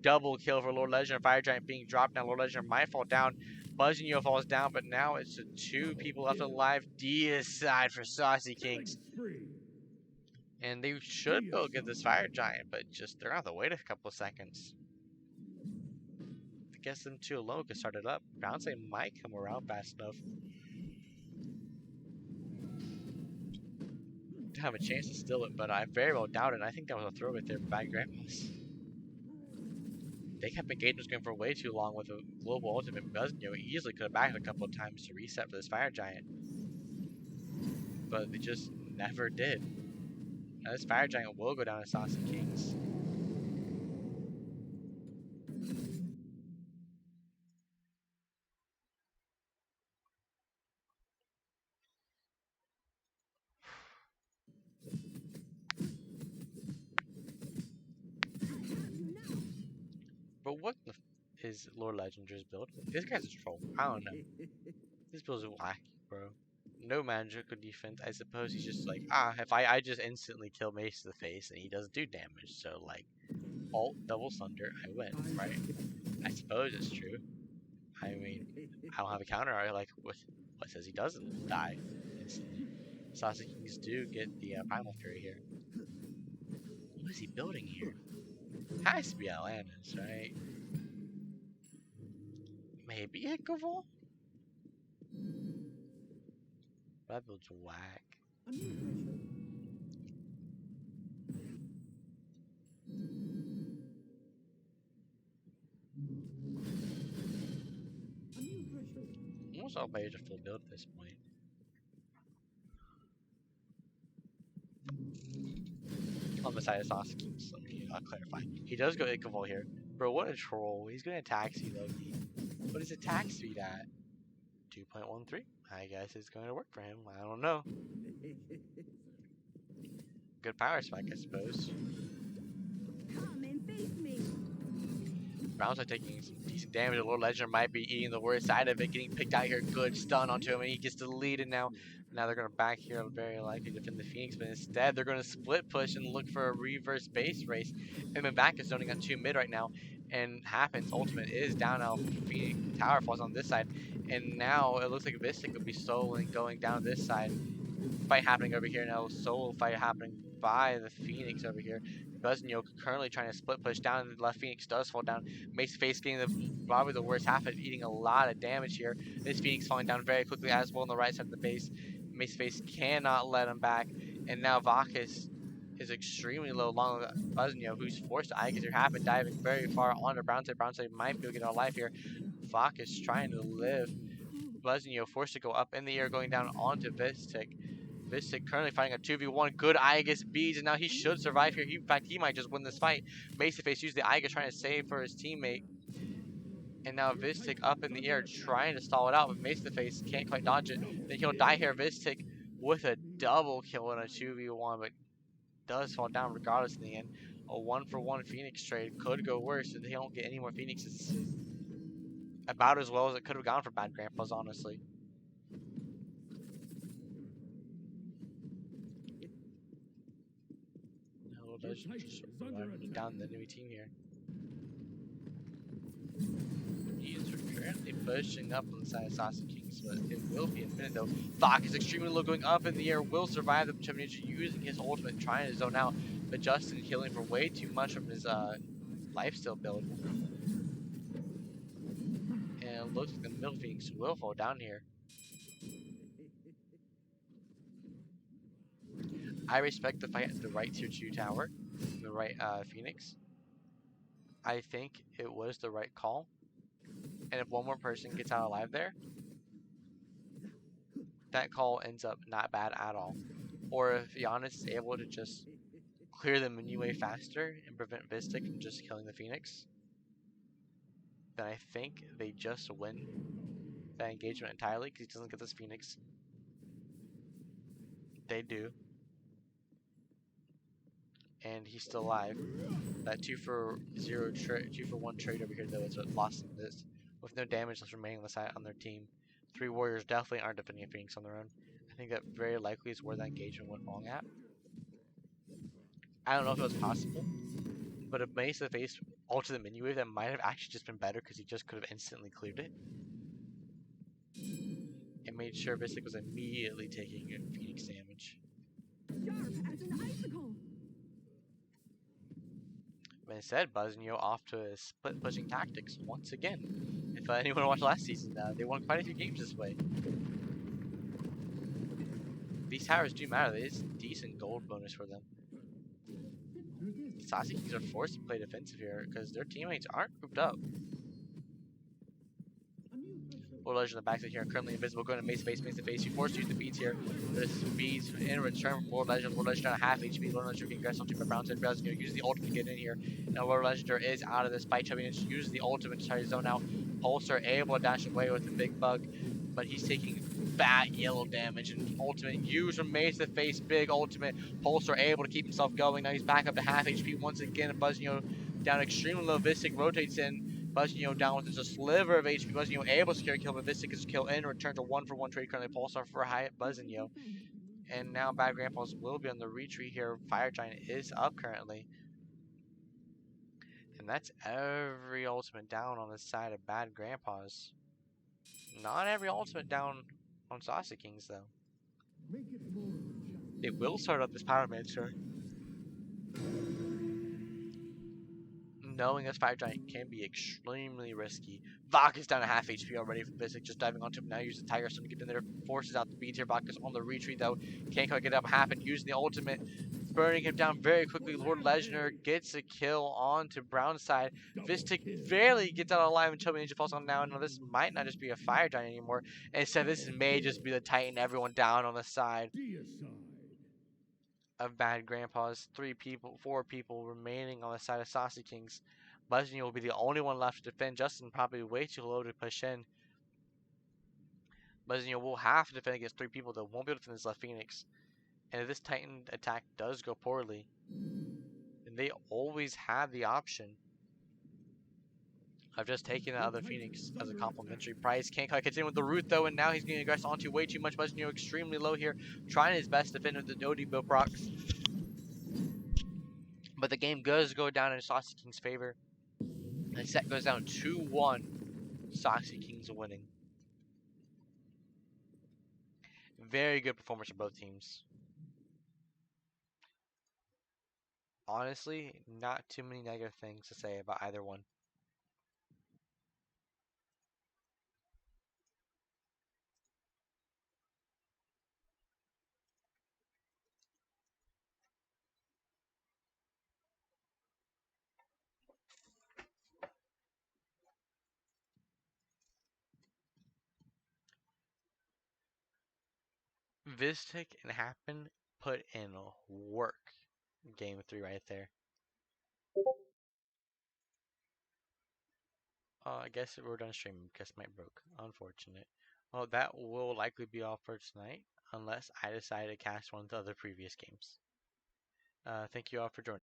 Double kill for Lord Legendor. Fire Giant being dropped now. Lord Legendor might fall down. Buzzing falls down, but now it's 2 people left alive. Deicide for Saucy Kings. And they should go get this Fire Giant, but just they're gonna have to wait a couple of seconds. I guess them 2 alone could start it up. Bounce might come around fast enough to have a chance to steal it, but I very well doubt it. I think that was a throw right there for Bad Grandpas. They kept engagement going for way too long with a global ultimate. Buzzio easily could have backed a couple of times to reset for this Fire Giant, but they just never did. Now this Fire Giant will go down to Saucy Kings. But what the is Lord Legendar's build? This guy's a troll. I don't know. This build is wacky, bro. No magical defense. I suppose he's just like, if I just instantly kill Mace to the face and he doesn't do damage, so like, alt double thunder, I win, right? I suppose it's true. I mean, I don't have a counter. I like what says he doesn't die instantly. Saucy Kings do get the Primal Fury here. What is he building here? Has to be Atlantis, right? Maybe Ichavolt? That build's whack. Almost all players are full build at this point. On the side of Saucy Kings, let me clarify. He does go Ichavolt here. Bro, what a troll. He's going to attack speed, Loki. What is attack speed at? 2.13. I guess it's going to work for him. I don't know. Good power spike, I suppose. Come and face me. Browns are taking some decent damage. The Lord Legend might be eating the worst side of it. Getting picked out here. Good stun onto him, and he gets deleted now. Now they're going to back here, very likely to defend the Phoenix, but instead they're going to split push and look for a reverse base race. Him and back is zoning on 2 mid right now, and happens. Ultimate is down now. Phoenix tower falls on this side, and now it looks like Vistic will be soloing going down this side. Fight happening over here now. Solo fight happening by the Phoenix over here. Buzzio currently trying to split push down. The left Phoenix does fall down. Mace face getting probably the worst half of it, eating a lot of damage here. This Phoenix falling down very quickly as well on the right side of the base. Mace face cannot let him back. And now Vakis is extremely low along with Buzzio, who's forced to Aegis here happen, diving very far onto Brownside. Brownside might be able to get out life here. Vakis trying to live. Buzzio forced to go up in the air, going down onto Vistic. Vistic currently fighting a 2v1. Good Aegis beads, and now he should survive here. In fact, he might just win this fight. Maceface used the Aegis trying to save for his teammate. And now Vistic up in the air trying to stall it out, but Maceface can't quite dodge it. Then he'll die here. Vistic with a double kill in a 2v1, but does fall down regardless in the end. A 1-for-1 Phoenix trade could go worse if they don't get any more Phoenixes. About as well as it could have gone for Bad Grandpas, honestly. Down the enemy team here. He's currently pushing up on the side of Saucy Kings, but it will be a minute though. Thok is extremely low, going up in the air, will survive the Championship using his ultimate, trying to zone out, but Justin healing for way too much from his lifesteal build. And it looks like the middle Phoenix will fall down here. I respect the right tier 2 tower, the right Phoenix. I think it was the right call. And if one more person gets out alive there, that call ends up not bad at all. Or if Giannis is able to just clear the minion faster and prevent Vistic from just killing the Phoenix, then I think they just win that engagement entirely because he doesn't get this Phoenix. They do. And he's still alive. That 2-for-1 trade over here, though, is what lost them this. With no damage left remaining on the side on their team, 3 warriors definitely aren't defending a Phoenix on their own. I think that very likely is where that engagement went wrong at. I don't know if it was possible, but if Mace the Face ulted the mini wave, that might have actually just been better because he just could have instantly cleared it. And made sure Vistic was immediately taking Phoenix damage. Sharp as an icicle. But instead, Buzzio off to his split pushing tactics once again. If anyone watched last season, they won quite a few games this way. These towers do matter. There is decent gold bonus for them. Saucy Kings are forced to play defensive here because their teammates aren't grouped up. Lord Legend in the backside here, currently invisible, going to Mace the face. You forced to use the beads here. The beads in return from Lord Legend. Lord Legend down half HP. Lord Legend can grab something from Brown. Brown's going to use the ultimate to get in here. Now Lord Legend is out of this fight. Chubbing and uses the ultimate to try to zone out. Pulsar able to dash away with the big bug, but he's taking bad yellow damage. And ultimate used from Mace the face, big ultimate. Pulsar able to keep himself going. Now he's back up to half HP once again. Buzzio down extremely low. Vistic rotates in. Buzzio down with just a sliver of HP. Buzzio able to secure a kill, but Vistic is kill in. Returns a 1-for-1 trade currently. Pulsar for Hyatt Buzzio. And now Bad Grandpa's will be on the retreat here. Fire Giant is up currently. And that's every ultimate down on the side of Bad Grandpa's. Not every ultimate down on Saucy Kings, though. They will start up this Power Mancer, knowing this Fire Giant can be extremely risky. Vok is down to half HP already from Vistic, just diving onto him now. Uses the Tiger Stone to get in there, forces out the beats here. Vok is on the retreat though. Can't quite get up half and using the ultimate, burning him down very quickly. Lord Legender gets a kill onto Brown's side. Vistic barely gets out alive until Ninja falls on down. Now this might not just be a Fire Giant anymore. Instead, this may just be the Titan, everyone down on the side of Bad Grandpa's. 4 people remaining on the side of Saucy Kings. Buzzio will be the only one left to defend. Justin probably way too low to push in. Buzzio will have to defend against 3 people though. Won't be able to defend this left Phoenix. And if this Titan attack does go poorly, then they always have the option of just taking the other Phoenix as a complimentary prize. Can't quite continue with the root though, and now he's getting aggressed onto way too much. Buzzio extremely low here, trying his best to defend with the OD Bill procs. But the game does go down in Saucy King's favor. The set goes down 2-1. Saucy Kings winning. Very good performance from both teams. Honestly, not too many negative things to say about either one. Vistic and Happen put in work. Game 3 right there. I guess we're done streaming because my broke. Unfortunate. Well, that will likely be all for tonight, unless I decide to cast one of the other previous games. Thank you all for joining.